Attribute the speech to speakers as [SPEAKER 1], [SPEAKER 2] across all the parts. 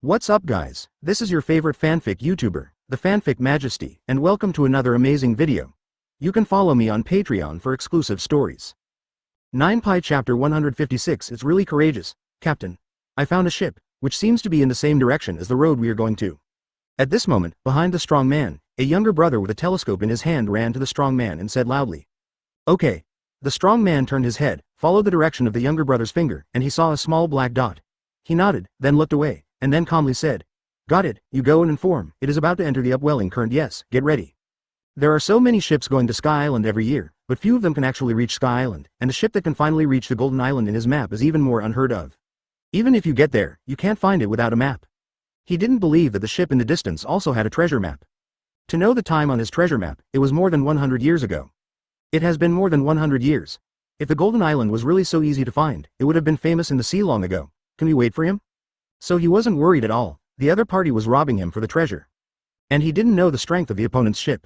[SPEAKER 1] What's up guys, this is your favorite fanfic YouTuber, the Fanfic Majesty, and welcome to another amazing video. You can follow me on Patreon for exclusive stories. 9 Pi Chapter 156 It's really courageous, Captain. I found a ship, which seems to be in the same direction as the road we are going to. At this moment, behind the strong man, a younger brother with a telescope in his hand ran to the strong man and said loudly. Okay. The strong man turned his head, followed the direction of the younger brother's finger, and he saw a small black dot. He nodded, then looked away, and then calmly said, "Got it, you go and inform, it is about to enter the upwelling current, yes, get ready." There are so many ships going to Sky Island every year, but few of them can actually reach Sky Island, and a ship that can finally reach the Golden Island in his map is even more unheard of. Even if you get there, you can't find it without a map. He didn't believe that the ship in the distance also had a treasure map. To know the time on his treasure map, it was more than 100 years ago. It has been more than 100 years. If the Golden Island was really so easy to find, it would have been famous in the sea long ago. Can we wait for him? So he wasn't worried at all. The other party was robbing him for the treasure. And he didn't know the strength of the opponent's ship.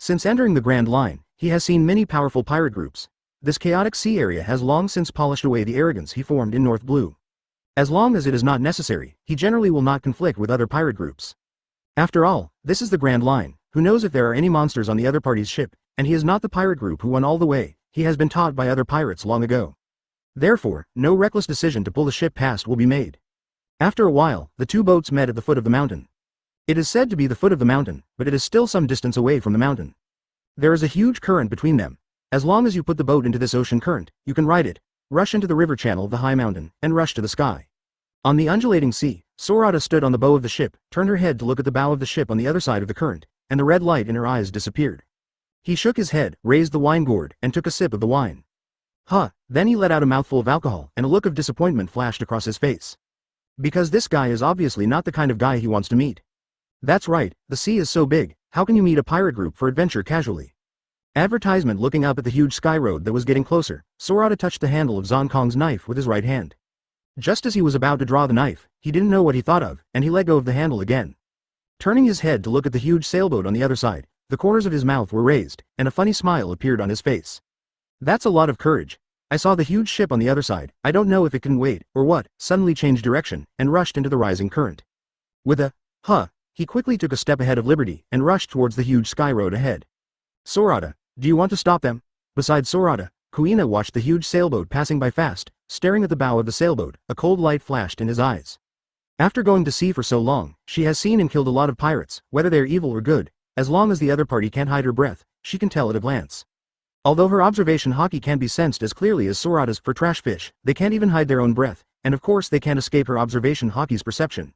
[SPEAKER 1] Since entering the Grand Line, he has seen many powerful pirate groups. This chaotic sea area has long since polished away the arrogance he formed in North Blue. As long as it is not necessary, he generally will not conflict with other pirate groups. After all, this is the Grand Line. Who knows if there are any monsters on the other party's ship, and he is not the pirate group who won all the way. He has been taught by other pirates long ago. Therefore, no reckless decision to pull the ship past will be made. After a while, the two boats met at the foot of the mountain. It is said to be the foot of the mountain, but it is still some distance away from the mountain. There is a huge current between them. As long as you put the boat into this ocean current, you can ride it, rush into the river channel of the high mountain, and rush to the sky. On the undulating sea, Sorata stood on the bow of the ship, turned her head to look at the bow of the ship on the other side of the current, and the red light in her eyes disappeared. He shook his head, raised the wine gourd, and took a sip of the wine. Then he let out a mouthful of alcohol, and a look of disappointment flashed across his face. Because this guy is obviously not the kind of guy he wants to meet. That's right, the sea is so big, how can you meet a pirate group for adventure casually? Advertisement. Looking up at the huge sky road that was getting closer, Sorata touched the handle of Zhong Kong's knife with his right hand. Just as he was about to draw the knife, he didn't know what he thought of, and he let go of the handle again. Turning his head to look at the huge sailboat on the other side, the corners of his mouth were raised, and a funny smile appeared on his face. That's a lot of courage. I saw the huge ship on the other side, I don't know if it can wait, or what, suddenly changed direction, and rushed into the rising current. With a, he quickly took a step ahead of Liberty, and rushed towards the huge sky road ahead. Sorata, do you want to stop them? Besides Sorata, Kuina watched the huge sailboat passing by fast, staring at the bow of the sailboat, a cold light flashed in his eyes. After going to sea for so long, she has seen and killed a lot of pirates, whether they are evil or good. As long as the other party can't hide her breath, she can tell at a glance. Although her observation hockey can be sensed as clearly as Sorata's for trash fish, they can't even hide their own breath, and of course they can't escape her observation hockey's perception.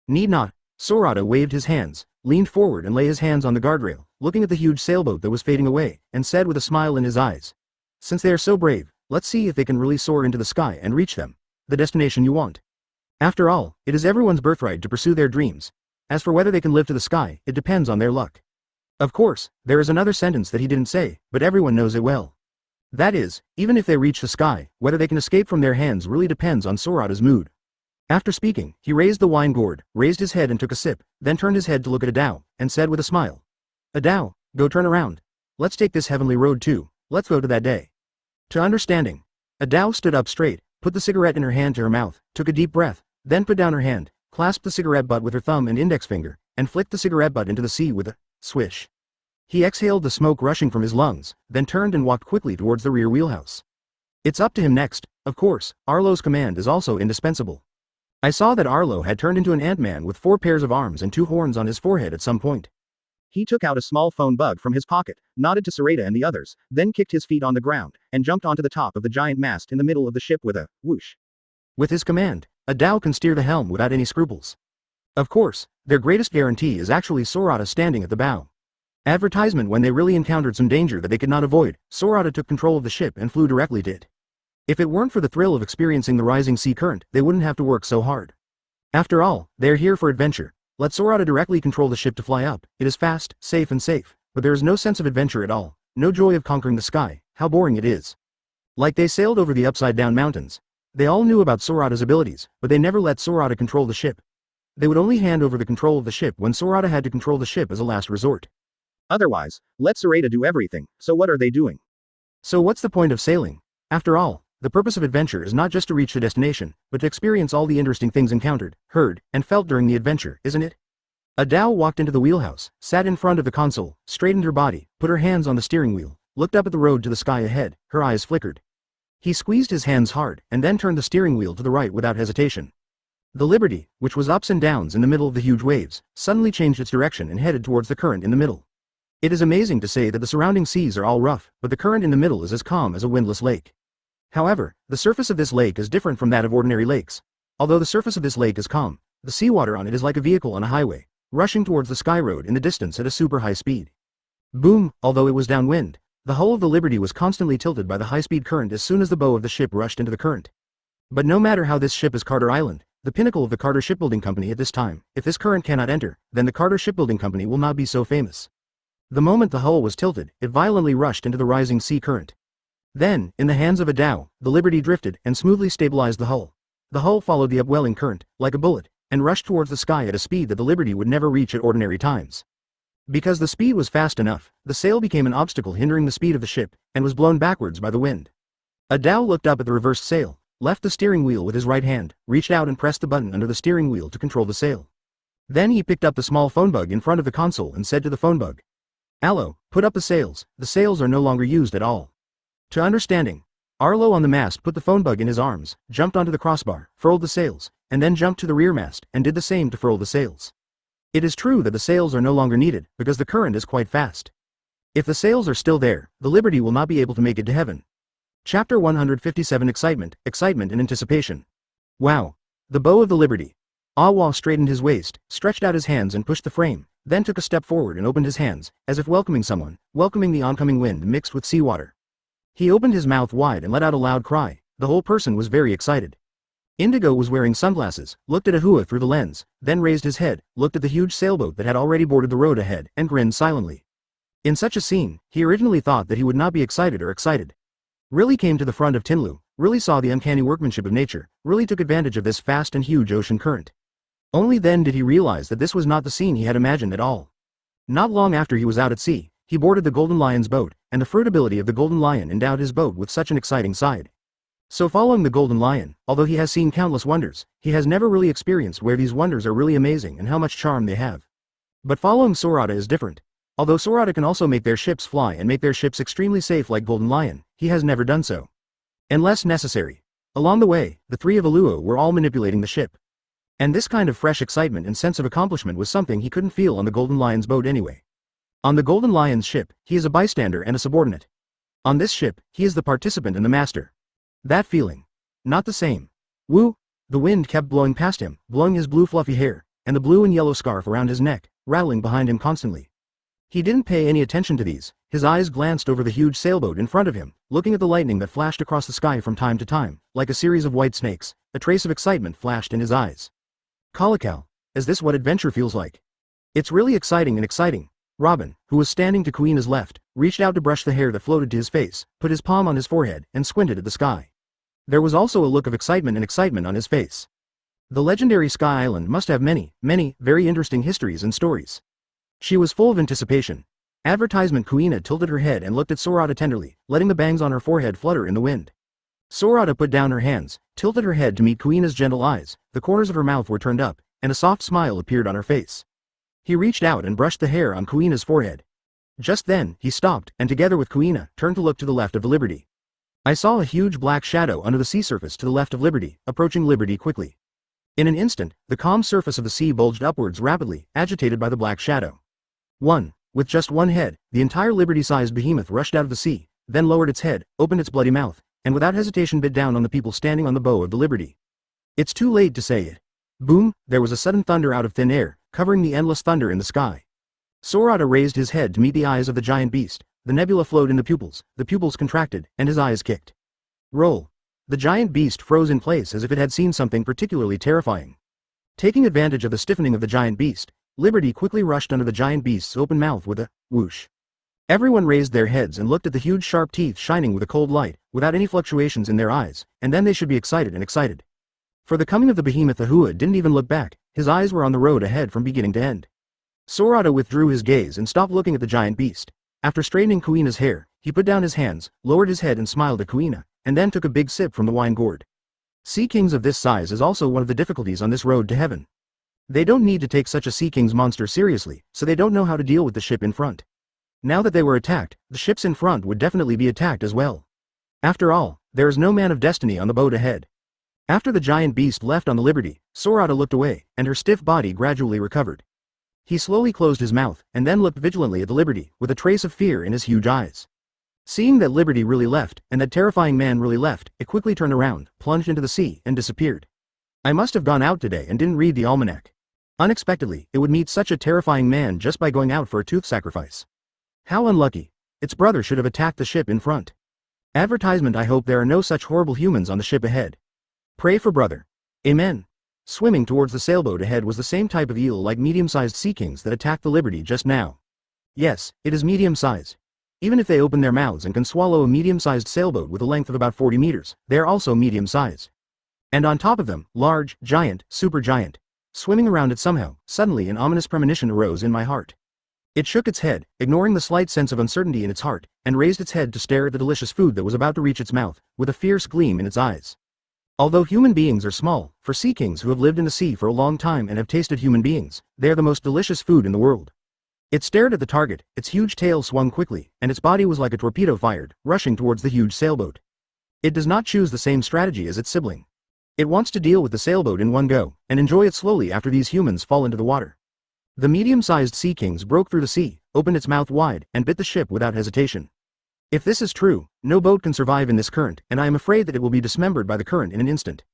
[SPEAKER 1] Need not. Sorata waved his hands, leaned forward and lay his hands on the guardrail, looking at the huge sailboat that was fading away, and said with a smile in his eyes. Since they are so brave, let's see if they can really soar into the sky and reach them. The destination you want. After all, it is everyone's birthright to pursue their dreams. As for whether they can live to the sky, it depends on their luck. Of course, there is another sentence that he didn't say, but everyone knows it well. That is, even if they reach the sky, whether they can escape from their hands really depends on Sorata's mood. After speaking, he raised the wine gourd, raised his head and took a sip, then turned his head to look at Adao, and said with a smile. Adao, go turn around. Let's take this heavenly road too, let's go to that day. To understanding. Adao stood up straight, put the cigarette in her hand to her mouth, took a deep breath, then put down her hand, clasped the cigarette butt with her thumb and index finger, and flicked the cigarette butt into the sea with a swish. He exhaled the smoke rushing from his lungs, then turned and walked quickly towards the rear wheelhouse. It's up to him next. Of course, Arlo's command is also indispensable. I saw that Arlo had turned into an Ant-Man with 4 pairs of arms and 2 horns on his forehead at some point. He took out a small phone bug from his pocket, nodded to Sorata and the others, then kicked his feet on the ground, and jumped onto the top of the giant mast in the middle of the ship with a whoosh. With his command, Adao can steer the helm without any scruples. Of course, their greatest guarantee is actually Sorata standing at the bow. Advertisement. When they really encountered some danger that they could not avoid, Sorata took control of the ship and flew directly to it. If it weren't for the thrill of experiencing the rising sea current, they wouldn't have to work so hard. After all, they are here for adventure. Let Sorata directly control the ship to fly up. It is fast, safe, but there is no sense of adventure at all, no joy of conquering the sky. How boring it is. Like they sailed over the upside-down mountains. They all knew about Sorata's abilities, but they never let Sorata control the ship. They would only hand over the control of the ship when Sorata had to control the ship as a last resort. Otherwise, let Sorata do everything. So what are they doing? So what's the point of sailing? After all, the purpose of adventure is not just to reach the destination, but to experience all the interesting things encountered, heard, and felt during the adventure, isn't it? Adao walked into the wheelhouse, sat in front of the console, straightened her body, put her hands on the steering wheel, looked up at the road to the sky ahead, her eyes flickered. He squeezed his hands hard, and then turned the steering wheel to the right without hesitation. The Liberty, which was ups and downs in the middle of the huge waves, suddenly changed its direction and headed towards the current in the middle. It is amazing to say that the surrounding seas are all rough, but the current in the middle is as calm as a windless lake. However, the surface of this lake is different from that of ordinary lakes. Although the surface of this lake is calm, the seawater on it is like a vehicle on a highway, rushing towards the sky road in the distance at a super high speed. Boom, although it was downwind, the hull of the Liberty was constantly tilted by the high-speed current as soon as the bow of the ship rushed into the current. But no matter how this ship is Carter Island, the pinnacle of the Carter Shipbuilding Company at this time, if this current cannot enter, then the Carter Shipbuilding Company will not be so famous. The moment the hull was tilted, it violently rushed into the rising sea current. Then, in the hands of Adao, the Liberty drifted and smoothly stabilized the hull. The hull followed the upwelling current, like a bullet, and rushed towards the sky at a speed that the Liberty would never reach at ordinary times. Because the speed was fast enough, the sail became an obstacle hindering the speed of the ship, and was blown backwards by the wind. Adao looked up at the reversed sail, left the steering wheel with his right hand, reached out and pressed the button under the steering wheel to control the sail. Then he picked up the small phone bug in front of the console and said to the phone bug, "Allo, put up the sails are no longer used at all." To understanding, Arlo on the mast put the phone bug in his arms, jumped onto the crossbar, furled the sails, and then jumped to the rear mast and did the same to furl the sails. It is true that the sails are no longer needed, because the current is quite fast. If the sails are still there, the Liberty will not be able to make it to heaven. Chapter 157 Excitement and Anticipation. Wow! The bow of the Liberty. Awa straightened his waist, stretched out his hands and pushed the frame, then took a step forward and opened his hands, as if welcoming someone, welcoming the oncoming wind mixed with seawater. He opened his mouth wide and let out a loud cry. The whole person was very excited. Indigo was wearing sunglasses, looked at Ahua through the lens, then raised his head, looked at the huge sailboat that had already boarded the road ahead, and grinned silently. In such a scene, he originally thought that he would not be excited. Really came to the front of Tinlu, really saw the uncanny workmanship of nature, really took advantage of this fast and huge ocean current. Only then did he realize that this was not the scene he had imagined at all. Not long after he was out at sea, he boarded the Golden Lion's boat, and the fruitability of the Golden Lion endowed his boat with such an exciting side. So following the Golden Lion, although he has seen countless wonders, he has never really experienced where these wonders are really amazing and how much charm they have. But following Sorata is different. Although Sorata can also make their ships fly and make their ships extremely safe like Golden Lion, he has never done so. Unless necessary. Along the way, the three of Alua were all manipulating the ship. And this kind of fresh excitement and sense of accomplishment was something he couldn't feel on the Golden Lion's boat anyway. On the Golden Lion's ship, he is a bystander and a subordinate. On this ship, he is the participant and the master. That feeling. Not the same. Woo! The wind kept blowing past him, blowing his blue fluffy hair, and the blue and yellow scarf around his neck, rattling behind him constantly. He didn't pay any attention to these. His eyes glanced over the huge sailboat in front of him, looking at the lightning that flashed across the sky from time to time, like a series of white snakes. A trace of excitement flashed in his eyes. Calical, is this what adventure feels like? It's really exciting. Robin, who was standing to Kuina's left, reached out to brush the hair that floated to his face, put his palm on his forehead, and squinted at the sky. There was also a look of excitement on his face. The legendary Sky Island must have many, very interesting histories and stories. She was full of anticipation. Advertisement. Kuina tilted her head and looked at Sorata tenderly, letting the bangs on her forehead flutter in the wind. Sorata put down her hands, tilted her head to meet Kuina's gentle eyes, the corners of her mouth were turned up, and a soft smile appeared on her face. He reached out and brushed the hair on Kuina's forehead. Just then, he stopped, and together with Kuina, turned to look to the left of the Liberty. I saw a huge black shadow under the sea surface to the left of Liberty, approaching Liberty quickly. In an instant, the calm surface of the sea bulged upwards rapidly, agitated by the black shadow. With just one head, the entire Liberty-sized behemoth rushed out of the sea, then lowered its head, opened its bloody mouth, and without hesitation bit down on the people standing on the bow of the Liberty. It's too late to say it. Boom, there was a sudden thunder out of thin air, covering the endless thunder in the sky. Sorata raised his head to meet the eyes of the giant beast. The nebula flowed in the pupils contracted, and his eyes kicked. Roll. The giant beast froze in place as if it had seen something particularly terrifying. Taking advantage of the stiffening of the giant beast, Liberty quickly rushed under the giant beast's open mouth with a whoosh. Everyone raised their heads and looked at the huge sharp teeth shining with a cold light, without any fluctuations in their eyes, and then they should be excited. For the coming of the behemoth, Ahua didn't even look back, his eyes were on the road ahead from beginning to end. Sorata withdrew his gaze and stopped looking at the giant beast. After straightening Kuina's hair, he put down his hands, lowered his head and smiled at Kuina, and then took a big sip from the wine gourd. Sea kings of this size is also one of the difficulties on this road to heaven. They don't need to take such a sea king's monster seriously, so they don't know how to deal with the ship in front. Now that they were attacked, the ships in front would definitely be attacked as well. After all, there is no man of destiny on the boat ahead. After the giant beast left on the Liberty, Sorata looked away, and her stiff body gradually recovered. He slowly closed his mouth, and then looked vigilantly at the Liberty, with a trace of fear in his huge eyes. Seeing that Liberty really left, and that terrifying man really left, it quickly turned around, plunged into the sea, and disappeared. I must have gone out today and didn't read the almanac. Unexpectedly, it would meet such a terrifying man just by going out for a tooth sacrifice. How unlucky. Its brother should have attacked the ship in front. Advertisement. I hope there are no such horrible humans on the ship ahead. Pray for brother. Amen. Swimming towards the sailboat ahead was the same type of eel like medium-sized sea kings that attacked the Liberty just now. Yes, it is medium-sized. Even if they open their mouths and can swallow a medium-sized sailboat with a length of about 40 meters, they are also medium-sized. And on top of them, large, giant, super giant. Swimming around it somehow, suddenly an ominous premonition arose in my heart. It shook its head, ignoring the slight sense of uncertainty in its heart, and raised its head to stare at the delicious food that was about to reach its mouth, with a fierce gleam in its eyes. Although human beings are small, for sea kings who have lived in the sea for a long time and have tasted human beings, they are the most delicious food in the world. It stared at the target, its huge tail swung quickly, and its body was like a torpedo fired, rushing towards the huge sailboat. It does not choose the same strategy as its sibling. It wants to deal with the sailboat in one go, and enjoy it slowly after these humans fall into the water. The medium-sized sea kings broke through the sea, opened its mouth wide, and bit the ship without hesitation. If this is true, no boat can survive in this current, and I am afraid that it will be dismembered by the current in an instant.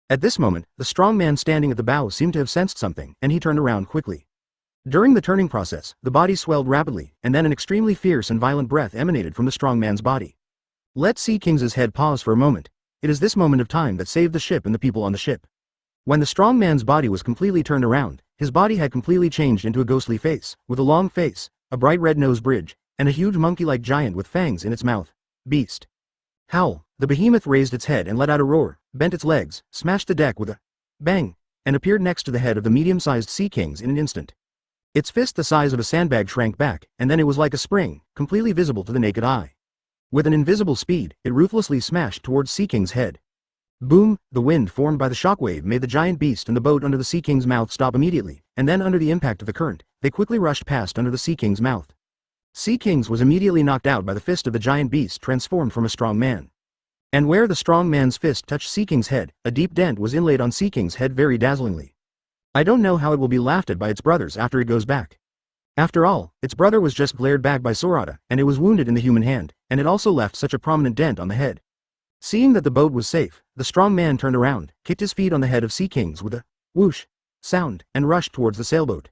[SPEAKER 1] At this moment, the strong man standing at the bow seemed to have sensed something, and he turned around quickly. During the turning process, the body swelled rapidly, and then an extremely fierce and violent breath emanated from the strong man's body. Let Sea King's head pause for a moment. It is this moment of time that saved the ship and the people on the ship. When the strong man's body was completely turned around, his body had completely changed into a ghostly face, with a long face, a bright red nose bridge, and a huge monkey-like giant with fangs in its mouth. Beast. Howl. The behemoth raised its head and let out a roar, bent its legs, smashed the deck with a bang, and appeared next to the head of the medium-sized Sea Kings in an instant. Its fist the size of a sandbag shrank back, and then it was like a spring, completely visible to the naked eye. With an invisible speed, it ruthlessly smashed towards Sea King's head. Boom! The wind formed by the shockwave made the giant beast and the boat under the Sea King's mouth stop immediately, and then under the impact of the current, they quickly rushed past under the Sea King's mouth. Sea Kings was immediately knocked out by the fist of the giant beast transformed from a strong man. And where the strong man's fist touched Sea King's head, a deep dent was inlaid on Sea King's head very dazzlingly. I don't know how it will be laughed at by its brothers after it goes back. After all, its brother was just glared back by Sorata, and it was wounded in the human hand, and it also left such a prominent dent on the head. Seeing that the boat was safe, the strong man turned around, kicked his feet on the head of Sea King's with a whoosh sound, and rushed towards the sailboat.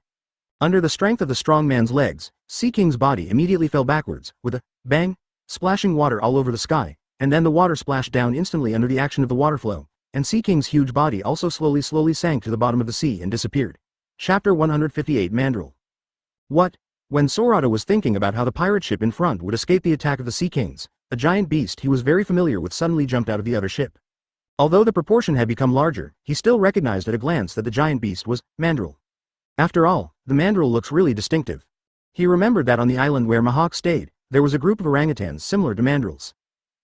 [SPEAKER 1] Under the strength of the strong man's legs, Sea King's body immediately fell backwards, with a bang, splashing water all over the sky, and then the water splashed down instantly under the action of the water flow, and Sea King's huge body also slowly sank to the bottom of the sea and disappeared. Chapter 158 Mandrill. What? When Sorata was thinking about how the pirate ship in front would escape the attack of the Sea Kings, a giant beast he was very familiar with suddenly jumped out of the other ship. Although the proportion had become larger, he still recognized at a glance that the giant beast was Mandrill. After all, the Mandrill looks really distinctive. He remembered that on the island where Mahawk stayed, there was a group of orangutans similar to mandrills.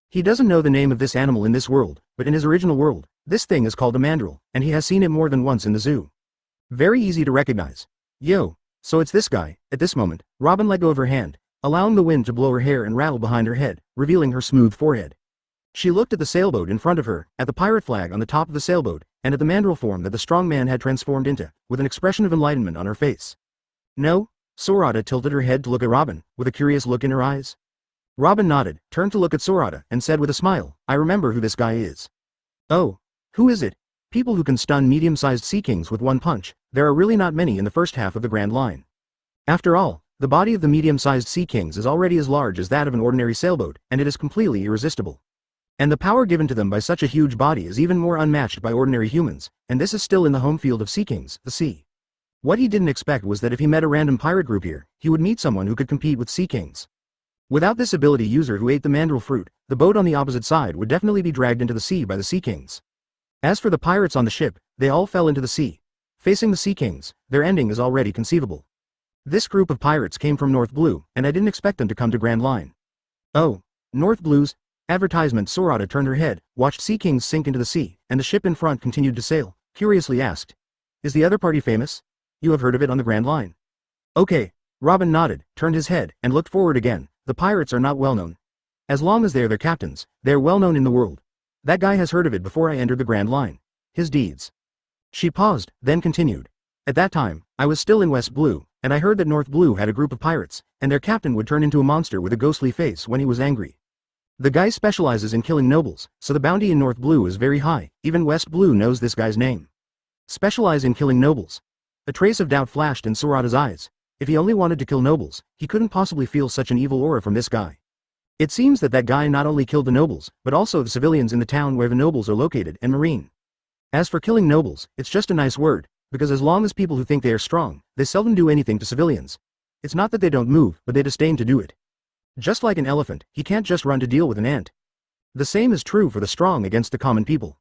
[SPEAKER 1] He doesn't know the name of this animal in this world, but in his original world, this thing is called a mandrill, and he has seen it more than once in the zoo. Very easy to recognize. Yo, so it's this guy. At this moment, Robin let go of her hand, allowing the wind to blow her hair and rattle behind her head, revealing her smooth forehead. She looked at the sailboat in front of her, at the pirate flag on the top of the sailboat, and at the mandrill form that the strong man had transformed into, with an expression of enlightenment on her face. No? Sorata tilted her head to look at Robin, with a curious look in her eyes. Robin nodded, turned to look at Sorata, and said with a smile, I remember who this guy is. Oh. Who is it? People who can stun medium-sized Sea Kings with one punch, there are really not many in the first half of the Grand Line. After all, the body of the medium-sized Sea Kings is already as large as that of an ordinary sailboat, and it is completely irresistible. And the power given to them by such a huge body is even more unmatched by ordinary humans, and this is still in the home field of Sea Kings, the sea. What he didn't expect was that if he met a random pirate group here, he would meet someone who could compete with Sea Kings. Without this ability user who ate the mandrill fruit, the boat on the opposite side would definitely be dragged into the sea by the Sea Kings. As for the pirates on the ship, they all fell into the sea. Facing the Sea Kings, their ending is already conceivable. This group of pirates came from North Blue, and I didn't expect them to come to Grand Line. Oh, North Blues? Advertisement. Sorata turned her head, watched sea kings sink into the sea, and the ship in front continued to sail, curiously asked. Is the other party famous? You have heard of it on the Grand Line. Okay. Robin nodded, turned his head, and looked forward again. The pirates are not well known. As long as they are their captains, they are well known in the world. That guy has heard of it before I entered the Grand Line. His deeds. She paused, then continued. At that time, I was still in West Blue, and I heard that North Blue had a group of pirates, and their captain would turn into a monster with a ghostly face when he was angry. The guy specializes in killing nobles, so the bounty in North Blue is very high. Even West Blue knows this guy's name. Specialize in killing nobles. A trace of doubt flashed in Sorata's eyes. If he only wanted to kill nobles, he couldn't possibly feel such an evil aura from this guy. It seems that that guy not only killed the nobles, but also the civilians in the town where the nobles are located and marine. As for killing nobles, it's just a nice word, because as long as people who think they are strong, they seldom do anything to civilians. It's not that they don't move, but they disdain to do it. Just like an elephant, he can't just run to deal with an ant. The same is true for the strong against the common people.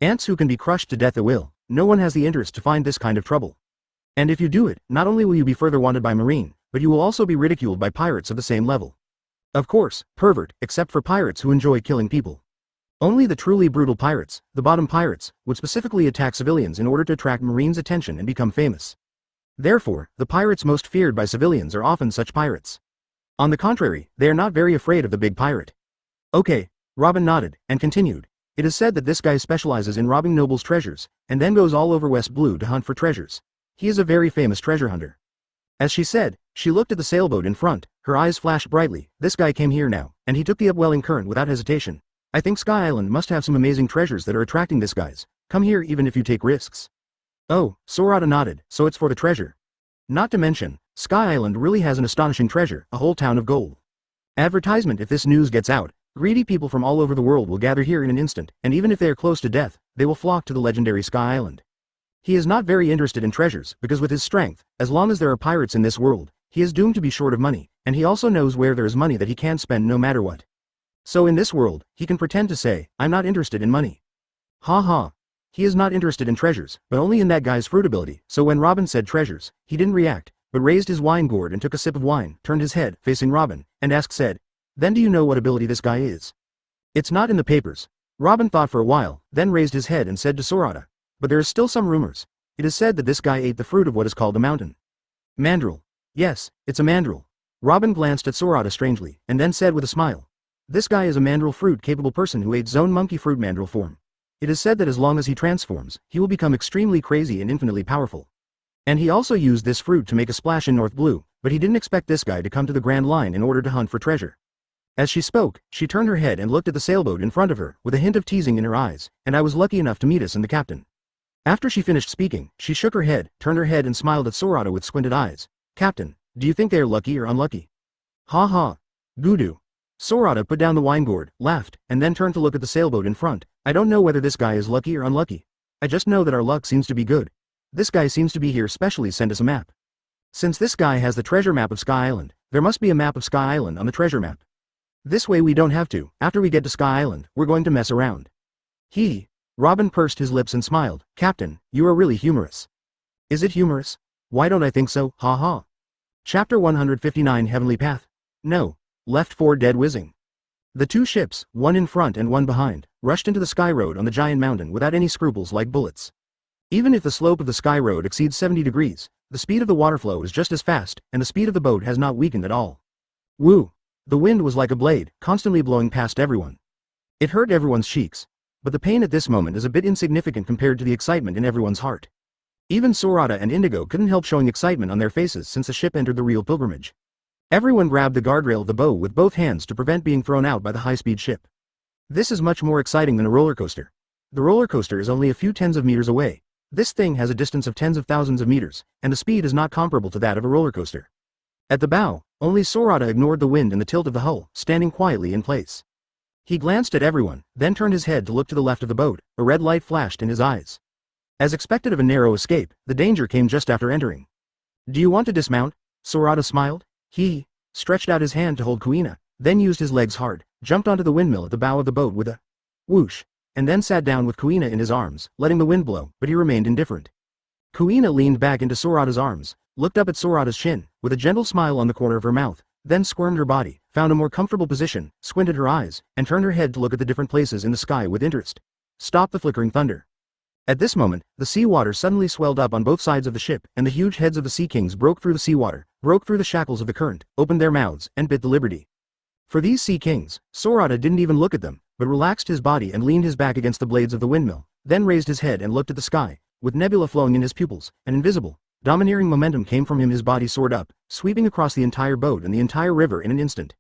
[SPEAKER 1] Ants who can be crushed to death at will, no one has the interest to find this kind of trouble. And if you do it, not only will you be further wanted by marine, but you will also be ridiculed by pirates of the same level. Of course, pervert, except for pirates who enjoy killing people. Only the truly brutal pirates, the bottom pirates, would specifically attack civilians in order to attract marines' attention and become famous. Therefore, the pirates most feared by civilians are often such pirates. On the contrary, they are not very afraid of the big pirate. Okay, Robin nodded, and continued. It is said that this guy specializes in robbing nobles' treasures, and then goes all over West Blue to hunt for treasures. He is a very famous treasure hunter. As she said, she looked at the sailboat in front, her eyes flashed brightly. This guy came here now, and he took the upwelling current without hesitation. I think Sky Island must have some amazing treasures that are attracting this guys. Come here even if you take risks. Oh, Sorata nodded, so it's for the treasure. Not to mention, Sky Island really has an astonishing treasure, a whole town of gold. Advertisement. If this news gets out, greedy people from all over the world will gather here in an instant, and even if they are close to death, they will flock to the legendary Sky Island. He is not very interested in treasures, because with his strength, as long as there are pirates in this world, he is doomed to be short of money, and he also knows where there is money that he can't spend no matter what. So in this world, he can pretend to say, I'm not interested in money. Ha ha. He is not interested in treasures, but only in that guy's fruit ability, so when Robin said treasures, he didn't react, but raised his wine gourd and took a sip of wine, turned his head, facing Robin, and said, Then do you know what ability this guy is? It's not in the papers. Robin thought for a while, then raised his head and said to Sorata. But there is still some rumors. It is said that this guy ate the fruit of what is called the mountain. Mandrill. Yes, it's a mandrill. Robin glanced at Sorata strangely, and then said with a smile. This guy is a mandrill fruit capable person who ate zone monkey fruit mandrill form. It is said that as long as he transforms, he will become extremely crazy and infinitely powerful. And he also used this fruit to make a splash in North Blue, but he didn't expect this guy to come to the Grand Line in order to hunt for treasure. As she spoke, she turned her head and looked at the sailboat in front of her, with a hint of teasing in her eyes, and I was lucky enough to meet us and the captain. After she finished speaking, she shook her head, turned her head and smiled at Sorata with squinted eyes. Captain, do you think they are lucky or unlucky? Ha ha. Gudu. Sorata put down the wine gourd, laughed, and then turned to look at the sailboat in front. I don't know whether this guy is lucky or unlucky. I just know that our luck seems to be good. This guy seems to be here specially sent us a map. Since this guy has the treasure map of Sky Island, there must be a map of Sky Island on the treasure map. This way we don't have to. After we get to Sky Island, we're going to mess around. Robin pursed his lips and smiled. Captain, you are really humorous. Is it humorous? Why don't I think so? Ha ha. Chapter 159 Heavenly Path. No. Left 4 dead whizzing. The two ships, one in front and one behind, rushed into the sky road on the giant mountain without any scruples like bullets. Even if the slope of the sky road exceeds 70 degrees, the speed of the water flow is just as fast, and the speed of the boat has not weakened at all. Woo! The wind was like a blade, constantly blowing past everyone. It hurt everyone's cheeks. But the pain at this moment is a bit insignificant compared to the excitement in everyone's heart. Even Sorata and Indigo couldn't help showing excitement on their faces since the ship entered the real pilgrimage. Everyone grabbed the guardrail of the bow with both hands to prevent being thrown out by the high-speed ship. This is much more exciting than a roller coaster. The roller coaster is only a few tens of meters away. This thing has a distance of tens of thousands of meters, and the speed is not comparable to that of a roller coaster. At the bow, only Sorata ignored the wind and the tilt of the hull, standing quietly in place. He glanced at everyone, then turned his head to look to the left of the boat. A red light flashed in his eyes. As expected of a narrow escape, the danger came just after entering. Do you want to dismount? Sorata smiled. He stretched out his hand to hold Kuina, then used his legs hard, jumped onto the windmill at the bow of the boat with a whoosh, and then sat down with Kuina in his arms, letting the wind blow, but he remained indifferent. Kuina leaned back into Sorata's arms, looked up at Sorata's chin, with a gentle smile on the corner of her mouth, then squirmed her body, found a more comfortable position, squinted her eyes, and turned her head to look at the different places in the sky with interest. Stop the flickering thunder. At this moment, the sea water suddenly swelled up on both sides of the ship, and the huge heads of the sea kings broke through the seawater, broke through the shackles of the current, opened their mouths, and bit the liberty. For these sea kings, Sorata didn't even look at them, but relaxed his body and leaned his back against the blades of the windmill, then raised his head and looked at the sky, with nebula flowing in his pupils, and invisible, domineering momentum came from him. His body soared up, sweeping across the entire boat and the entire river in an instant.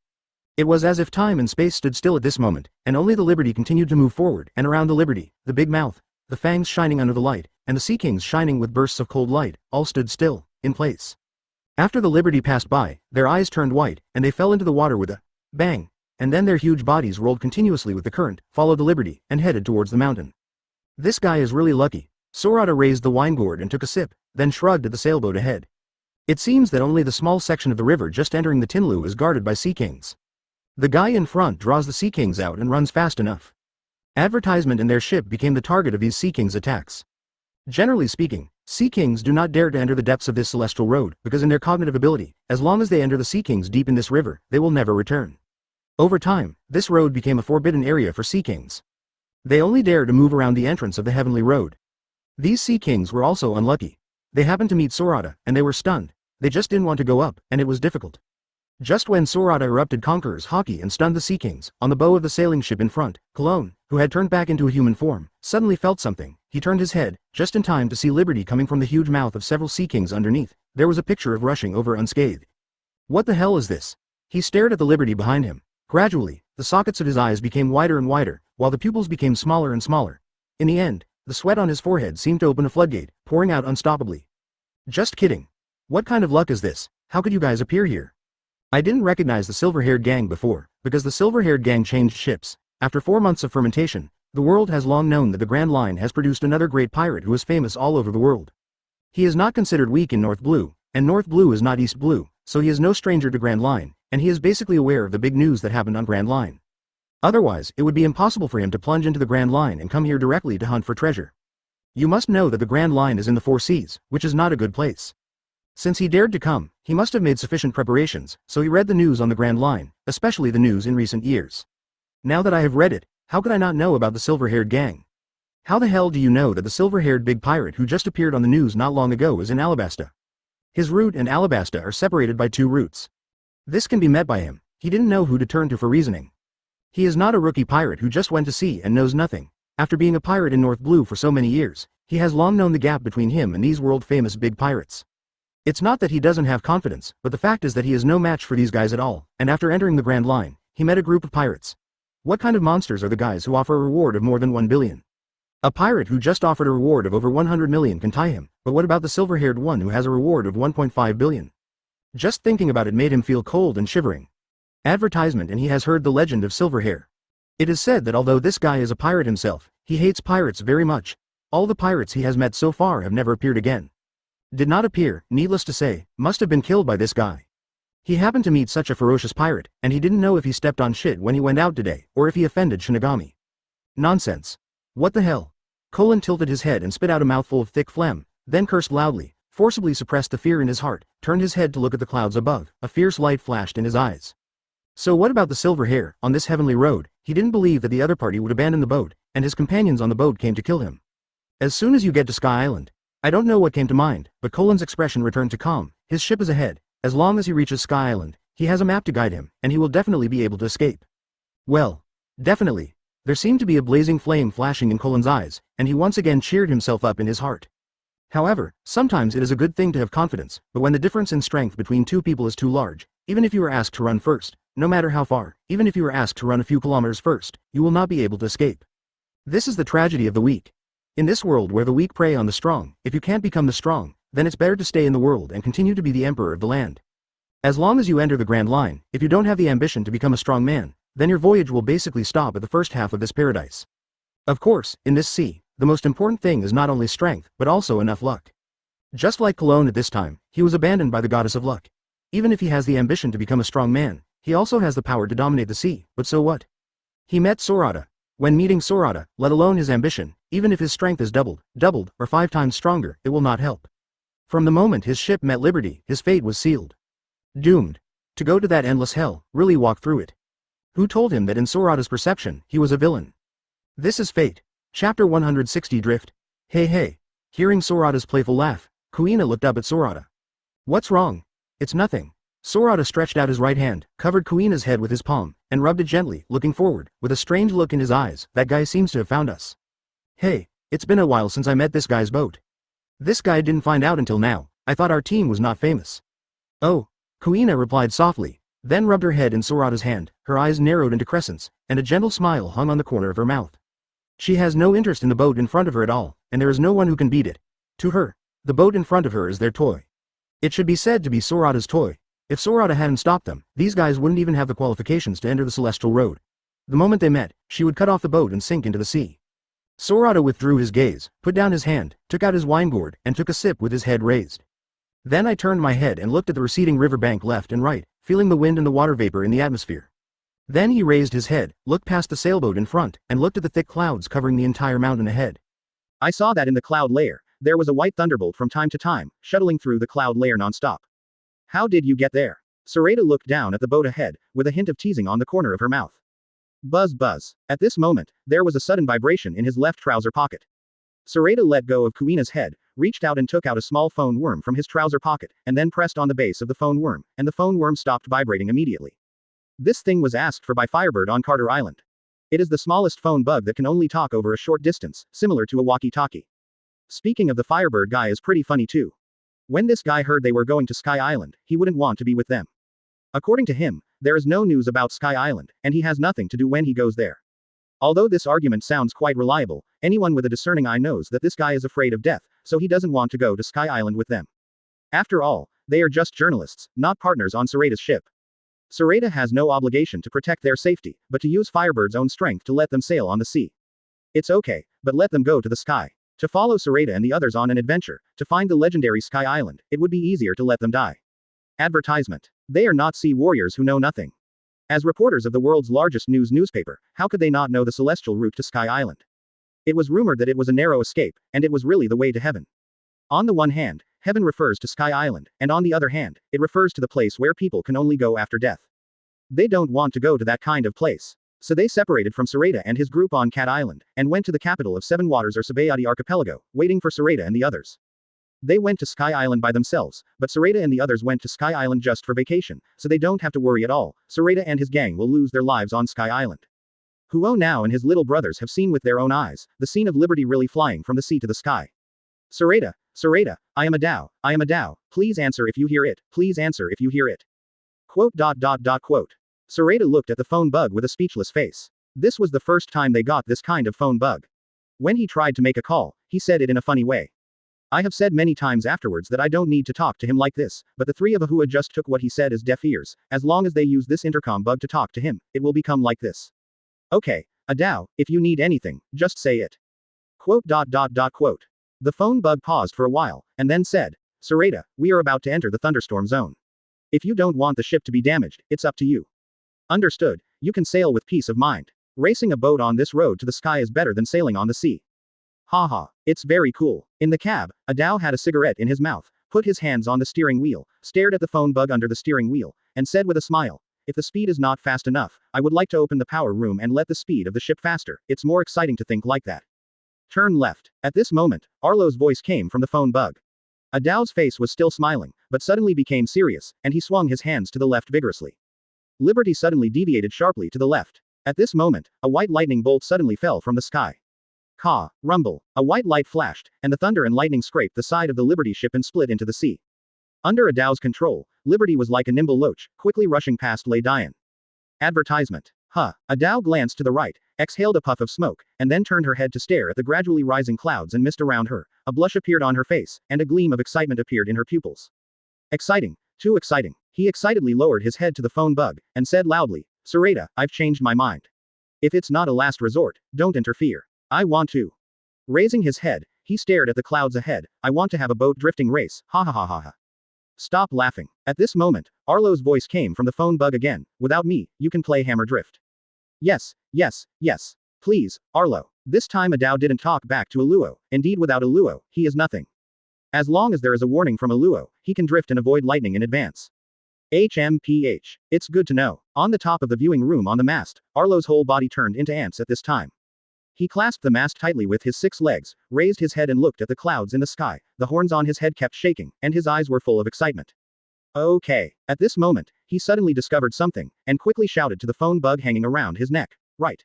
[SPEAKER 1] It was as if time and space stood still at this moment, and only the Liberty continued to move forward, and around the Liberty, the big mouth, the fangs shining under the light, and the sea kings shining with bursts of cold light, all stood still, in place. After the Liberty passed by, their eyes turned white, and they fell into the water with a bang, and then their huge bodies rolled continuously with the current, followed the Liberty, and headed towards the mountain. This guy is really lucky. Sorata raised the wine gourd and took a sip, then shrugged at the sailboat ahead. It seems that only the small section of the river just entering the Tinlu is guarded by sea kings. The guy in front draws the sea kings out and runs fast enough. Advertisement and their ship became the target of these sea kings' attacks. Generally speaking, sea kings do not dare to enter the depths of this celestial road, because in their cognitive ability, as long as they enter the sea kings deep in this river, they will never return. Over time, this road became a forbidden area for sea kings. They only dare to move around the entrance of the heavenly road. These sea kings were also unlucky. They happened to meet Sorata, and they were stunned. They just didn't want to go up, and it was difficult. Just when Sorata erupted Conqueror's hockey and stunned the sea kings, on the bow of the sailing ship in front, Cologne, who had turned back into a human form, suddenly felt something. He turned his head, just in time to see Liberty coming from the huge mouth of several sea kings underneath. There was a picture of rushing over unscathed. What the hell is this? He stared at the Liberty behind him. Gradually, the sockets of his eyes became wider and wider, while the pupils became smaller and smaller. In the end, the sweat on his forehead seemed to open a floodgate, pouring out unstoppably. Just kidding. What kind of luck is this? How could you guys appear here? I didn't recognize the silver-haired gang before, because the silver-haired gang changed ships. After 4 months of fermentation, the world has long known that the Grand Line has produced another great pirate who is famous all over the world. He is not considered weak in North Blue, and North Blue is not East Blue, so he is no stranger to Grand Line, and he is basically aware of the big news that happened on Grand Line. Otherwise, it would be impossible for him to plunge into the Grand Line and come here directly to hunt for treasure. You must know that the Grand Line is in the Four Seas, which is not a good place. Since he dared to come, he must have made sufficient preparations, so he read the news on the Grand Line, especially the news in recent years. Now that I have read it, how could I not know about the silver-haired gang? How the hell do you know that the silver-haired big pirate who just appeared on the news not long ago is in Alabasta? His route and Alabasta are separated by 2 routes. This can be met by him. He didn't know who to turn to for reasoning. He is not a rookie pirate who just went to sea and knows nothing. After being a pirate in North Blue for so many years, he has long known the gap between him and these world-famous big pirates. It's not that he doesn't have confidence, but the fact is that he is no match for these guys at all, and after entering the Grand Line, he met a group of pirates. What kind of monsters are the guys who offer a reward of more than 1 billion? A pirate who just offered a reward of over 100 million can tie him, but what about the silver-haired one who has a reward of 1.5 billion? Just thinking about it made him feel cold and shivering. Advertisement, and he has heard the legend of Silverhair. It is said that although this guy is a pirate himself, he hates pirates very much. All the pirates he has met so far have never appeared again. Did not appear, needless to say, must have been killed by this guy. He happened to meet such a ferocious pirate, and he didn't know if he stepped on shit when he went out today, or if he offended Shinigami. Nonsense. What the hell? Colin tilted his head and spit out a mouthful of thick phlegm, then cursed loudly, forcibly suppressed the fear in his heart, turned his head to look at the clouds above. A fierce light flashed in his eyes. So what about the silver hair? On this heavenly road, he didn't believe that the other party would abandon the boat, and his companions on the boat came to kill him. As soon as you get to Sky Island, I don't know what came to mind, but Colin's expression returned to calm. His ship is ahead. As long as he reaches Sky Island, he has a map to guide him, and he will definitely be able to escape. Well, definitely. There seemed to be a blazing flame flashing in Colin's eyes, and he once again cheered himself up in his heart. However, sometimes it is a good thing to have confidence, but when the difference in strength between two people is too large, even if you are asked to run first, no matter how far, even if you are asked to run a few kilometers first, you will not be able to escape. This is the tragedy of the weak. In this world where the weak prey on the strong, if you can't become the strong, then it's better to stay in the world and continue to be the emperor of the land. As long as you enter the Grand Line, if you don't have the ambition to become a strong man, then your voyage will basically stop at the first half of this paradise. Of course, in this sea, the most important thing is not only strength, but also enough luck. Just like Cologne at this time, he was abandoned by the goddess of luck. Even if he has the ambition to become a strong man, he also has the power to dominate the sea, but so what? He met Sorata. When meeting Sorata, let alone his ambition, even if his strength is doubled, or 5 times stronger, it will not help. From the moment his ship met Liberty, his fate was sealed. Doomed. To go to that endless hell, really walk through it. Who told him that in Sorata's perception, he was a villain? This is fate. Chapter 160 Drift. Hey hey. Hearing Sorata's playful laugh, Kuina looked up at Sorata. What's wrong? It's nothing. Sorata stretched out his right hand, covered Kuina's head with his palm, and rubbed it gently, looking forward, with a strange look in his eyes. That guy seems to have found us. Hey, it's been a while since I met this guy's boat. This guy didn't find out until now. I thought our team was not famous. Oh, Kuina replied softly, then rubbed her head in Sorata's hand. Her eyes narrowed into crescents, and a gentle smile hung on the corner of her mouth. She has no interest in the boat in front of her at all, and there is no one who can beat it. To her, the boat in front of her is their toy. It should be said to be Sorata's toy. If Sorata hadn't stopped them, these guys wouldn't even have the qualifications to enter the Celestial Road. The moment they met, she would cut off the boat and sink into the sea. Sorata withdrew his gaze, put down his hand, took out his wine gourd, and took a sip with his head raised. Then I turned my head and looked at the receding riverbank left and right, feeling the wind and the water vapor in the atmosphere. Then he raised his head, looked past the sailboat in front, and looked at the thick clouds covering the entire mountain ahead. I saw that in the cloud layer, there was a white thunderbolt from time to time, shuttling through the cloud layer non-stop. How did you get there? Sorata looked down at the boat ahead, with a hint of teasing on the corner of her mouth. Buzz buzz. At this moment, there was a sudden vibration in his left trouser pocket. Sorata let go of Kuina's head, reached out and took out a small phone worm from his trouser pocket, and then pressed on the base of the phone worm, and the phone worm stopped vibrating immediately. This thing was asked for by Firebird on Carter Island. It is the smallest phone bug that can only talk over a short distance, similar to a walkie-talkie. Speaking of the Firebird guy is pretty funny too. When this guy heard they were going to Sky Island, he wouldn't want to be with them. According to him, there is no news about Sky Island, and he has nothing to do when he goes there. Although this argument sounds quite reliable, anyone with a discerning eye knows that this guy is afraid of death, so he doesn't want to go to Sky Island with them. After all, they are just journalists, not partners on Sorata's ship. Sorata has no obligation to protect their safety, but to use Firebird's own strength to let them sail on the sea. It's okay, but let them go to the sky. To follow Sorata and the others on an adventure, to find the legendary Sky Island, it would be easier to let them die. Advertisement. They are not sea warriors who know nothing. As reporters of the world's largest newspaper, how could they not know the celestial route to Sky Island? It was rumored that it was a narrow escape, and it was really the way to heaven. On the one hand, heaven refers to Sky Island, and on the other hand, it refers to the place where people can only go after death. They don't want to go to that kind of place. So they separated from Sorata and his group on Cat Island, and went to the capital of Seven Waters or Sabayati Archipelago, waiting for Sorata and the others. They went to Sky Island by themselves, but Sorata and the others went to Sky Island just for vacation, so they don't have to worry at all. Sorata and his gang will lose their lives on Sky Island. Huo now and his little brothers have seen with their own eyes, the scene of liberty really flying from the sea to the sky. Sorata, Sorata, I am a Dao, I am a Dao, please answer if you hear it, please answer if you hear it. Quote. Sorata looked at the phone bug with a speechless face. This was the first time they got this kind of phone bug. When he tried to make a call, he said it in a funny way. I have said many times afterwards that I don't need to talk to him like this, but the three of Ahua just took what he said as deaf ears. As long as they use this intercom bug to talk to him, it will become like this. Okay, Adao, if you need anything, just say it. Quote. The phone bug paused for a while, and then said, Sorata, we are about to enter the thunderstorm zone. If you don't want the ship to be damaged, it's up to you. Understood, you can sail with peace of mind. Racing a boat on this road to the sky is better than sailing on the sea. Haha, it's very cool. In the cab, Adao had a cigarette in his mouth, put his hands on the steering wheel, stared at the phone bug under the steering wheel, and said with a smile, if the speed is not fast enough, I would like to open the power room and let the speed of the ship faster. It's more exciting to think like that. Turn left. At this moment, Arlo's voice came from the phone bug. Adao's face was still smiling, but suddenly became serious, and he swung his hands to the left vigorously. Liberty suddenly deviated sharply to the left. At this moment, a white lightning bolt suddenly fell from the sky. Caw, rumble, a white light flashed, and the thunder and lightning scraped the side of the Liberty ship and split into the sea. Under Adao's control, Liberty was like a nimble loach, quickly rushing past Lei Dian. Advertisement. Adao glanced to the right, exhaled a puff of smoke, and then turned her head to stare at the gradually rising clouds and mist around her. A blush appeared on her face, and a gleam of excitement appeared in her pupils. Exciting. Too exciting. He excitedly lowered his head to the phone bug, and said loudly, Sorata, I've changed my mind. If it's not a last resort, don't interfere. I want to. Raising his head, he stared at the clouds ahead. I want to have a boat drifting race. Ha ha ha ha ha. Stop laughing. At this moment, Arlo's voice came from the phone bug again. Without me, you can play hammer drift. Yes. Please, Arlo. This time Adao didn't talk back to Aluo. Indeed, without Aluo, he is nothing. As long as there is a warning from Aluo, he can drift and avoid lightning in advance. HMPH. It's good to know. On the top of the viewing room on the mast, Arlo's whole body turned into ants at this time. He clasped the mast tightly with his 6 legs, raised his head and looked at the clouds in the sky. The horns on his head kept shaking, and his eyes were full of excitement. Okay. At this moment, he suddenly discovered something, and quickly shouted to the phone bug hanging around his neck. Right.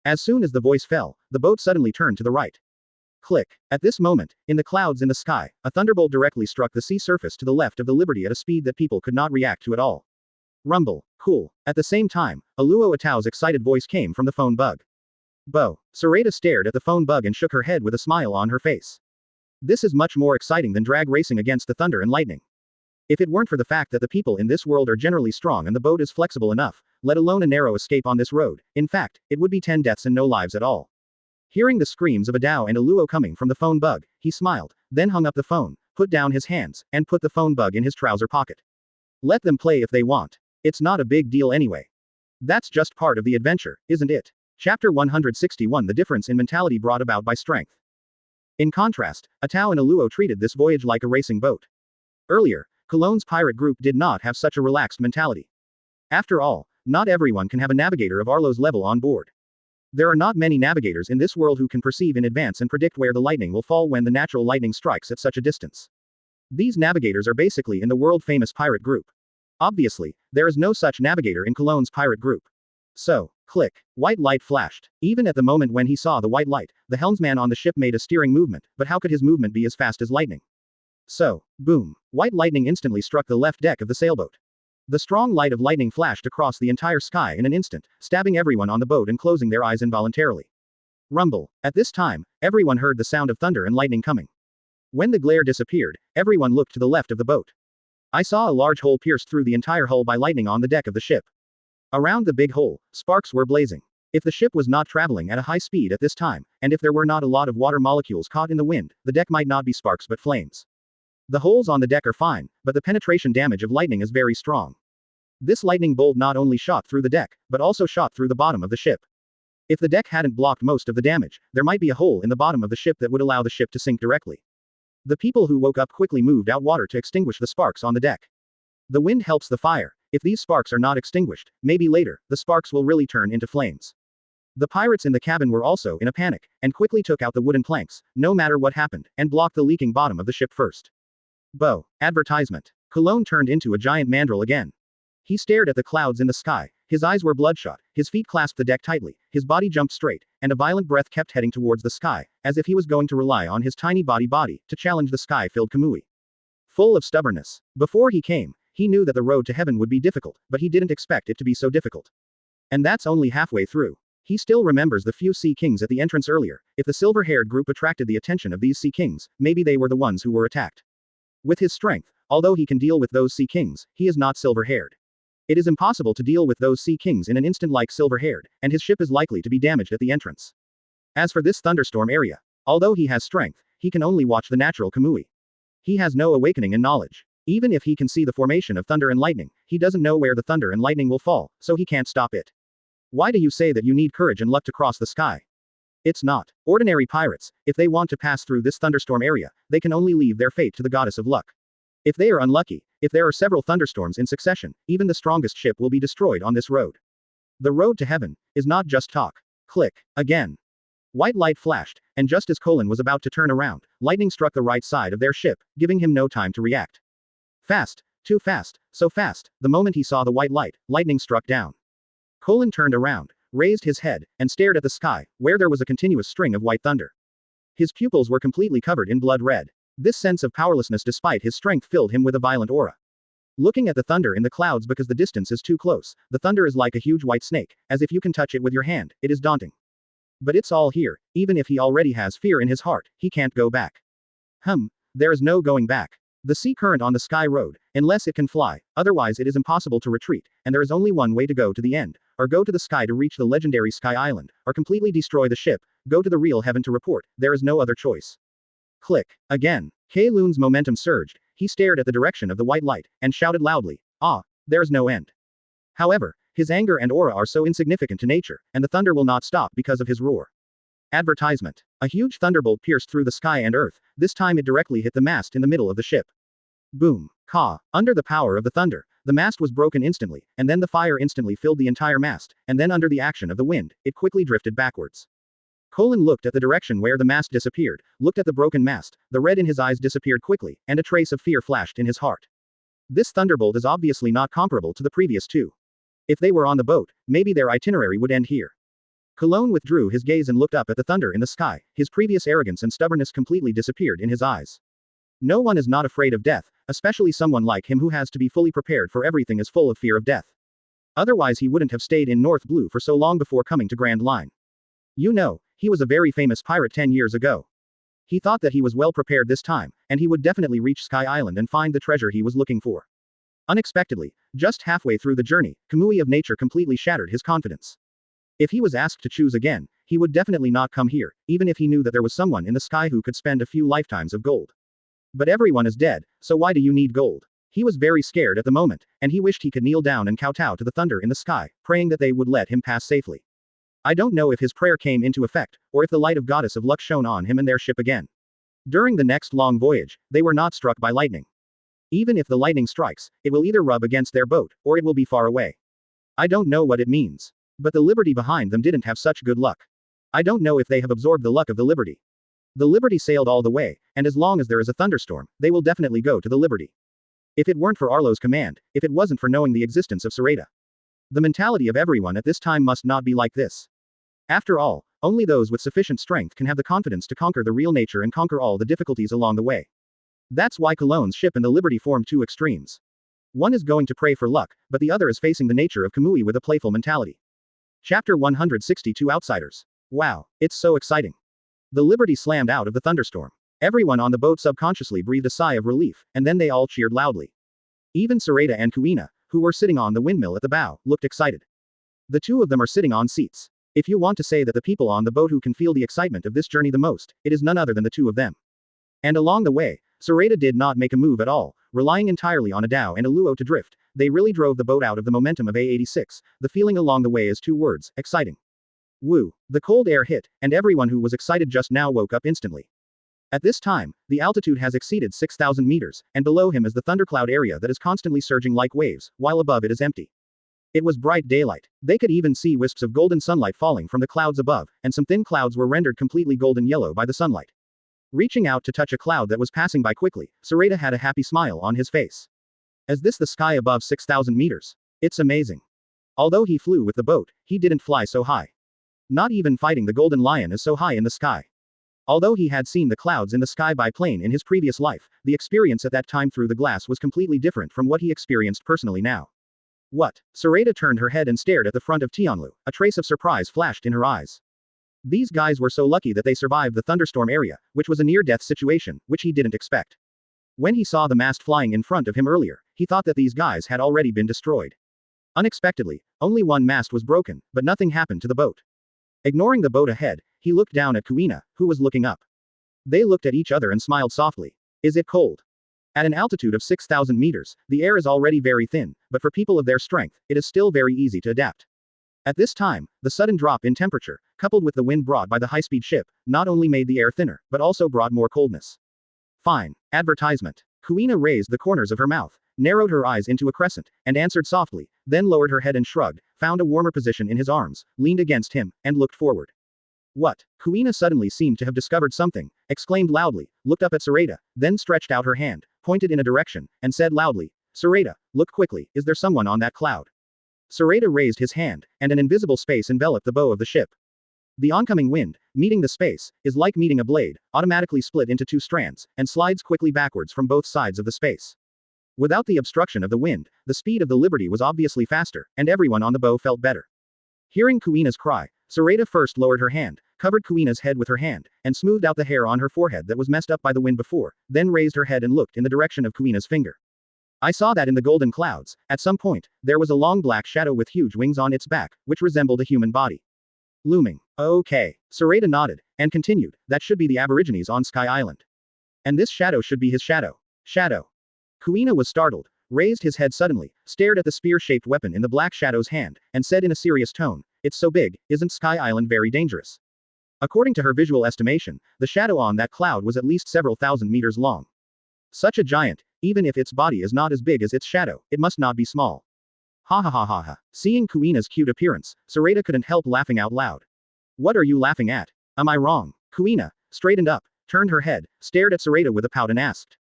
[SPEAKER 1] As soon as the voice fell, the boat suddenly turned to the right. Click. At this moment, in the clouds in the sky, a thunderbolt directly struck the sea surface to the left of the Liberty at a speed that people could not react to at all. Rumble. Cool. At the same time, Aluo Atao's excited voice came from the phone bug. Bo. Sorata stared at the phone bug and shook her head with a smile on her face. This is much more exciting than drag racing against the thunder and lightning. If it weren't for the fact that the people in this world are generally strong and the boat is flexible enough, let alone a narrow escape on this road, in fact, it would be 10 deaths and no lives at all. Hearing the screams of Adao and Aluo coming from the phone bug, he smiled, then hung up the phone, put down his hands, and put the phone bug in his trouser pocket. Let them play if they want. It's not a big deal anyway. That's just part of the adventure, isn't it? Chapter 161 The difference in mentality brought about by strength. In contrast, Atao and Aluo treated this voyage like a racing boat. Earlier, Cologne's pirate group did not have such a relaxed mentality. After all, not everyone can have a navigator of Arlo's level on board. There are not many navigators in this world who can perceive in advance and predict where the lightning will fall when the natural lightning strikes at such a distance. These navigators are basically in the world-famous pirate group. Obviously, there is no such navigator in Cologne's pirate group. So, click. White light flashed. Even at the moment when he saw the white light, the helmsman on the ship made a steering movement, but how could his movement be as fast as lightning? So, boom. White lightning instantly struck the left deck of the sailboat. The strong light of lightning flashed across the entire sky in an instant, stabbing everyone on the boat and closing their eyes involuntarily. Rumble. At this time, everyone heard the sound of thunder and lightning coming. When the glare disappeared, everyone looked to the left of the boat. I saw a large hole pierced through the entire hull by lightning on the deck of the ship. Around the big hole, sparks were blazing. If the ship was not traveling at a high speed at this time, and if there were not a lot of water molecules caught in the wind, the deck might not be sparks but flames. The holes on the deck are fine, but the penetration damage of lightning is very strong. This lightning bolt not only shot through the deck, but also shot through the bottom of the ship. If the deck hadn't blocked most of the damage, there might be a hole in the bottom of the ship that would allow the ship to sink directly. The people who woke up quickly moved out water to extinguish the sparks on the deck. The wind helps the fire. If these sparks are not extinguished, maybe later, the sparks will really turn into flames. The pirates in the cabin were also in a panic, and quickly took out the wooden planks, no matter what happened, and blocked the leaking bottom of the ship first. Bo. Advertisement. Cologne turned into a giant mandrill again. He stared at the clouds in the sky, his eyes were bloodshot, his feet clasped the deck tightly, his body jumped straight, and a violent breath kept heading towards the sky, as if he was going to rely on his tiny body to challenge the sky-filled Kamui. Full of stubbornness. Before he came, he knew that the road to heaven would be difficult, but he didn't expect it to be so difficult. And that's only halfway through. He still remembers the few Sea Kings at the entrance earlier. If the silver-haired group attracted the attention of these Sea Kings, maybe they were the ones who were attacked. With his strength, although he can deal with those Sea Kings, he is not silver-haired. It is impossible to deal with those Sea Kings in an instant like silver-haired, and his ship is likely to be damaged at the entrance. As for this thunderstorm area, although he has strength, he can only watch the natural Kamui. He has no awakening in knowledge. Even if he can see the formation of thunder and lightning, he doesn't know where the thunder and lightning will fall, so he can't stop it. Why do you say that you need courage and luck to cross the sky? It's not. Ordinary pirates, if they want to pass through this thunderstorm area, they can only leave their fate to the goddess of luck. If they are unlucky, if there are several thunderstorms in succession, even the strongest ship will be destroyed on this road. The road to heaven is not just talk. Click. Again. White light flashed, and just as Colin was about to turn around, lightning struck the right side of their ship, giving him no time to react. Fast. Too fast. So fast. The moment he saw the white light, lightning struck down. Colin turned around, raised his head, and stared at the sky, where there was a continuous string of white thunder. His pupils were completely covered in blood red. This sense of powerlessness despite his strength filled him with a violent aura. Looking at the thunder in the clouds because the distance is too close, the thunder is like a huge white snake, as if you can touch it with your hand, it is daunting. But it's all here, even if he already has fear in his heart, he can't go back. There is no going back. The sea current on the sky road, unless it can fly, otherwise it is impossible to retreat, and there is only one way to go to the end, or go to the sky to reach the legendary Sky Island, or completely destroy the ship, go to the real heaven to report, there is no other choice. Click. Again. Kei-Lun's momentum surged, he stared at the direction of the white light, and shouted loudly, "Ah, there's no end." However, his anger and aura are so insignificant to nature, and the thunder will not stop because of his roar. Advertisement. A huge thunderbolt pierced through the sky and earth, this time it directly hit the mast in the middle of the ship. Boom. Ka. Under the power of the thunder, The mast was broken instantly, and then the fire instantly filled the entire mast, and then under the action of the wind, it quickly drifted backwards. Colin looked at the direction where the mast disappeared, looked at the broken mast, the red in his eyes disappeared quickly, and a trace of fear flashed in his heart. This thunderbolt is obviously not comparable to the previous two. If they were on the boat, maybe their itinerary would end here. Cologne withdrew his gaze and looked up at the thunder in the sky, his previous arrogance and stubbornness completely disappeared in his eyes. No one is not afraid of death, especially someone like him who has to be fully prepared for everything is full of fear of death. Otherwise he wouldn't have stayed in North Blue for so long before coming to Grand Line. You know, he was a very famous pirate 10 years ago. He thought that he was well prepared this time, and he would definitely reach Sky Island and find the treasure he was looking for. Unexpectedly, just halfway through the journey, Kamui of nature completely shattered his confidence. If he was asked to choose again, he would definitely not come here, even if he knew that there was someone in the sky who could spend a few lifetimes of gold. But everyone is dead, so why do you need gold? He was very scared at the moment, and he wished he could kneel down and kowtow to the thunder in the sky, praying that they would let him pass safely. I don't know if his prayer came into effect, or if the light of Goddess of Luck shone on him and their ship again. During the next long voyage, they were not struck by lightning. Even if the lightning strikes, it will either rub against their boat, or it will be far away. I don't know what it means. But the Liberty behind them didn't have such good luck. I don't know if they have absorbed the luck of the Liberty. The Liberty sailed all the way, and as long as there is a thunderstorm, they will definitely go to the Liberty. If it weren't for Arlo's command, if it wasn't for knowing the existence of Sorata. The mentality of everyone at this time must not be like this. After all, only those with sufficient strength can have the confidence to conquer the real nature and conquer all the difficulties along the way. That's why Cologne's ship and the Liberty formed two extremes. One is going to pray for luck, but the other is facing the nature of Kamui with a playful mentality. Chapter 162 Outsiders. Wow, it's so exciting. The Liberty slammed out of the thunderstorm. Everyone on the boat subconsciously breathed a sigh of relief, and then they all cheered loudly. Even Sorata and Kuina, who were sitting on the windmill at the bow, looked excited. The two of them are sitting on seats. If you want to say that the people on the boat who can feel the excitement of this journey the most, it is none other than the two of them. And along the way, Sorata did not make a move at all, relying entirely on a dhow and a luau to drift. They really drove the boat out of the momentum of A86. The feeling along the way is two words: exciting. Woo. The cold air hit, and everyone who was excited just now woke up instantly. At this time, the altitude has exceeded 6,000 meters, and below him is the thundercloud area that is constantly surging like waves, while above it is empty. It was bright daylight. They could even see wisps of golden sunlight falling from the clouds above, and some thin clouds were rendered completely golden yellow by the sunlight. Reaching out to touch a cloud that was passing by quickly, Sorata had a happy smile on his face. Is this the sky above 6,000 meters? It's amazing. Although he flew with the boat, he didn't fly so high. Not even fighting the golden lion is so high in the sky. Although he had seen the clouds in the sky by plane in his previous life, the experience at that time through the glass was completely different from what he experienced personally now. What? Sorata turned her head and stared at the front of Tianlu. A trace of surprise flashed in her eyes. These guys were so lucky that they survived the thunderstorm area, which was a near-death situation, which he didn't expect. When he saw the mast flying in front of him earlier, he thought that these guys had already been destroyed. Unexpectedly, only one mast was broken, but nothing happened to the boat. Ignoring the boat ahead, he looked down at Kuina, who was looking up. They looked at each other and smiled softly. Is it cold? At an altitude of 6,000 meters, the air is already very thin, but for people of their strength, it is still very easy to adapt. At this time, the sudden drop in temperature, coupled with the wind brought by the high-speed ship, not only made the air thinner, but also brought more coldness. Fine. Advertisement. Kuina raised the corners of her mouth, narrowed her eyes into a crescent, and answered softly, then lowered her head and shrugged, found a warmer position in his arms, leaned against him, and looked forward. What? Kuina suddenly seemed to have discovered something, exclaimed loudly, looked up at Sorata, then stretched out her hand, pointed in a direction, and said loudly, Sorata, look quickly, is there someone on that cloud? Sorata raised his hand, and an invisible space enveloped the bow of the ship. The oncoming wind, meeting the space, is like meeting a blade, automatically split into two strands, and slides quickly backwards from both sides of the space. Without the obstruction of the wind, the speed of the Liberty was obviously faster, and everyone on the bow felt better. Hearing Kuina's cry, Sorata first lowered her hand, covered Kuina's head with her hand, and smoothed out the hair on her forehead that was messed up by the wind before, then raised her head and looked in the direction of Kuina's finger. I saw that in the golden clouds, at some point, there was a long black shadow with huge wings on its back, which resembled a human body. Looming. Okay. Sorata nodded, and continued, that should be the Aborigines on Sky Island. And this shadow should be his shadow. Shadow. Kuina was startled, raised his head suddenly, stared at the spear-shaped weapon in the black shadow's hand, and said in a serious tone, it's so big, isn't Sky Island very dangerous? According to her visual estimation, the shadow on that cloud was at least several thousand meters long. Such a giant, Even if its body is not as big as its shadow, it must not be small. Ha ha ha ha ha. Seeing Kuina's cute appearance, Sorata couldn't help laughing out loud. What are you laughing at? Am I wrong? Kuina straightened up, turned her head, stared at Sorata with a pout and asked.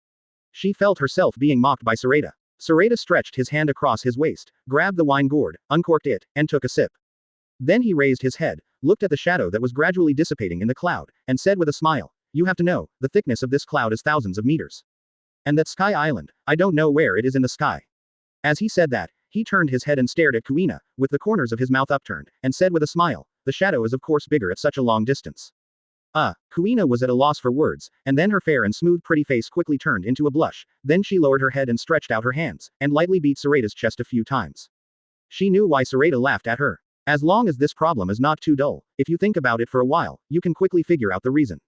[SPEAKER 1] She felt herself being mocked by Sorata. Sorata stretched his hand across his waist, grabbed the wine gourd, uncorked it, and took a sip. Then he raised his head, looked at the shadow that was gradually dissipating in the cloud, and said with a smile, "You have to know, the thickness of this cloud is thousands of meters. And that sky island, I don't know where it is in the sky." As he said that, he turned his head and stared at Kuina, with the corners of his mouth upturned, and said with a smile, "The shadow is of course bigger at such a long distance." Kuina was at a loss for words, and then her fair and smooth pretty face quickly turned into a blush, then she lowered her head and stretched out her hands, and lightly beat Sorata's chest a few times. She knew why Sorata laughed at her. As long as this problem is not too dull, if you think about it for a while, you can quickly figure out the reason.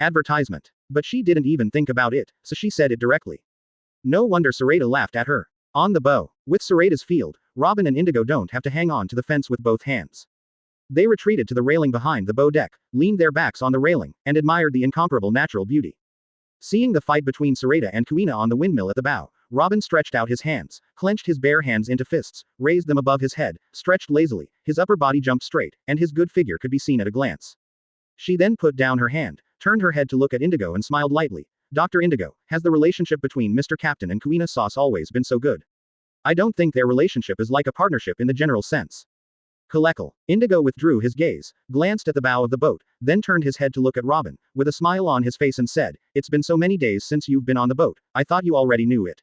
[SPEAKER 1] Advertisement. But she didn't even think about it, so she said it directly. No wonder Sorata laughed at her. On the bow. With Sorata's field, Robin and Indigo don't have to hang on to the fence with both hands. They retreated to the railing behind the bow deck, leaned their backs on the railing, and admired the incomparable natural beauty. Seeing the fight between Sorata and Kuina on the windmill at the bow, Robin stretched out his hands, clenched his bare hands into fists, raised them above his head, stretched lazily, his upper body jumped straight, and his good figure could be seen at a glance. She then put down her hand, turned her head to look at Indigo and smiled lightly. "Dr. Indigo, has the relationship between Mr. Captain and Kuina Sauce always been so good? I don't think their relationship is like a partnership in the general sense." Kalekel. Indigo withdrew his gaze, glanced at the bow of the boat, then turned his head to look at Robin, with a smile on his face and said, "It's been so many days since you've been on the boat, I thought you already knew it.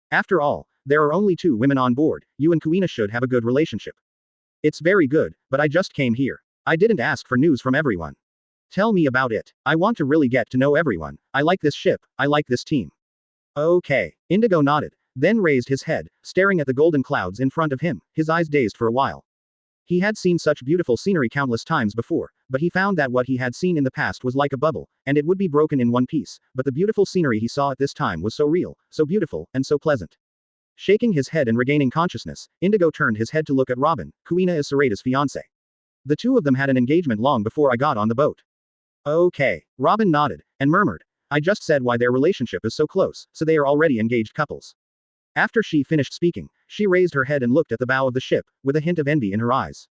[SPEAKER 1] After all, there are only 2 women on board, you and Kuina should have a good relationship." "It's very good, but I just came here. I didn't ask for news from everyone. Tell me about it. I want to really get to know everyone. I like this ship, I like this team." "Okay." Indigo nodded, then raised his head, staring at the golden clouds in front of him, his eyes dazed for a while. He had seen such beautiful scenery countless times before, but he found that what he had seen in the past was like a bubble, and it would be broken in one piece, but the beautiful scenery he saw at this time was so real, so beautiful, and so pleasant. Shaking his head and regaining consciousness, Indigo turned his head to look at Robin. "Kuina is Sorata's fiancé. The 2 of them had an engagement long before I got on the boat." "Okay." Robin nodded, and murmured, "I just said why their relationship is so close, so they are already engaged couples." After she finished speaking, she raised her head and looked at the bow of the ship, with a hint of envy in her eyes.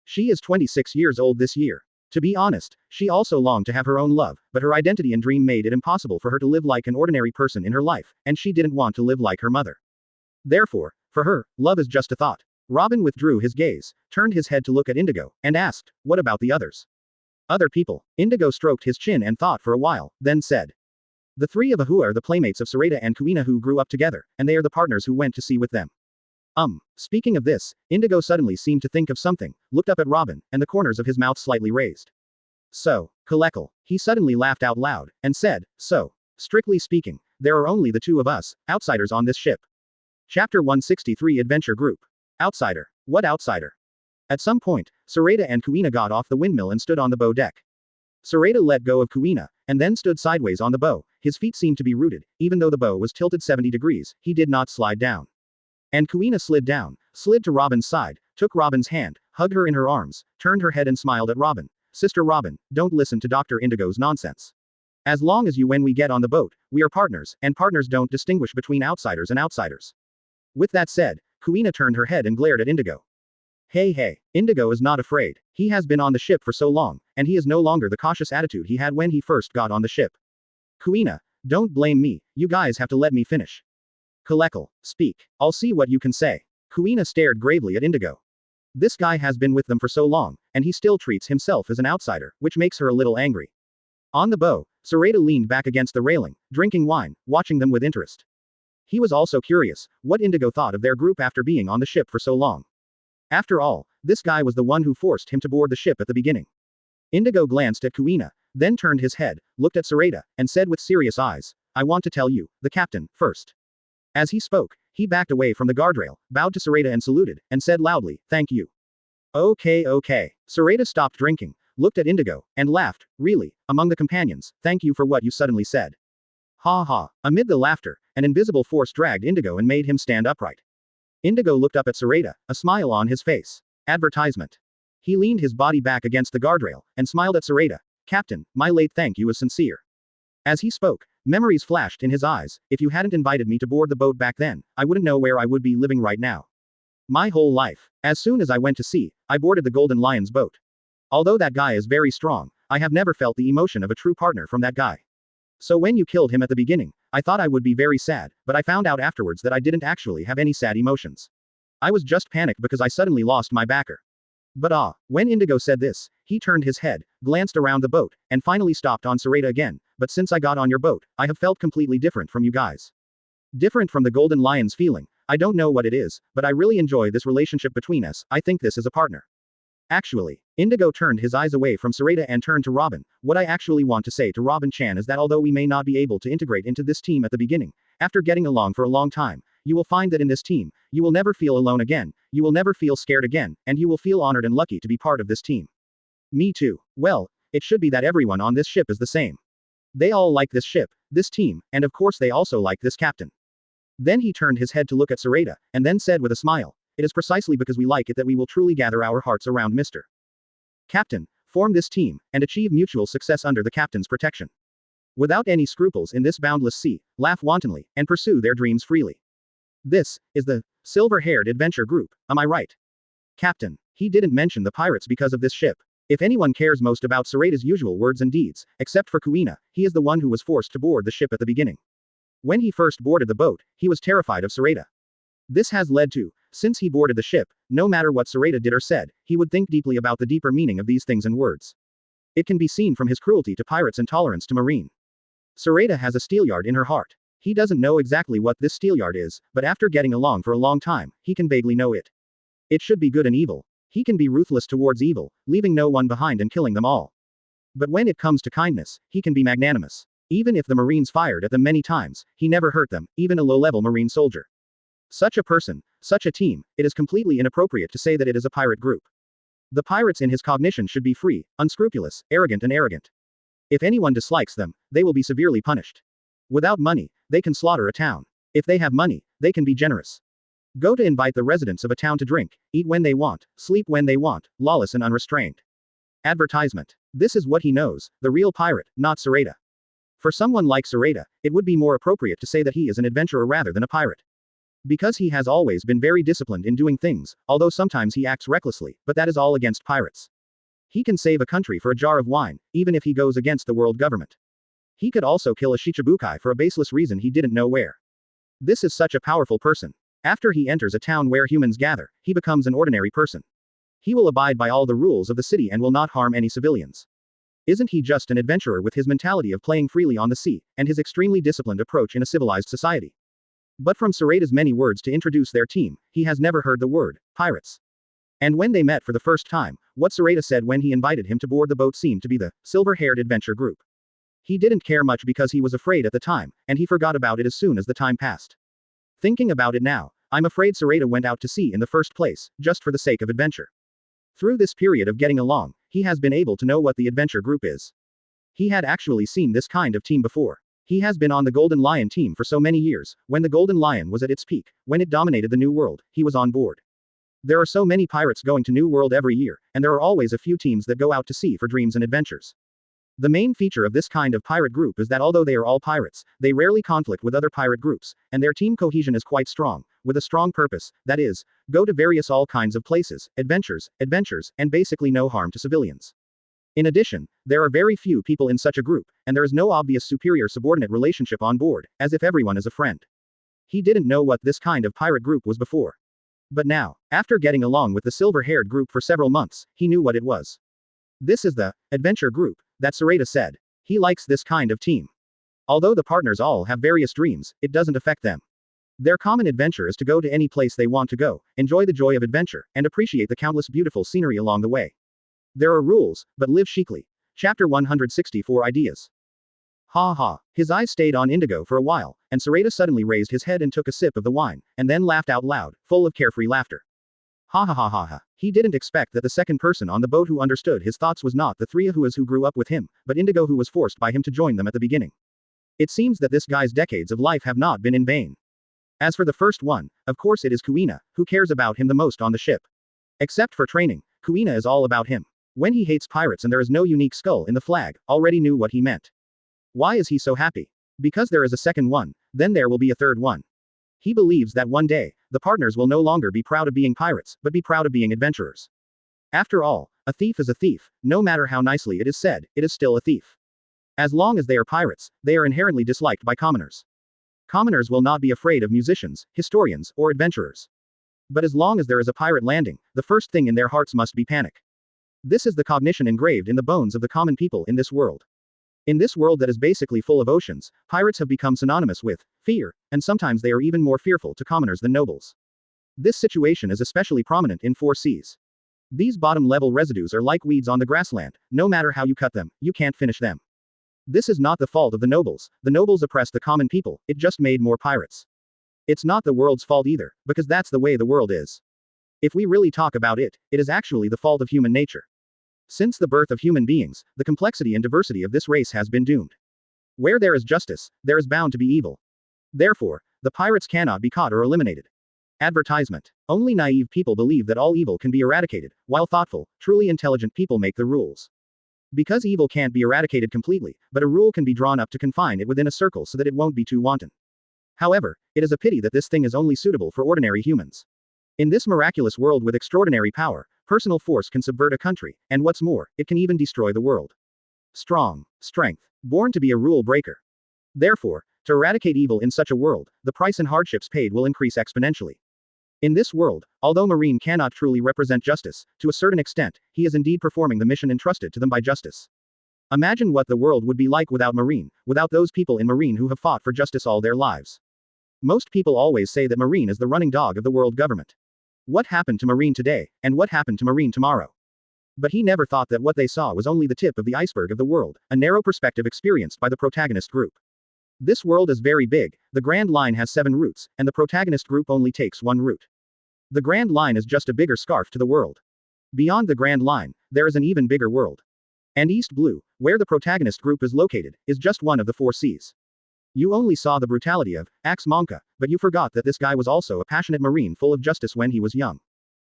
[SPEAKER 1] She is 26 years old this year. To be honest, she also longed to have her own love, but her identity and dream made it impossible for her to live like an ordinary person in her life, and she didn't want to live like her mother. Therefore, for her, love is just a thought. Robin withdrew his gaze, turned his head to look at Indigo, and asked, "What about the others?" "Other people." Indigo stroked his chin and thought for a while, then said, "The 3 of Ahu are the playmates of Sorata and Kuina who grew up together, and they are the partners who went to sea with them." Speaking of this, Indigo suddenly seemed to think of something, looked up at Robin, and the corners of his mouth slightly raised. "So, Kalekel." He suddenly laughed out loud, and said, "So, strictly speaking, there are only the 2 of us, outsiders on this ship." Chapter 163 Adventure Group. Outsider. What outsider? At some point, Sorata and Kuina got off the windmill and stood on the bow deck. Sorata let go of Kuina, and then stood sideways on the bow. His feet seemed to be rooted, even though the bow was tilted 70 degrees, he did not slide down. And Kuina slid down, slid to Robin's side, took Robin's hand, hugged her in her arms, turned her head and smiled at Robin. "Sister Robin, don't listen to Dr. Indigo's nonsense. As long as when we get on the boat, we are partners, and partners don't distinguish between outsiders and outsiders." With that said, Kuina turned her head and glared at Indigo. Hey, Indigo is not afraid. He has been on the ship for so long, and he is no longer the cautious attitude he had when he first got on the ship. "Kuina, don't blame me, you guys have to let me finish." "Kalekel, speak. I'll see what you can say." Kuina stared gravely at Indigo. This guy has been with them for so long, and he still treats himself as an outsider, which makes her a little angry. On the bow, Sorata leaned back against the railing, drinking wine, watching them with interest. He was also curious, what Indigo thought of their group after being on the ship for so long. After all, this guy was the one who forced him to board the ship at the beginning. Indigo glanced at Kuina, then turned his head, looked at Sorata, and said with serious eyes, "I want to tell you, the captain, first." As he spoke, he backed away from the guardrail, bowed to Sorata and saluted, and said loudly, "Thank you." Okay. Sorata stopped drinking, looked at Indigo, and laughed. "Really, among the companions, thank you for what you suddenly said." Ha ha. Amid the laughter, an invisible force dragged Indigo and made him stand upright. Indigo looked up at Sorata, a smile on his face. Advertisement. He leaned his body back against the guardrail, and smiled at Sorata. "Captain, my late thank you is sincere." As he spoke, Memories flashed in his eyes. If you hadn't invited me to board the boat back then, I wouldn't know where I would be living right now. My whole life. As soon as I went to sea, I boarded the Golden Lion's boat. Although that guy is very strong, I have never felt the emotion of a true partner from that guy. So when you killed him at the beginning, I thought I would be very sad, but I found out afterwards that I didn't actually have any sad emotions. I was just panicked because I suddenly lost my backer. But when Indigo said this, he turned his head, glanced around the boat, and finally stopped on Sorata again. But since I got on your boat, I have felt completely different from you guys. Different from the Golden Lion's feeling. I don't know what it is, but I really enjoy this relationship between us. I think this is a partner. Actually, Indigo turned his eyes away from Sorata and turned to Robin. What I actually want to say to Robin-chan is that although we may not be able to integrate into this team at the beginning, after getting along for a long time, you will find that in this team, you will never feel alone again, you will never feel scared again, and you will feel honored and lucky to be part of this team. Me too. Well, it should be that everyone on this ship is the same. They all like this ship, this team, and of course they also like this captain. Then he turned his head to look at Sorata, and then said with a smile, "It is precisely because we like it that we will truly gather our hearts around Mr. Captain, form this team, and achieve mutual success under the captain's protection. Without any scruples in this boundless sea, laugh wantonly, and pursue their dreams freely. This is the silver-haired adventure group, am I right? Captain, he didn't mention the pirates because of this ship. If anyone cares most about Sorata's usual words and deeds, except for Kuina, he is the one who was forced to board the ship at the beginning. When he first boarded the boat, he was terrified of Sorata. This has led to, since he boarded the ship, no matter what Sorata did or said, he would think deeply about the deeper meaning of these things and words. It can be seen from his cruelty to pirates and tolerance to marine. Sorata has a steelyard in her heart. He doesn't know exactly what this steelyard is, but after getting along for a long time, he can vaguely know it. It should be good and evil. He can be ruthless towards evil, leaving no one behind and killing them all. But when it comes to kindness, he can be magnanimous. Even if the Marines fired at them many times, he never hurt them, even a low-level Marine soldier. Such a person, such a team, it is completely inappropriate to say that it is a pirate group. The pirates in his cognition should be free, unscrupulous, arrogant and arrogant. If anyone dislikes them, they will be severely punished. Without money, they can slaughter a town. If they have money, they can be generous. Go to invite the residents of a town to drink, eat when they want, sleep when they want, lawless and unrestrained. Advertisement. This is what he knows, the real pirate, not Sorata. For someone like Sorata, it would be more appropriate to say that he is an adventurer rather than a pirate. Because he has always been very disciplined in doing things, although sometimes he acts recklessly, but that is all against pirates. He can save a country for a jar of wine, even if he goes against the world government. He could also kill a Shichibukai for a baseless reason he didn't know where. This is such a powerful person. After he enters a town where humans gather, he becomes an ordinary person. He will abide by all the rules of the city and will not harm any civilians. Isn't he just an adventurer with his mentality of playing freely on the sea, and his extremely disciplined approach in a civilized society? But from Sorata's many words to introduce their team, he has never heard the word, pirates. And when they met for the first time, what Sorata said when he invited him to board the boat seemed to be the silver-haired adventure group. He didn't care much because he was afraid at the time, and he forgot about it as soon as the time passed. Thinking about it now, I'm afraid Sorata went out to sea in the first place, just for the sake of adventure. Through this period of getting along, he has been able to know what the adventure group is. He had actually seen this kind of team before. He has been on the Golden Lion team for so many years. When the Golden Lion was at its peak, when it dominated the New World, he was on board. There are so many pirates going to New World every year, and there are always a few teams that go out to sea for dreams and adventures. The main feature of this kind of pirate group is that although they are all pirates, they rarely conflict with other pirate groups, and their team cohesion is quite strong, with a strong purpose, that is, go to various all kinds of places, adventures, and basically no harm to civilians. In addition, there are very few people in such a group, and there is no obvious superior-subordinate relationship on board, as if everyone is a friend. He didn't know what this kind of pirate group was before. But now, after getting along with the silver-haired group for several months, he knew what it was. This is the adventure group that Sorata said. He likes this kind of team. Although the partners all have various dreams, it doesn't affect them. Their common adventure is to go to any place they want to go, enjoy the joy of adventure, and appreciate the countless beautiful scenery along the way. There are rules, but live chicly. Chapter 164 Ideas. Ha ha. His eyes stayed on Indigo for a while, and Sorata suddenly raised his head and took a sip of the wine, and then laughed out loud, full of carefree laughter. Ha ha ha ha ha. He didn't expect that the second person on the boat who understood his thoughts was not the three Ahuas who grew up with him, but Indigo who was forced by him to join them at the beginning. It seems that this guy's decades of life have not been in vain. As for the first one, of course it is Kuina, who cares about him the most on the ship. Except for training, Kuina is all about him. When he hates pirates and there is no unique skull in the flag, already knew what he meant. Why is he so happy? Because there is a second one, then there will be a third one. He believes that one day, the partners will no longer be proud of being pirates, but be proud of being adventurers. After all, a thief is a thief, no matter how nicely it is said, it is still a thief. As long as they are pirates, they are inherently disliked by commoners. Commoners will not be afraid of musicians, historians, or adventurers. But as long as there is a pirate landing, the first thing in their hearts must be panic. This is the cognition engraved in the bones of the common people in this world. In this world that is basically full of oceans, pirates have become synonymous with fear, and sometimes they are even more fearful to commoners than nobles. This situation is especially prominent in 4 seas. These bottom-level residues are like weeds on the grassland, no matter how you cut them, you can't finish them. This is not the fault of the nobles oppressed the common people, it just made more pirates. It's not the world's fault either, because that's the way the world is. If we really talk about it, it is actually the fault of human nature. Since the birth of human beings, the complexity and diversity of this race has been doomed. Where there is justice, there is bound to be evil. Therefore, the pirates cannot be caught or eliminated. Advertisement. Only naive people believe that all evil can be eradicated, while thoughtful, truly intelligent people make the rules. Because evil can't be eradicated completely, but a rule can be drawn up to confine it within a circle so that it won't be too wanton. However, it is a pity that this thing is only suitable for ordinary humans. In this miraculous world with extraordinary power, personal force can subvert a country, and what's more, it can even destroy the world. Strong. Strength. Born to be a rule breaker. Therefore, to eradicate evil in such a world, the price and hardships paid will increase exponentially. In this world, although Marine cannot truly represent justice, to a certain extent, he is indeed performing the mission entrusted to them by justice. Imagine what the world would be like without Marine, without those people in Marine who have fought for justice all their lives. Most people always say that Marine is the running dog of the world government. What happened to Marine today, and what happened to Marine tomorrow? But he never thought that what they saw was only the tip of the iceberg of the world, a narrow perspective experienced by the protagonist group. This world is very big, the Grand Line has 7 routes, and the protagonist group only takes 1 route. The Grand Line is just a bigger scarf to the world. Beyond the Grand Line, there is an even bigger world. And East Blue, where the protagonist group is located, is just one of the 4 seas. You only saw the brutality of Axe Monka, but you forgot that this guy was also a passionate Marine full of justice when he was young.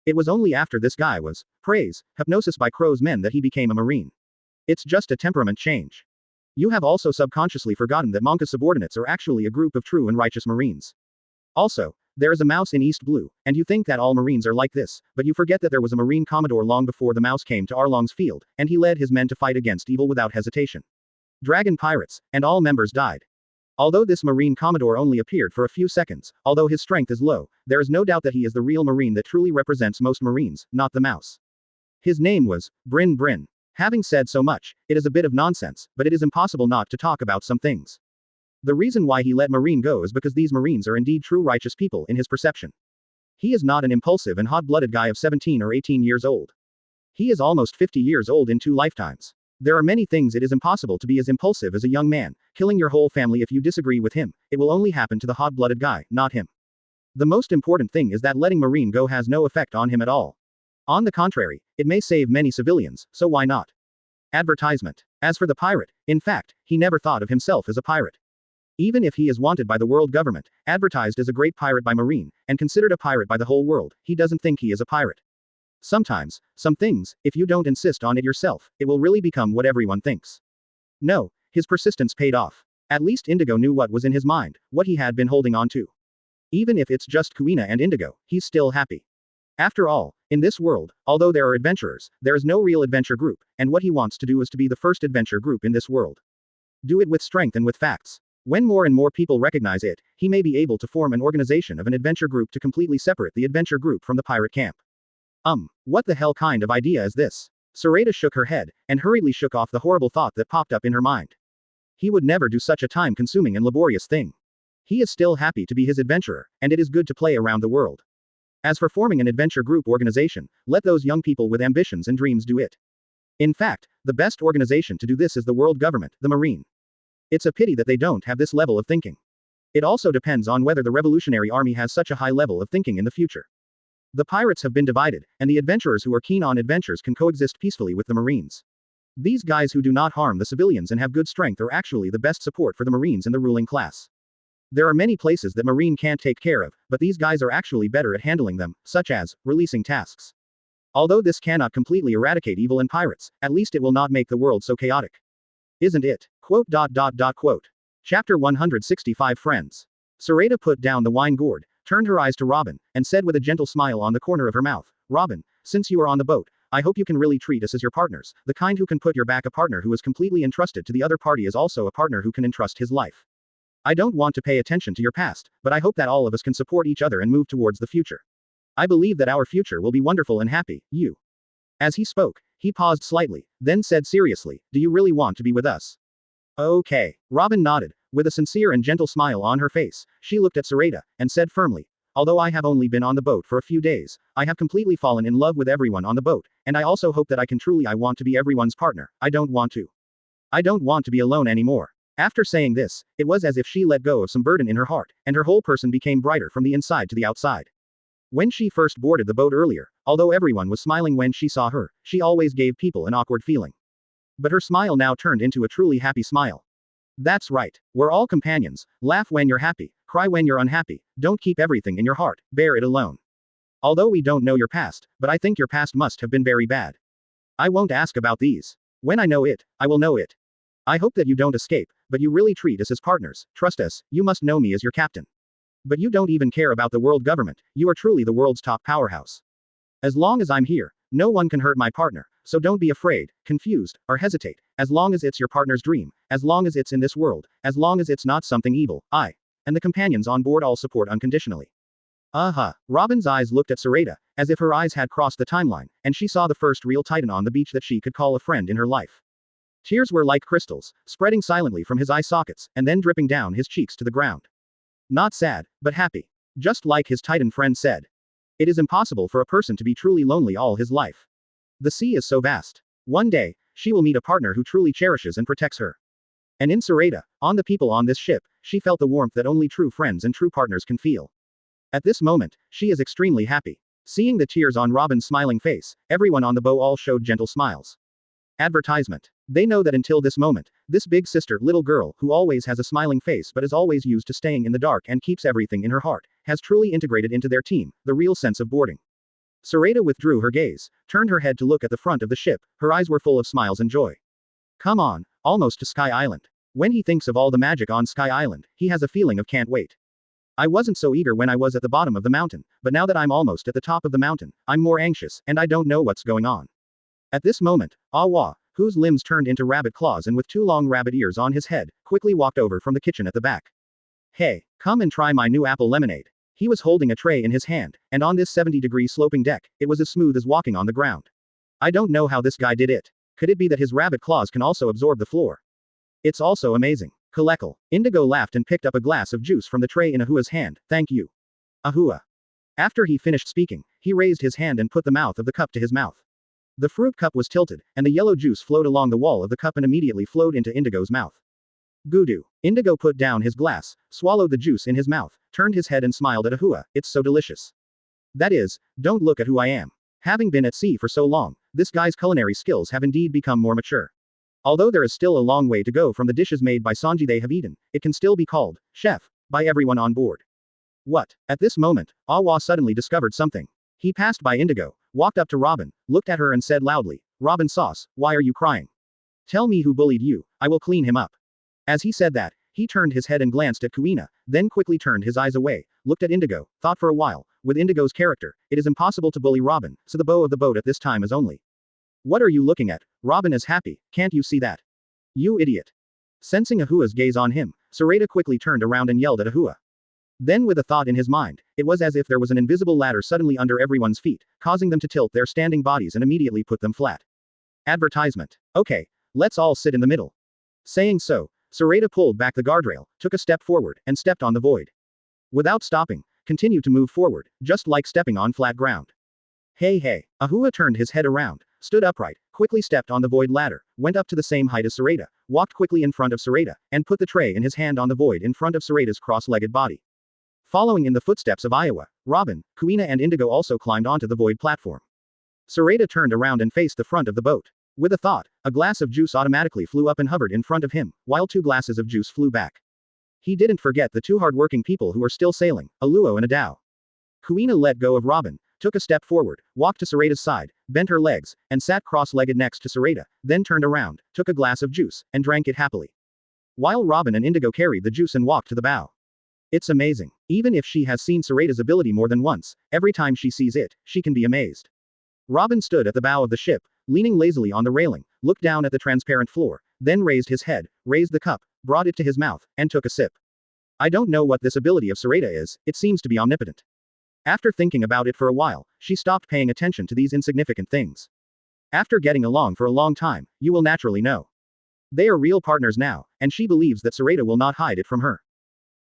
[SPEAKER 1] It was only after this guy was hypnosis by Crow's men that he became a Marine. It's just a temperament change. You have also subconsciously forgotten that Monka's subordinates are actually a group of true and righteous Marines. Also, there is a mouse in East Blue, and you think that all Marines are like this, but you forget that there was a Marine Commodore long before the mouse came to Arlong's field, and he led his men to fight against evil without hesitation. Dragon pirates, and all members died. Although this Marine Commodore only appeared for a few seconds, although his strength is low, there is no doubt that he is the real Marine that truly represents most Marines, not the mouse. His name was Bryn Bryn. Having said so much, it is a bit of nonsense, but it is impossible not to talk about some things. The reason why he let Marine go is because these Marines are indeed true righteous people in his perception. He is not an impulsive and hot-blooded guy of 17 or 18 years old. He is almost 50 years old in 2 lifetimes. There are many things it is impossible to be as impulsive as a young man, killing your whole family if you disagree with him, it will only happen to the hot-blooded guy, not him. The most important thing is that letting Marine go has no effect on him at all. On the contrary, it may save many civilians, so why not? Advertisement. As for the pirate, in fact, he never thought of himself as a pirate. Even if he is wanted by the world government, advertised as a great pirate by Marine, and considered a pirate by the whole world, he doesn't think he is a pirate. Sometimes, some things, if you don't insist on it yourself, it will really become what everyone thinks. No, his persistence paid off. At least Indigo knew what was in his mind, what he had been holding on to. Even if it's just Kuina and Indigo, he's still happy. After all, in this world, although there are adventurers, there is no real adventure group, and what he wants to do is to be the first adventure group in this world. Do it with strength and with facts. When more and more people recognize it, he may be able to form an organization of an adventure group to completely separate the adventure group from the pirate camp. What the hell kind of idea is this? Sorata shook her head, and hurriedly shook off the horrible thought that popped up in her mind. He would never do such a time-consuming and laborious thing. He is still happy to be his adventurer, and it is good to play around the world. As for forming an adventure group organization, let those young people with ambitions and dreams do it. In fact, the best organization to do this is the world government, the Marine. It's a pity that they don't have this level of thinking. It also depends on whether the Revolutionary Army has such a high level of thinking in the future. The pirates have been divided, and the adventurers who are keen on adventures can coexist peacefully with the Marines. These guys who do not harm the civilians and have good strength are actually the best support for the Marines in the ruling class. There are many places that Marine can't take care of, but these guys are actually better at handling them, such as releasing tasks. Although this cannot completely eradicate evil and pirates, at least it will not make the world so chaotic. Isn't it? Quote. Chapter 165 Friends. Sorata put down the wine gourd, turned her eyes to Robin, and said with a gentle smile on the corner of her mouth, Robin, since you are on the boat, I hope you can really treat us as your partners, the kind who can put your back. A partner who is completely entrusted to the other party is also a partner who can entrust his life. I don't want to pay attention to your past, but I hope that all of us can support each other and move towards the future. I believe that our future will be wonderful and happy, you. As he spoke, he paused slightly, then said seriously, do you really want to be with us? Okay. Robin nodded, with a sincere and gentle smile on her face. She looked at Sorata, and said firmly, although I have only been on the boat for a few days, I have completely fallen in love with everyone on the boat, and I also hope that I can truly. I want to be everyone's partner. I don't want to be alone anymore. After saying this, it was as if she let go of some burden in her heart, and her whole person became brighter from the inside to the outside. When she first boarded the boat earlier, although everyone was smiling when she saw her, she always gave people an awkward feeling. But her smile now turned into a truly happy smile. That's right. We're all companions. Laugh when you're happy, cry when you're unhappy, don't keep everything in your heart, bear it alone. Although we don't know your past, but I think your past must have been very bad. I won't ask about these. When I know it, I will know it. I hope that you don't escape, but you really treat us as partners, trust us, you must know me as your captain. But you don't even care about the world government, you are truly the world's top powerhouse. As long as I'm here, no one can hurt my partner, so don't be afraid, confused, or hesitate, as long as it's your partner's dream, as long as it's in this world, as long as it's not something evil, I and the companions on board all support unconditionally. Robin's eyes looked at Sorata, as if her eyes had crossed the timeline, and she saw the first real titan on the beach that she could call a friend in her life. Tears were like crystals, spreading silently from his eye sockets, and then dripping down his cheeks to the ground. Not sad, but happy. Just like his titan friend said. It is impossible for a person to be truly lonely all his life. The sea is so vast. One day, she will meet a partner who truly cherishes and protects her. And in Sorata, on the people on this ship, she felt the warmth that only true friends and true partners can feel. At this moment, she is extremely happy. Seeing the tears on Robin's smiling face, everyone on the boat all showed gentle smiles. Advertisement. They know that until this moment, this big sister little girl who always has a smiling face but is always used to staying in the dark and keeps everything in her heart, has truly integrated into their team, the real sense of boarding. Sorata withdrew her gaze, turned her head to look at the front of the ship, her eyes were full of smiles and joy. Come on, almost to Sky Island. When he thinks of all the magic on Sky Island, he has a feeling of can't wait. I wasn't so eager when I was at the bottom of the mountain, but now that I'm almost at the top of the mountain, I'm more anxious, and I don't know what's going on. At this moment, Awa, whose limbs turned into rabbit claws and with two long rabbit ears on his head, quickly walked over from the kitchen at the back. Hey, come and try my new apple lemonade. He was holding a tray in his hand, and on this 70-degree sloping deck, it was as smooth as walking on the ground. I don't know how this guy did it. Could it be that his rabbit claws can also absorb the floor? It's also amazing. Kalekel. Indigo laughed and picked up a glass of juice from the tray in Ahua's hand. Thank you. Ahua. After he finished speaking, he raised his hand and put the mouth of the cup to his mouth. The fruit cup was tilted, and the yellow juice flowed along the wall of the cup and immediately flowed into Indigo's mouth. Gudu. Indigo put down his glass, swallowed the juice in his mouth, turned his head and smiled at Ahua. It's so delicious. That is, don't look at who I am. Having been at sea for so long, this guy's culinary skills have indeed become more mature. Although there is still a long way to go from the dishes made by Sanji they have eaten, it can still be called chef by everyone on board. What? At this moment, Awa suddenly discovered something. He passed by Indigo, walked up to Robin, looked at her and said loudly, Robin Sauce, why are you crying? Tell me who bullied you, I will clean him up. As he said that, he turned his head and glanced at Kuina, then quickly turned his eyes away, looked at Indigo, thought for a while, with Indigo's character, it is impossible to bully Robin, so the bow of the boat at this time is only. What are you looking at? Robin is happy, can't you see that? You idiot. Sensing Ahua's gaze on him, Sorata quickly turned around and yelled at Ahua. Then with a thought in his mind, it was as if there was an invisible ladder suddenly under everyone's feet, causing them to tilt their standing bodies and immediately put them flat. Advertisement. Okay, let's all sit in the middle. Saying so, Sorata pulled back the guardrail, took a step forward, and stepped on the void. Without stopping, continued to move forward, just like stepping on flat ground. Hey. Ahua turned his head around, stood upright, quickly stepped on the void ladder, went up to the same height as Sorata, walked quickly in front of Sorata, and put the tray in his hand on the void in front of Sorata's cross-legged body. Following in the footsteps of Iowa, Robin, Kuina and Indigo also climbed onto the void platform. Sorata turned around and faced the front of the boat. With a thought, a glass of juice automatically flew up and hovered in front of him, while 2 glasses of juice flew back. He didn't forget the 2 hard-working people who are still sailing, a Luo and a Dao. Kuina let go of Robin, took a step forward, walked to Sorata's side, bent her legs, and sat cross-legged next to Sorata, then turned around, took a glass of juice, and drank it happily. while Robin and Indigo carried the juice and walked to the bow. It's amazing. Even if she has seen Sorata's ability more than once, every time she sees it, she can be amazed. Robin stood at the bow of the ship, leaning lazily on the railing, looked down at the transparent floor, then raised his head, raised the cup, brought it to his mouth, and took a sip. I don't know what this ability of Sorata is, it seems to be omnipotent. After thinking about it for a while, she stopped paying attention to these insignificant things. After getting along for a long time, you will naturally know. They are real partners now, and she believes that Sorata will not hide it from her.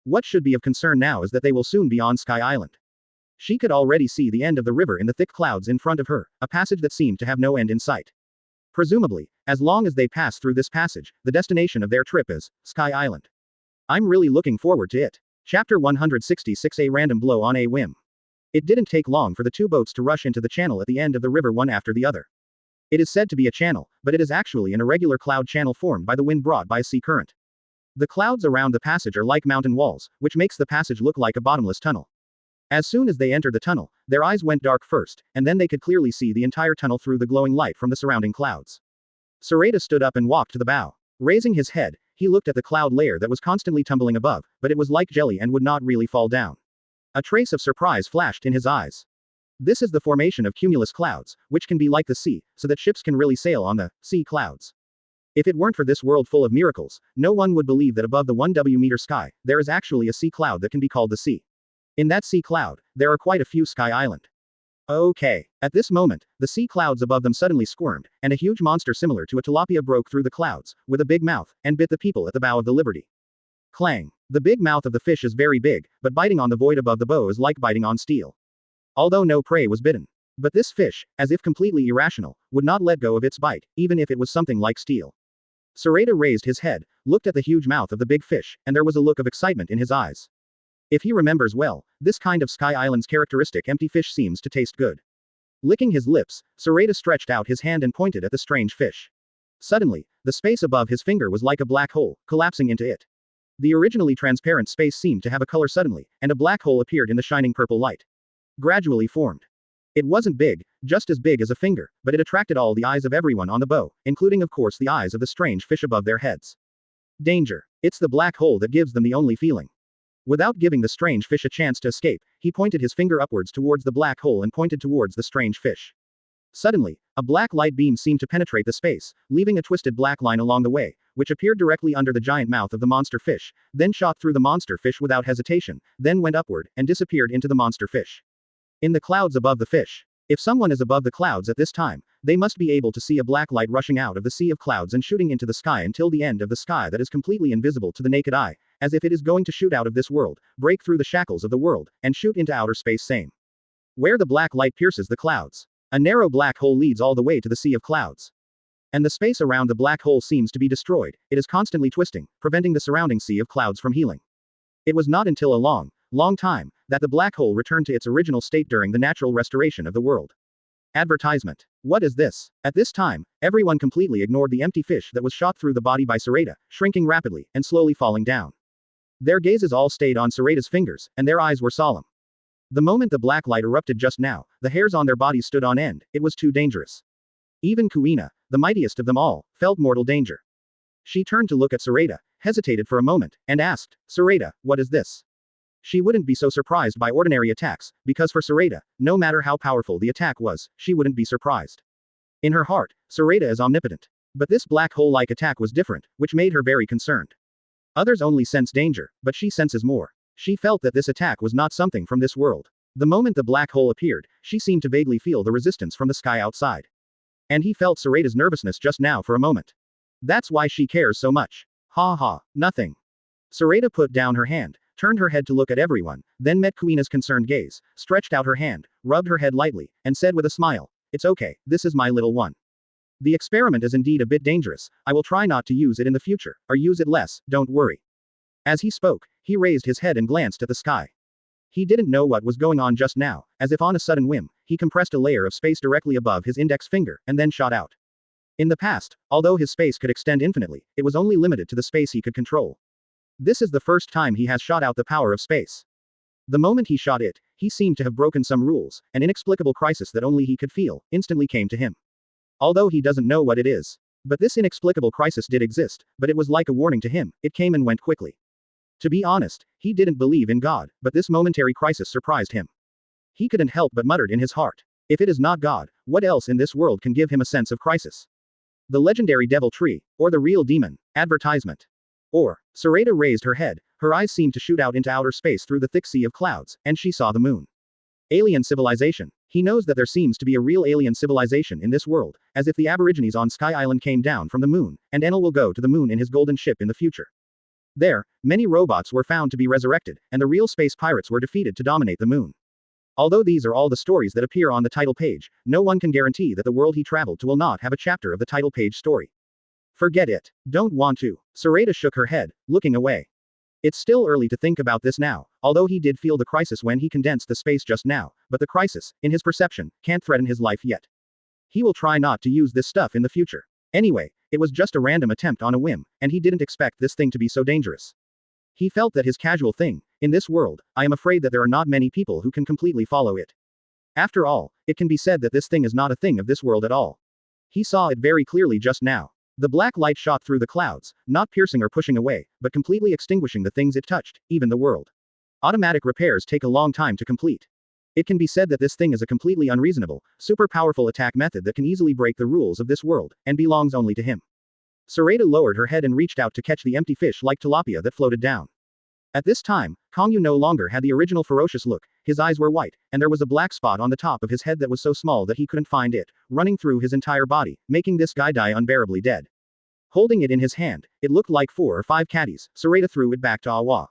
[SPEAKER 1] What should be of concern now is that they will soon be on Sky Island. She could already see the end of the river in the thick clouds in front of her, a passage that seemed to have no end in sight. Presumably, as long as they pass through this passage, the destination of their trip is Sky Island. I'm really looking forward to it. Chapter 166, a random blow on a whim. It didn't take long for the two boats to rush into the channel at the end of the river one after the other. It is said to be a channel, but it is actually an irregular cloud channel formed by the wind brought by a sea current. The clouds around the passage are like mountain walls, which makes the passage look like a bottomless tunnel. As soon as they entered the tunnel, their eyes went dark first, and then they could clearly see the entire tunnel through the glowing light from the surrounding clouds. Sorata stood up and walked to the bow. Raising his head, he looked at the cloud layer that was constantly tumbling above, but it was like jelly and would not really fall down. A trace of surprise flashed in his eyes. This is the formation of cumulus clouds, which can be like the sea, so that ships can really sail on the sea clouds. If it weren't for this world full of miracles, no one would believe that above the 1 meter sky, there is actually a sea cloud that can be called the sea. In that sea cloud, there are quite a few Sky Island. Okay. At this moment, the sea clouds above them suddenly squirmed, and a huge monster similar to a tilapia broke through the clouds, with a big mouth, and bit the people at the bow of the Liberty. Clang. The big mouth of the fish is very big, but biting on the void above the bow is like biting on steel. Although no prey was bitten. But this fish, as if completely irrational, would not let go of its bite, even if it was something like steel. Sorata raised his head, looked at the huge mouth of the big fish, and there was a look of excitement in his eyes. If he remembers well, this kind of Sky Island's characteristic empty fish seems to taste good. Licking his lips, Sorata stretched out his hand and pointed at the strange fish. Suddenly, the space above his finger was like a black hole, collapsing into it. The originally transparent space seemed to have a color suddenly, and a black hole appeared in the shining purple light. Gradually formed. It wasn't big, just as big as a finger, but it attracted all the eyes of everyone on the bow, including of course the eyes of the strange fish above their heads. Danger. It's the black hole that gives them the only feeling. Without giving the strange fish a chance to escape, he pointed his finger upwards towards the black hole and pointed towards the strange fish. Suddenly, a black light beam seemed to penetrate the space, leaving a twisted black line along the way, which appeared directly under the giant mouth of the monster fish, then shot through the monster fish without hesitation, then went upward, and disappeared into the monster fish. In the clouds above the fish. If someone is above the clouds at this time, they must be able to see a black light rushing out of the sea of clouds and shooting into the sky until the end of the sky that is completely invisible to the naked eye, as if it is going to shoot out of this world, break through the shackles of the world, and shoot into outer space same. Where the black light pierces the clouds. A narrow black hole leads all the way to the sea of clouds. And the space around the black hole seems to be destroyed, it is constantly twisting, preventing the surrounding sea of clouds from healing. It was not until a long time, that the black hole returned to its original state during the natural restoration of the world. Advertisement. What is this? At this time, everyone completely ignored the empty fish that was shot through the body by Sorata, shrinking rapidly, and slowly falling down. Their gazes all stayed on Sorata's fingers, and their eyes were solemn. The moment the black light erupted just now, the hairs on their bodies stood on end, it was too dangerous. Even Kuina, the mightiest of them all, felt mortal danger. She turned to look at Sorata, hesitated for a moment, and asked, Sorata, what is this? She wouldn't be so surprised by ordinary attacks, because for Sorata, no matter how powerful the attack was, she wouldn't be surprised. In her heart, Sorata is omnipotent. But this black hole-like attack was different, which made her very concerned. Others only sense danger, but she senses more. She felt that this attack was not something from this world. The moment the black hole appeared, she seemed to vaguely feel the resistance from the sky outside. And he felt Sorata's nervousness just now for a moment. That's why she cares so much. Ha ha, nothing. Sorata put down her hand, turned her head to look at everyone, then met Kuina's concerned gaze, stretched out her hand, rubbed her head lightly, and said with a smile, It's okay, this is my little one. The experiment is indeed a bit dangerous, I will try not to use it in the future, or use it less, don't worry. As he spoke, he raised his head and glanced at the sky. He didn't know what was going on just now, as if on a sudden whim, he compressed a layer of space directly above his index finger, and then shot out. In the past, although his space could extend infinitely, it was only limited to the space he could control. This is the first time he has shot out the power of space. The moment he shot it, he seemed to have broken some rules, an inexplicable crisis that only he could feel, instantly came to him. Although he doesn't know what it is. But this inexplicable crisis did exist, but it was like a warning to him, it came and went quickly. To be honest, he didn't believe in God, but this momentary crisis surprised him. He couldn't help but muttered in his heart. If it is not God, what else in this world can give him a sense of crisis? The legendary devil tree, or the real demon, advertisement. Or, Sorata raised her head, her eyes seemed to shoot out into outer space through the thick sea of clouds, and she saw the moon. Alien civilization. He knows that there seems to be a real alien civilization in this world, as if the Aborigines on Sky Island came down from the moon, and Enel will go to the moon in his golden ship in the future. There, many robots were found to be resurrected, and the real space pirates were defeated to dominate the moon. Although these are all the stories that appear on the title page, no one can guarantee that the world he traveled to will not have a chapter of the title page story. Forget it. Don't want to. Sorata shook her head, looking away. It's still early to think about this now, although he did feel the crisis when he condensed the space just now, but the crisis, in his perception, can't threaten his life yet. He will try not to use this stuff in the future. Anyway, it was just a random attempt on a whim, and he didn't expect this thing to be so dangerous. He felt that his casual thing, in this world, I am afraid that there are not many people who can completely follow it. After all, it can be said that this thing is not a thing of this world at all. He saw it very clearly just now. The black light shot through the clouds, not piercing or pushing away, but completely extinguishing the things it touched, even the world. Automatic repairs take a long time to complete. It can be said that this thing is a completely unreasonable, super powerful attack method that can easily break the rules of this world, and belongs only to him. Sorata lowered her head and reached out to catch the empty fish-like tilapia that floated down. At this time, Kongyu no longer had the original ferocious look, his eyes were white, and there was a black spot on the top of his head that was so small that he couldn't find it, running through his entire body, making this guy die unbearably dead. Holding it in his hand, it looked like 4 or 5 caddies. Sorata threw it back to Awa.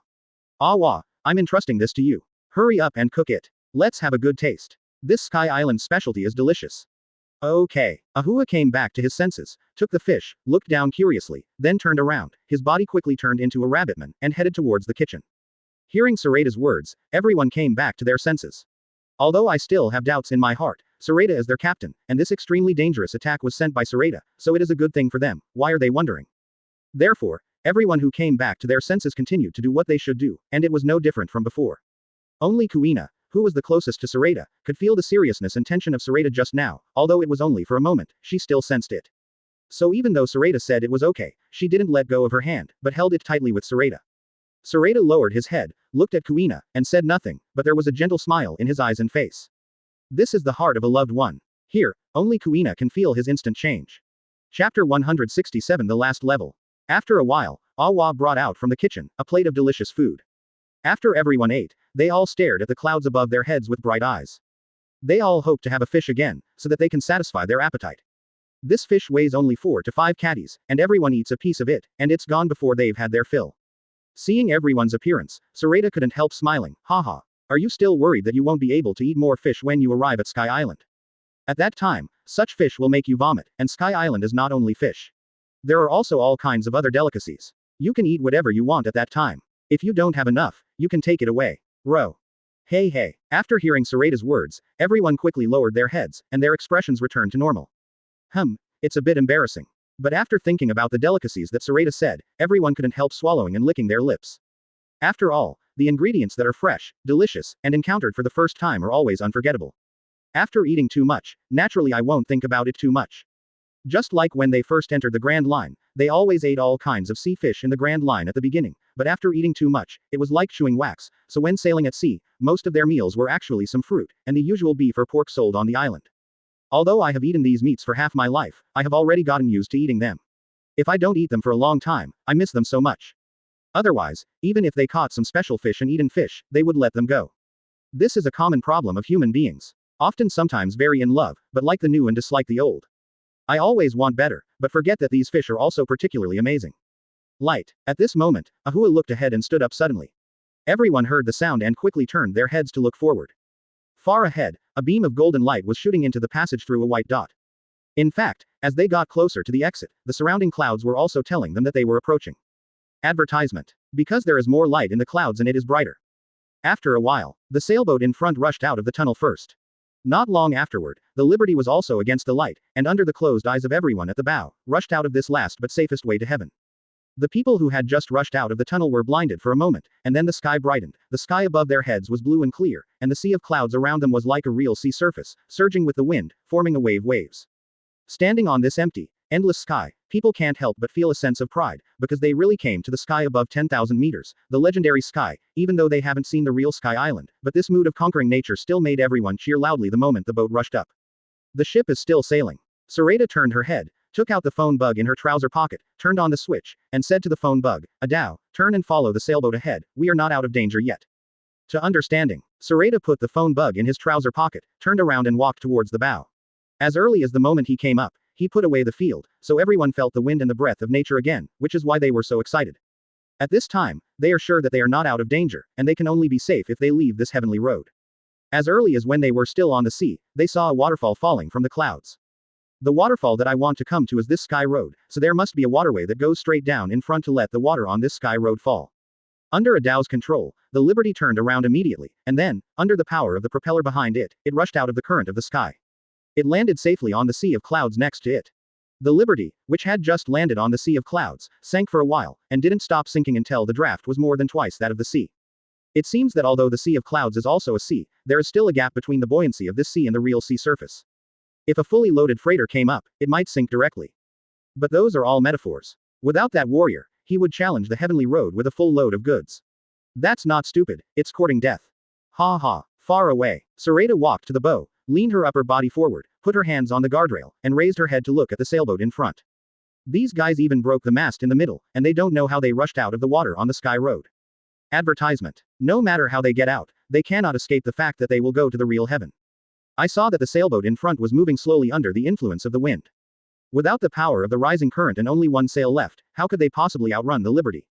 [SPEAKER 1] Awa, I'm entrusting this to you. Hurry up and cook it. Let's have a good taste. This Sky Island specialty is delicious. Okay. Ahua came back to his senses, took the fish, looked down curiously, then turned around, his body quickly turned into a rabbitman, and headed towards the kitchen. Hearing Sorata's words, everyone came back to their senses. Although I still have doubts in my heart, Sorata is their captain, and this extremely dangerous attack was sent by Sorata, so it is a good thing for them, why are they wondering? Therefore, everyone who came back to their senses continued to do what they should do, and it was no different from before. Only Kuina, who was the closest to Sorata, could feel the seriousness and tension of Sorata just now, although it was only for a moment, she still sensed it. So even though Sorata said it was okay, she didn't let go of her hand, but held it tightly with Sorata. Sorata lowered his head, looked at Kuina, and said nothing, but there was a gentle smile in his eyes and face. This is the heart of a loved one. Here, only Kuina can feel his instant change. Chapter 167 The Last Level. After a while, Awa brought out from the kitchen a plate of delicious food. After everyone ate, they all stared at the clouds above their heads with bright eyes. They all hope to have a fish again, so that they can satisfy their appetite. This fish weighs only 4 to 5 caddies, and everyone eats a piece of it, and it's gone before they've had their fill. Seeing everyone's appearance, Sorata couldn't help smiling. Haha. Are you still worried that you won't be able to eat more fish when you arrive at Sky Island? At that time, such fish will make you vomit, and Sky Island is not only fish. There are also all kinds of other delicacies. You can eat whatever you want at that time. If you don't have enough, you can take it away. Row. Hey. After hearing Sorata's words, everyone quickly lowered their heads, and their expressions returned to normal. It's a bit embarrassing. But after thinking about the delicacies that Sorata said, everyone couldn't help swallowing and licking their lips. After all, the ingredients that are fresh, delicious, and encountered for the first time are always unforgettable. After eating too much, naturally I won't think about it too much. Just like when they first entered the Grand Line, they always ate all kinds of sea fish in the Grand Line at the beginning, but after eating too much, it was like chewing wax, so when sailing at sea, most of their meals were actually some fruit, and the usual beef or pork sold on the island. Although I have eaten these meats for half my life, I have already gotten used to eating them. If I don't eat them for a long time, I miss them so much. Otherwise, even if they caught some special fish and eaten fish, they would let them go. This is a common problem of human beings. Often sometimes very in love, but like the new and dislike the old. I always want better, but forget that these fish are also particularly amazing. Light. At this moment, Ahua looked ahead and stood up suddenly. Everyone heard the sound and quickly turned their heads to look forward. Far ahead, a beam of golden light was shooting into the passage through a white dot. In fact, as they got closer to the exit, the surrounding clouds were also telling them that they were approaching. Advertisement. Because there is more light in the clouds and it is brighter. After a while, the sailboat in front rushed out of the tunnel first. Not long afterward, the Liberty was also against the light, and under the closed eyes of everyone at the bow, rushed out of this last but safest way to heaven. The people who had just rushed out of the tunnel were blinded for a moment, and then the sky brightened, the sky above their heads was blue and clear, and the sea of clouds around them was like a real sea surface, surging with the wind, forming a waves. Standing on this empty, Endless sky. People can't help but feel a sense of pride, because they really came to the sky above 10,000 meters, the legendary sky, even though they haven't seen the real Sky Island, but this mood of conquering nature still made everyone cheer loudly the moment the boat rushed up. The ship is still sailing. Sorata turned her head, took out the phone bug in her trouser pocket, turned on the switch, and said to the phone bug, Adao, turn and follow the sailboat ahead, we are not out of danger yet. To understanding. Sorata put the phone bug in his trouser pocket, turned around and walked towards the bow. As early as the moment he came up, he put away the field, so everyone felt the wind and the breath of nature again, which is why they were so excited. At this time, they are sure that they are not out of danger, and they can only be safe if they leave this heavenly road. As early as when they were still on the sea, they saw a waterfall falling from the clouds. The waterfall that I want to come to is this sky road, so there must be a waterway that goes straight down in front to let the water on this sky road fall. Under Adao's control, the Liberty turned around immediately, and then, under the power of the propeller behind it, it rushed out of the current of the sky. It landed safely on the sea of clouds next to it. The Liberty, which had just landed on the sea of clouds, sank for a while, and didn't stop sinking until the draft was more than twice that of the sea. It seems that although the sea of clouds is also a sea, there is still a gap between the buoyancy of this sea and the real sea surface. If a fully loaded freighter came up, it might sink directly. But those are all metaphors. Without that warrior, he would challenge the heavenly road with a full load of goods. That's not stupid, it's courting death. Ha ha. Far away, Sorata walked to the bow, leaned her upper body forward, put her hands on the guardrail, and raised her head to look at the sailboat in front. These guys even broke the mast in the middle, and they don't know how they rushed out of the water on the sky road. Advertisement. No matter how they get out, they cannot escape the fact that they will go to the real heaven. I saw that the sailboat in front was moving slowly under the influence of the wind. Without the power of the rising current and only one sail left, how could they possibly outrun the Liberty?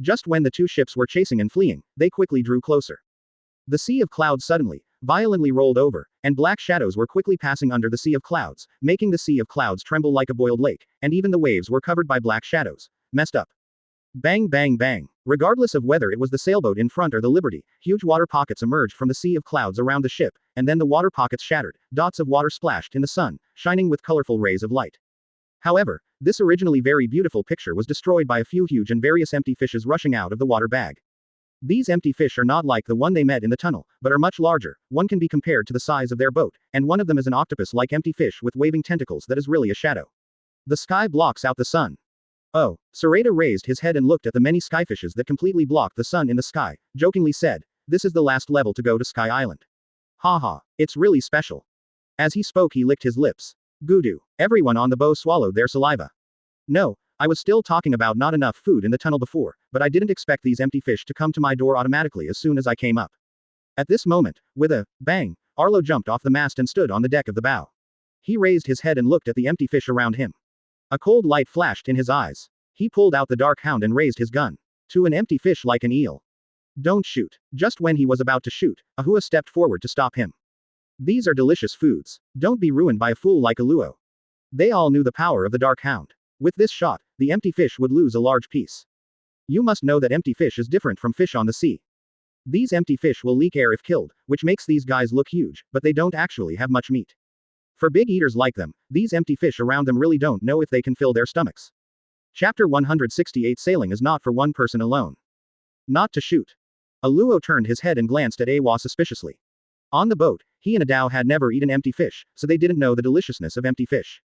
[SPEAKER 1] Just when the two ships were chasing and fleeing, they quickly drew closer. The sea of clouds suddenly, violently rolled over, and black shadows were quickly passing under the sea of clouds, making the sea of clouds tremble like a boiled lake, and even the waves were covered by black shadows. Messed up. Bang bang bang. Regardless of whether it was the sailboat in front or the Liberty, huge water pockets emerged from the sea of clouds around the ship, and then the water pockets shattered, dots of water splashed in the sun, shining with colorful rays of light. However, this originally very beautiful picture was destroyed by a few huge and various empty fishes rushing out of the water bag. These empty fish are not like the one they met in the tunnel, but are much larger. One can be compared to the size of their boat, and one of them is an octopus-like empty fish with waving tentacles that is really a shadow. The sky blocks out the sun. Oh, Sorata raised his head and looked at the many skyfishes that completely blocked the sun in the sky, jokingly said, this is the last level to go to Sky Island. Haha, it's really special. As he spoke he licked his lips. Gudu. Everyone on the bow swallowed their saliva. No, I was still talking about not enough food in the tunnel before, but I didn't expect these empty fish to come to my door automatically as soon as I came up. At this moment, with a bang, Arlo jumped off the mast and stood on the deck of the bow. He raised his head and looked at the empty fish around him. A cold light flashed in his eyes. He pulled out the dark hound and raised his gun. To an empty fish like an eel. Don't shoot. Just when he was about to shoot, Ahua stepped forward to stop him. These are delicious foods. Don't be ruined by a fool like Aluo. They all knew the power of the dark hound. With this shot, the empty fish would lose a large piece. You must know that empty fish is different from fish on the sea. These empty fish will leak air if killed, which makes these guys look huge, but they don't actually have much meat. For big eaters like them, these empty fish around them really don't know if they can fill their stomachs. Chapter 168 Sailing is not for one person alone. Not to shoot. Aluo turned his head and glanced at Awa suspiciously. On the boat, he and Adao had never eaten empty fish, so they didn't know the deliciousness of empty fish.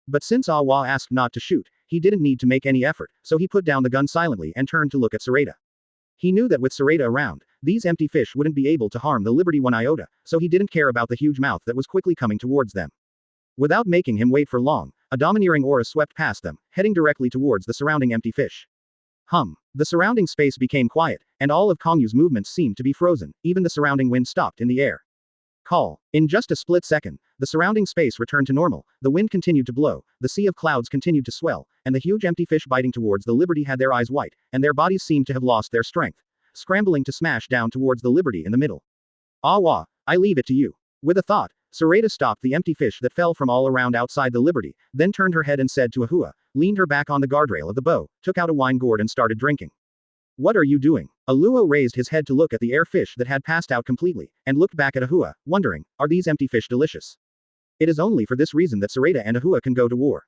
[SPEAKER 1] But since Awa asked not to shoot, he didn't need to make any effort, so he put down the gun silently and turned to look at Sorata. He knew that with Sorata around, these empty fish wouldn't be able to harm the Liberty one iota, so he didn't care about the huge mouth that was quickly coming towards them. Without making him wait for long, a domineering aura swept past them, heading directly towards the surrounding empty fish. The surrounding space became quiet, and all of Kongyu's movements seemed to be frozen, even the surrounding wind stopped in the air. Call. In just a split second, the surrounding space returned to normal, the wind continued to blow, the sea of clouds continued to swell, and the huge empty fish biting towards the Liberty had their eyes white, and their bodies seemed to have lost their strength, scrambling to smash down towards the Liberty in the middle. Awa, I leave it to you. With a thought, Sorata stopped the empty fish that fell from all around outside the Liberty, then turned her head and said to Ahua, leaned her back on the guardrail of the bow, took out a wine gourd and started drinking. What are you doing? Aluo raised his head to look at the air fish that had passed out completely, and looked back at Ahua, wondering, are these empty fish delicious? It is only for this reason that Sorata and Ahua can go to war.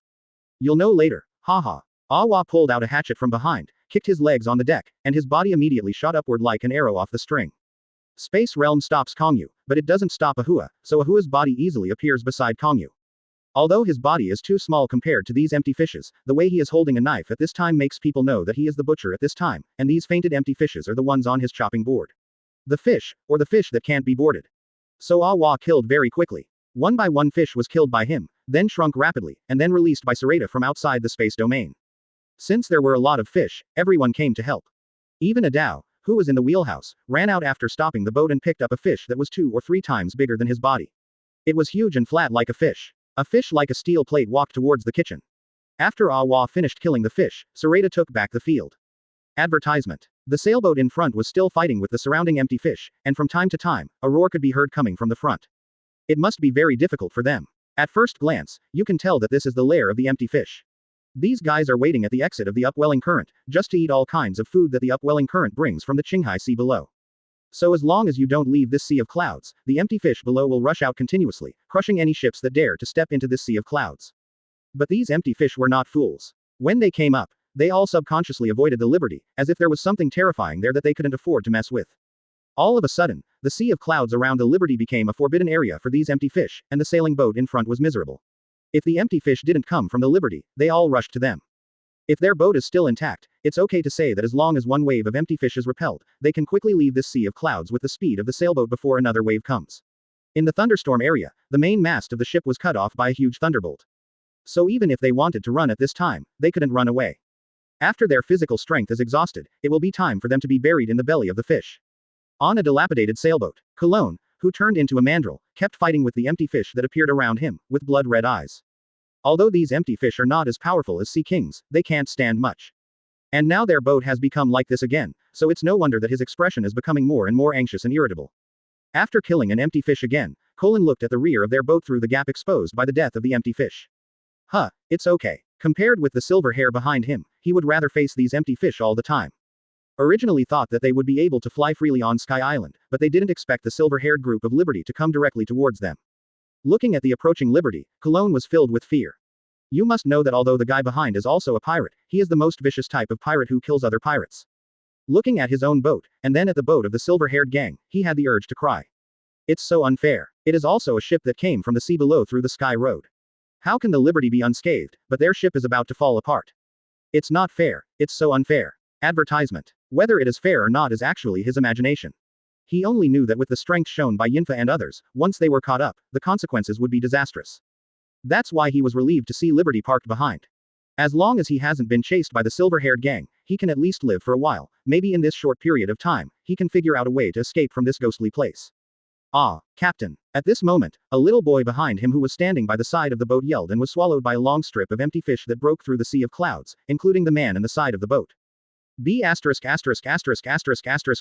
[SPEAKER 1] You'll know later. Haha. Awa pulled out a hatchet from behind, kicked his legs on the deck, and his body immediately shot upward like an arrow off the string. Space Realm stops Kongyu, but it doesn't stop Ahua, so Ahua's body easily appears beside Kongyu. Although his body is too small compared to these empty fishes, the way he is holding a knife at this time makes people know that he is the butcher at this time, and these fainted empty fishes are the ones on his chopping board. The fish, or the fish that can't be boarded. So Awa killed very quickly. One by one fish was killed by him, then shrunk rapidly, and then released by Sorata from outside the space domain. Since there were a lot of fish, everyone came to help. Even Adao, who was in the wheelhouse, ran out after stopping the boat and picked up a fish that was 2 or 3 times bigger than his body. It was huge and flat like a fish. A fish like a steel plate walked towards the kitchen. After Awa finished killing the fish, Sorata took back the field. Advertisement. The sailboat in front was still fighting with the surrounding empty fish, and from time to time, a roar could be heard coming from the front. It must be very difficult for them. At first glance, you can tell that this is the lair of the empty fish. These guys are waiting at the exit of the upwelling current, just to eat all kinds of food that the upwelling current brings from the Qinghai Sea below. So as long as you don't leave this sea of clouds, the empty fish below will rush out continuously, crushing any ships that dare to step into this sea of clouds. But these empty fish were not fools. When they came up, they all subconsciously avoided the liberty, as if there was something terrifying there that they couldn't afford to mess with. All of a sudden, the sea of clouds around the liberty became a forbidden area for these empty fish, and the sailing boat in front was miserable. If the empty fish didn't come from the liberty, they all rushed to them. If their boat is still intact, it's okay to say that as long as one wave of empty fish is repelled, they can quickly leave this sea of clouds with the speed of the sailboat before another wave comes. In the thunderstorm area, the main mast of the ship was cut off by a huge thunderbolt. So even if they wanted to run at this time, they couldn't run away. After their physical strength is exhausted, it will be time for them to be buried in the belly of the fish. On a dilapidated sailboat, Cologne, who turned into a mandrill, kept fighting with the empty fish that appeared around him, with blood-red eyes. Although these empty fish are not as powerful as sea kings, they can't stand much. And now their boat has become like this again, so it's no wonder that his expression is becoming more and more anxious and irritable. After killing an empty fish again, Colin looked at the rear of their boat through the gap exposed by the death of the empty fish. It's okay. Compared with the silver hair behind him, he would rather face these empty fish all the time. Originally thought that they would be able to fly freely on Sky Island, but they didn't expect the silver-haired group of Liberty to come directly towards them. Looking at the approaching Liberty, Cologne was filled with fear. You must know that although the guy behind is also a pirate, he is the most vicious type of pirate who kills other pirates. Looking at his own boat, and then at the boat of the silver-haired gang, he had the urge to cry. It's so unfair. It is also a ship that came from the sea below through the Sky Road. How can the Liberty be unscathed, but their ship is about to fall apart? It's not fair. It's so unfair. Advertisement. Whether it is fair or not is actually his imagination. He only knew that with the strength shown by Yinfa and others, once they were caught up, the consequences would be disastrous. That's why he was relieved to see Liberty parked behind. As long as he hasn't been chased by the silver-haired gang, he can at least live for a while. Maybe in this short period of time, he can figure out a way to escape from this ghostly place. Ah, Captain. At this moment, a little boy behind him who was standing by the side of the boat yelled and was swallowed by a long strip of empty fish that broke through the sea of clouds, including the man and the side of the boat. B***************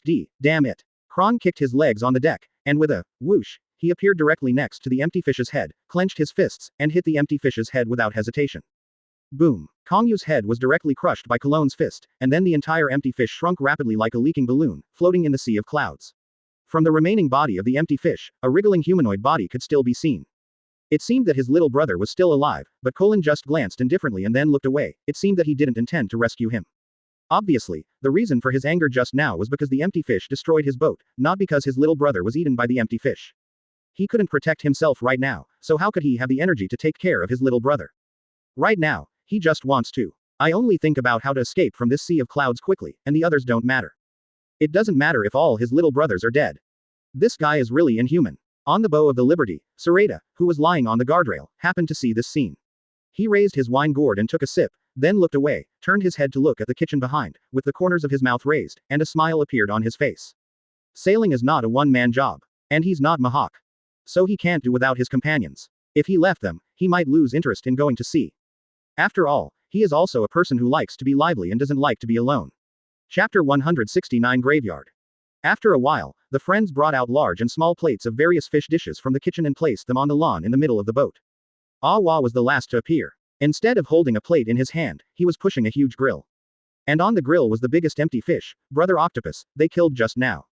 [SPEAKER 1] D, damn it. Kron kicked his legs on the deck, and with a whoosh, he appeared directly next to the empty fish's head, clenched his fists, and hit the empty fish's head without hesitation. Boom. Kongyu's head was directly crushed by Cologne's fist, and then the entire empty fish shrunk rapidly like a leaking balloon, floating in the sea of clouds. From the remaining body of the empty fish, a wriggling humanoid body could still be seen. It seemed that his little brother was still alive, but Colin just glanced indifferently and then looked away. It seemed that he didn't intend to rescue him. Obviously, the reason for his anger just now was because the empty fish destroyed his boat, not because his little brother was eaten by the empty fish. He couldn't protect himself right now, so how could he have the energy to take care of his little brother? Right now, he just wants to. I only think about how to escape from this sea of clouds quickly, and the others don't matter. It doesn't matter if all his little brothers are dead. This guy is really inhuman. On the bow of the Liberty, Sorata, who was lying on the guardrail, happened to see this scene. He raised his wine gourd and took a sip, then looked away, turned his head to look at the kitchen behind, with the corners of his mouth raised, and a smile appeared on his face. Sailing is not a one-man job. And he's not Mahawk. So he can't do without his companions. If he left them, he might lose interest in going to sea. After all, he is also a person who likes to be lively and doesn't like to be alone. Chapter 169 Graveyard. After a while, the friends brought out large and small plates of various fish dishes from the kitchen and placed them on the lawn in the middle of the boat. Awa was the last to appear. Instead of holding a plate in his hand, he was pushing a huge grill. And on the grill was the biggest empty fish, Brother Octopus, they killed just now.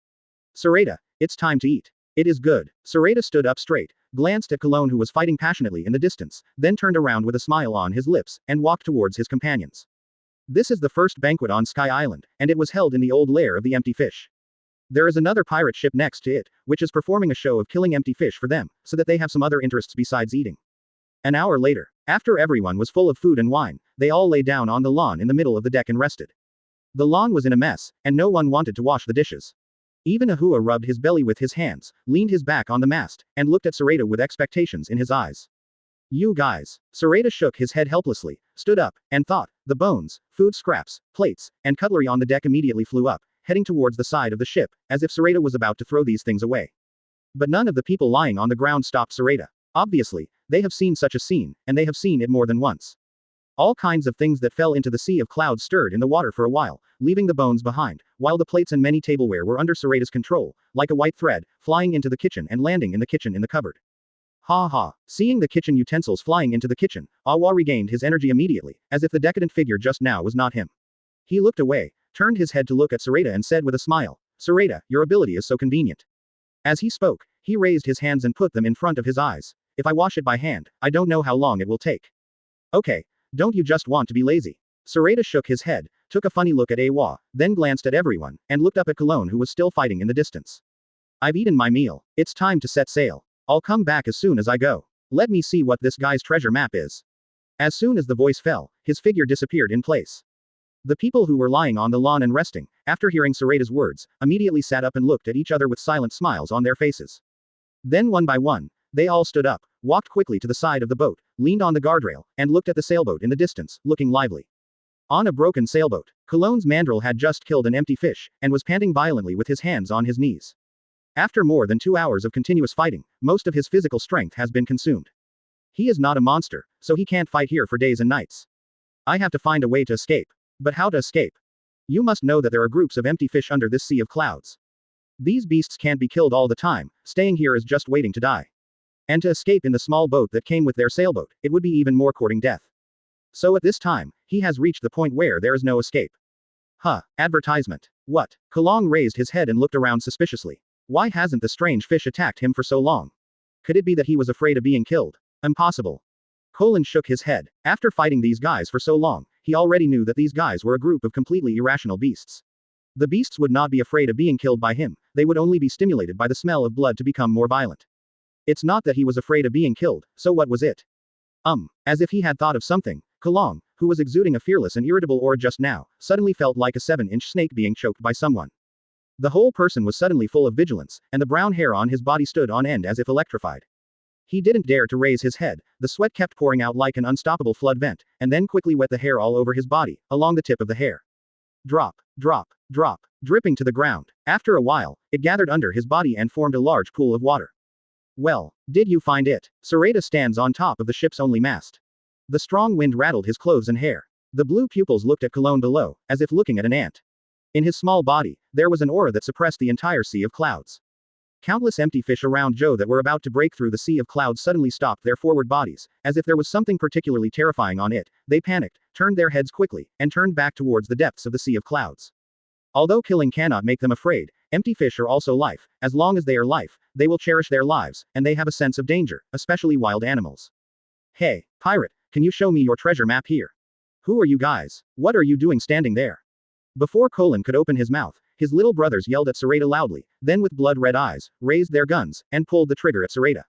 [SPEAKER 1] Sorata, it's time to eat. It is good. Sorata stood up straight, glanced at Cologne who was fighting passionately in the distance, then turned around with a smile on his lips, and walked towards his companions. This is the first banquet on Sky Island, and it was held in the old lair of the empty fish. There is another pirate ship next to it, which is performing a show of killing empty fish for them, so that they have some other interests besides eating. An hour later, after everyone was full of food and wine, they all lay down on the lawn in the middle of the deck and rested. The lawn was in a mess, and no one wanted to wash the dishes. Even Ahua rubbed his belly with his hands, leaned his back on the mast, and looked at Sorata with expectations in his eyes. You guys. Sorata shook his head helplessly, stood up, and thought. The bones, food scraps, plates, and cutlery on the deck immediately flew up, heading towards the side of the ship, as if Sorata was about to throw these things away. But none of the people lying on the ground stopped Sorata. Obviously, they have seen such a scene, and they have seen it more than once. All kinds of things that fell into the sea of clouds stirred in the water for a while, leaving the bones behind, while the plates and many tableware were under Sorata's control, like a white thread, flying into the kitchen and landing in the kitchen in the cupboard. Ha ha. Seeing the kitchen utensils flying into the kitchen, Awa regained his energy immediately, as if the decadent figure just now was not him. He looked away, turned his head to look at Sorata and said with a smile, Sorata, your ability is so convenient. As he spoke, he raised his hands and put them in front of his eyes. If I wash it by hand, I don't know how long it will take. Okay. Don't you just want to be lazy? Sorata shook his head, took a funny look at Awa, then glanced at everyone, and looked up at Cologne who was still fighting in the distance. I've eaten my meal. It's time to set sail. I'll come back as soon as I go. Let me see what this guy's treasure map is. As soon as the voice fell, his figure disappeared in place. The people who were lying on the lawn and resting, after hearing Sorata's words, immediately sat up and looked at each other with silent smiles on their faces. Then one by one, they all stood up, walked quickly to the side of the boat, leaned on the guardrail, and looked at the sailboat in the distance, looking lively. On a broken sailboat, Cologne's mandrill had just killed an empty fish, and was panting violently with his hands on his knees. After more than 2 hours of continuous fighting, most of his physical strength has been consumed. He is not a monster, so he can't fight here for days and nights. I have to find a way to escape. But how to escape? You must know that there are groups of empty fish under this sea of clouds. These beasts can't be killed all the time, staying here is just waiting to die. And to escape in the small boat that came with their sailboat, it would be even more courting death. So at this time, he has reached the point where there is no escape. Huh, advertisement. What? Cologne raised his head and looked around suspiciously. Why hasn't the strange fish attacked him for so long? Could it be that he was afraid of being killed? Impossible. Colin shook his head. After fighting these guys for so long, he already knew that these guys were a group of completely irrational beasts. The beasts would not be afraid of being killed by him, they would only be stimulated by the smell of blood to become more violent. It's not that he was afraid of being killed, so what was it? As if he had thought of something, Cologne, who was exuding a fearless and irritable aura just now, suddenly felt like a 7-inch snake being choked by someone. The whole person was suddenly full of vigilance, and the brown hair on his body stood on end as if electrified. He didn't dare to raise his head, the sweat kept pouring out like an unstoppable flood vent, and then quickly wet the hair all over his body, along the tip of the hair. Drop, drop, drop, dripping to the ground. After a while, it gathered under his body and formed a large pool of water. Well, did you find it? Sorata stands on top of the ship's only mast. The strong wind rattled his clothes and hair. The blue pupils looked at Cologne below, as if looking at an ant. In his small body, there was an aura that suppressed the entire sea of clouds. Countless empty fish around Joe that were about to break through the sea of clouds suddenly stopped their forward bodies, as if there was something particularly terrifying on it. They panicked, turned their heads quickly, and turned back towards the depths of the sea of clouds. Although killing cannot make them afraid, empty fish are also life. As long as they are life, they will cherish their lives, and they have a sense of danger, especially wild animals. Hey, pirate, can you show me your treasure map here? Who are you guys? What are you doing standing there? Before Colin could open his mouth, his little brothers yelled at Sorata loudly, then with blood-red eyes, raised their guns, and pulled the trigger at Sorata.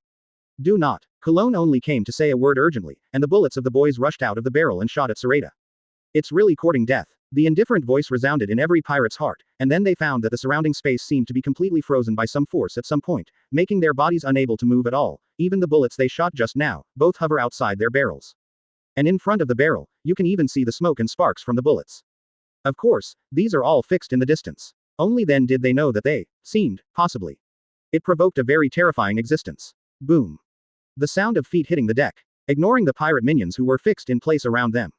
[SPEAKER 1] Do not. Cologne only came to say a word urgently, and the bullets of the boys rushed out of the barrel and shot at Sorata. It's really courting death. The indifferent voice resounded in every pirate's heart, and then they found that the surrounding space seemed to be completely frozen by some force at some point, making their bodies unable to move at all. Even the bullets they shot just now, both hover outside their barrels. And in front of the barrel, you can even see the smoke and sparks from the bullets. Of course, these are all fixed in the distance. Only then did they know that they seemed, possibly. It provoked a very terrifying existence. Boom. The sound of feet hitting the deck, ignoring the pirate minions who were fixed in place around them.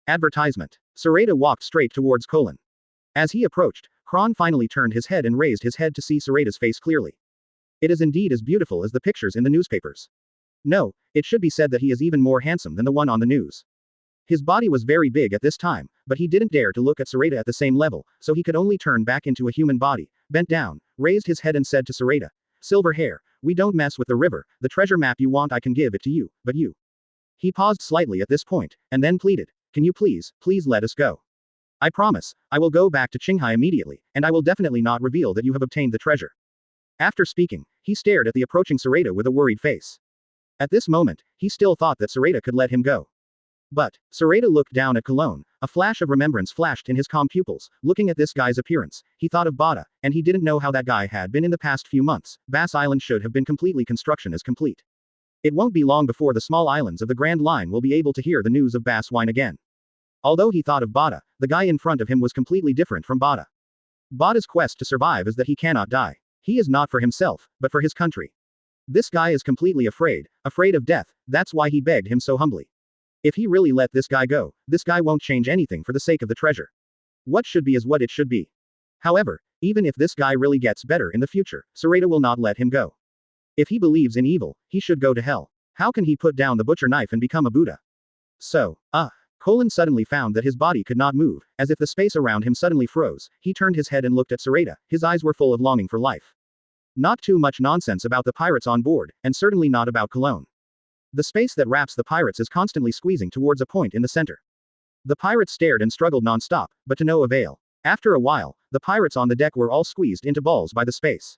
[SPEAKER 1] Advertisement. Sorata walked straight towards Colin. As he approached, Kron finally turned his head and raised his head to see Sorata's face clearly. It is indeed as beautiful as the pictures in the newspapers. No, it should be said that he is even more handsome than the one on the news. His body was very big at this time, but he didn't dare to look at Sorata at the same level, so he could only turn back into a human body, bent down, raised his head and said to Sorata, Silver hair, we don't mess with the river, the treasure map you want I can give it to you, but you. He paused slightly at this point, and then pleaded, can you please let us go? I promise, I will go back to Qinghai immediately, and I will definitely not reveal that you have obtained the treasure. After speaking, he stared at the approaching Sorata with a worried face. At this moment, he still thought that Sorata could let him go. But, Sorata looked down at Cologne, a flash of remembrance flashed in his calm pupils. Looking at this guy's appearance, he thought of Bada, and he didn't know how that guy had been in the past few months. Bass Island should have been completely construction is complete. It won't be long before the small islands of the Grand Line will be able to hear the news of Bass Wine again. Although he thought of Bada, the guy in front of him was completely different from Bada. Bada's quest to survive is that he cannot die. He is not for himself, but for his country. This guy is completely afraid of death, that's why he begged him so humbly. If he really let this guy go, this guy won't change anything for the sake of the treasure. What should be is what it should be. However, even if this guy really gets better in the future, Sorata will not let him go. If he believes in evil, he should go to hell. How can he put down the butcher knife and become a Buddha? Colin suddenly found that his body could not move, as if the space around him suddenly froze. He turned his head and looked at Sorata, his eyes were full of longing for life. Not too much nonsense about the pirates on board, and certainly not about Cologne. The space that wraps the pirates is constantly squeezing towards a point in the center. The pirates stared and struggled non-stop, but to no avail. After a while, the pirates on the deck were all squeezed into balls by the space.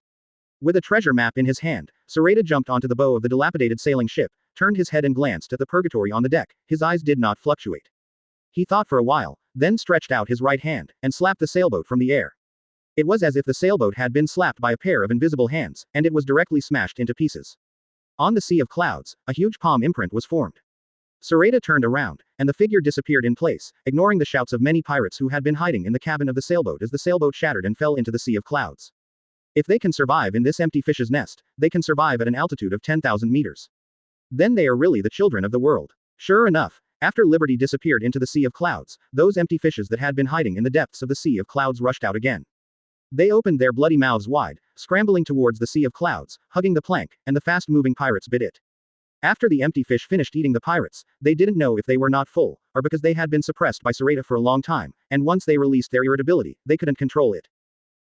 [SPEAKER 1] With a treasure map in his hand, Sorata jumped onto the bow of the dilapidated sailing ship, turned his head and glanced at the purgatory on the deck. His eyes did not fluctuate. He thought for a while, then stretched out his right hand, and slapped the sailboat from the air. It was as if the sailboat had been slapped by a pair of invisible hands, and it was directly smashed into pieces. On the sea of clouds, a huge palm imprint was formed. Sorata turned around, and the figure disappeared in place, ignoring the shouts of many pirates who had been hiding in the cabin of the sailboat as the sailboat shattered and fell into the sea of clouds. If they can survive in this empty fish's nest, they can survive at an altitude of 10,000 meters. Then they are really the children of the world. Sure enough, after Liberty disappeared into the sea of clouds, those empty fishes that had been hiding in the depths of the sea of clouds rushed out again. They opened their bloody mouths wide, scrambling towards the sea of clouds, hugging the plank, and the fast-moving pirates bit it. After the empty fish finished eating the pirates, they didn't know if they were not full, or because they had been suppressed by Sorata for a long time, and once they released their irritability, they couldn't control it.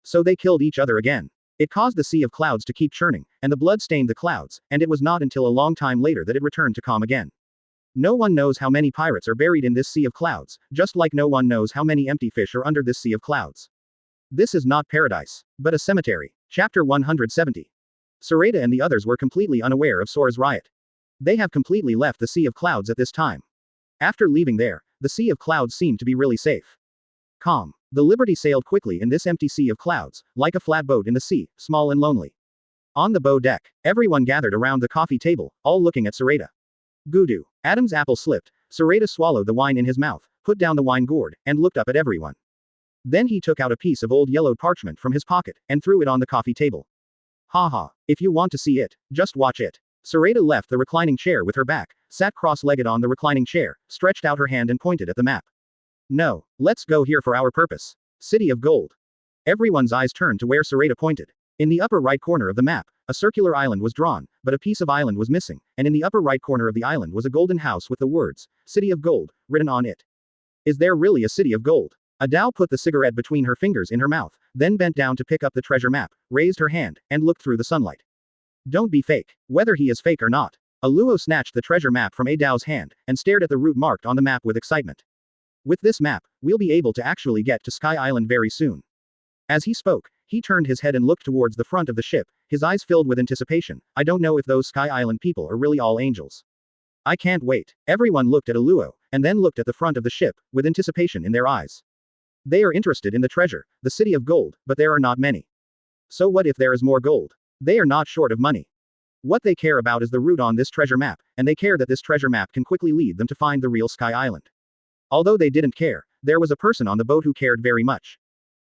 [SPEAKER 1] So they killed each other again. It caused the sea of clouds to keep churning, and the blood stained the clouds, and it was not until a long time later that it returned to calm again. No one knows how many pirates are buried in this sea of clouds, just like no one knows how many empty fish are under this sea of clouds. This is not paradise, but a cemetery. Chapter 170. Sorata and the others were completely unaware of Sora's riot. They have completely left the sea of clouds at this time. After leaving there, the sea of clouds seemed to be really safe. Calm. The Liberty sailed quickly in this empty sea of clouds, like a flat boat in the sea, small and lonely. On the bow deck, everyone gathered around the coffee table, all looking at Sorata. Gudu. Adam's apple slipped. Sorata swallowed the wine in his mouth, put down the wine gourd, and looked up at everyone. Then he took out a piece of old yellowed parchment from his pocket, and threw it on the coffee table. Haha, if you want to see it, just watch it. Sorata left the reclining chair with her back, sat cross-legged on the reclining chair, stretched out her hand and pointed at the map. No, let's go here for our purpose. City of Gold. Everyone's eyes turned to where Sorata pointed. In the upper right corner of the map, a circular island was drawn, but a piece of island was missing, and in the upper right corner of the island was a golden house with the words, City of Gold, written on it. Is there really a City of Gold? Adao put the cigarette between her fingers in her mouth, then bent down to pick up the treasure map, raised her hand, and looked through the sunlight. Don't be fake. Whether he is fake or not. Aluo snatched the treasure map from Adao's hand, and stared at the route marked on the map with excitement. With this map, we'll be able to actually get to Sky Island very soon. As he spoke, he turned his head and looked towards the front of the ship, his eyes filled with anticipation. I don't know if those Sky Island people are really all angels. I can't wait. Everyone looked at Aluo, and then looked at the front of the ship, with anticipation in their eyes. They are interested in the treasure, the City of Gold, but there are not many. So what if there is more gold? They are not short of money. What they care about is the route on this treasure map, and they care that this treasure map can quickly lead them to find the real Sky Island. Although they didn't care, there was a person on the boat who cared very much.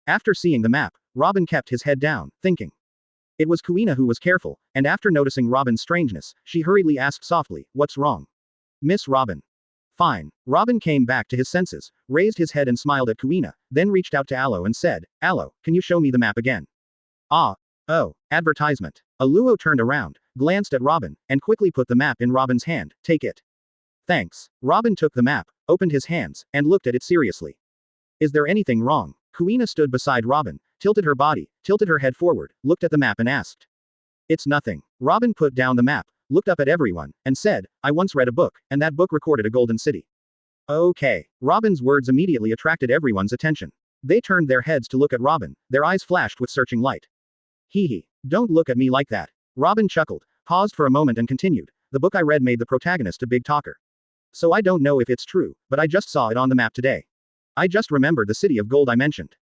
[SPEAKER 1] After seeing the map, Robin kept his head down, thinking. It was Kuina who was careful, and after noticing Robin's strangeness, she hurriedly asked softly, "What's wrong?" Miss Robin. Fine. Robin came back to his senses, raised his head and smiled at Kuina, then reached out to Alo and said, Alo, can you show me the map again? Ah. Oh. Advertisement. Aluo turned around, glanced at Robin, and quickly put the map in Robin's hand. Take it. Thanks. Robin took the map, opened his hands, and looked at it seriously. Is there anything wrong? Kuina stood beside Robin, tilted her body, tilted her head forward, looked at the map and asked. It's nothing. Robin put down the map, looked up at everyone, and said, I once read a book, and that book recorded a golden city. Okay. Robin's words immediately attracted everyone's attention. They turned their heads to look at Robin, their eyes flashed with searching light. Hee hee. Don't look at me like that. Robin chuckled, paused for a moment and continued. the book I read made the protagonist a big talker. So I don't know if it's true, but I just saw it on the map today. I just remembered the city of gold I mentioned.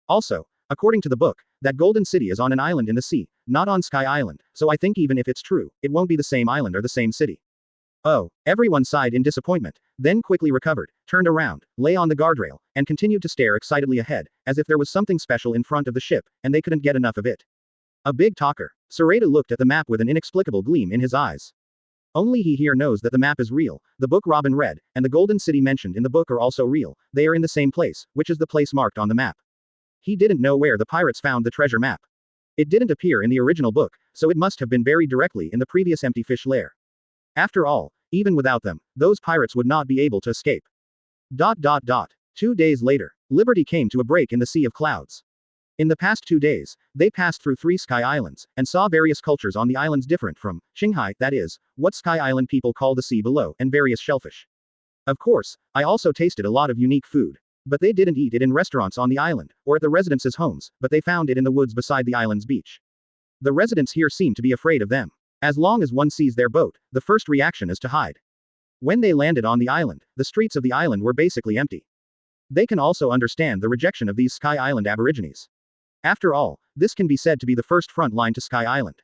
[SPEAKER 1] Also, according to the book, that golden city is on an island in the sea, not on Sky Island, so I think even if it's true, it won't be the same island or the same city. Oh, everyone sighed in disappointment, then quickly recovered, turned around, lay on the guardrail, and continued to stare excitedly ahead, as if there was something special in front of the ship, and they couldn't get enough of it. A big talker. Sorata looked at the map with an inexplicable gleam in his eyes. Only he here knows that the map is real, the book Robin read, and the golden city mentioned in the book are also real, they are in the same place, which is the place marked on the map. He didn't know where the pirates found the treasure map. It didn't appear in the original book, so it must have been buried directly in the previous empty fish lair. After all, even without them, those pirates would not be able to escape. 2 days later, Liberty came to a break in the Sea of Clouds. In the past 2 days, they passed through 3 Sky Islands, and saw various cultures on the islands different from Shanghai, that is, what Sky Island people call the sea below, and various shellfish. Of course, I also tasted a lot of unique food. But they didn't eat it in restaurants on the island, or at the residents' homes, but they found it in the woods beside the island's beach. The residents here seem to be afraid of them. As long as one sees their boat, the first reaction is to hide. When they landed on the island, the streets of the island were basically empty. They can also understand the rejection of these Sky Island aborigines. After all, this can be said to be the first front line to Sky Island.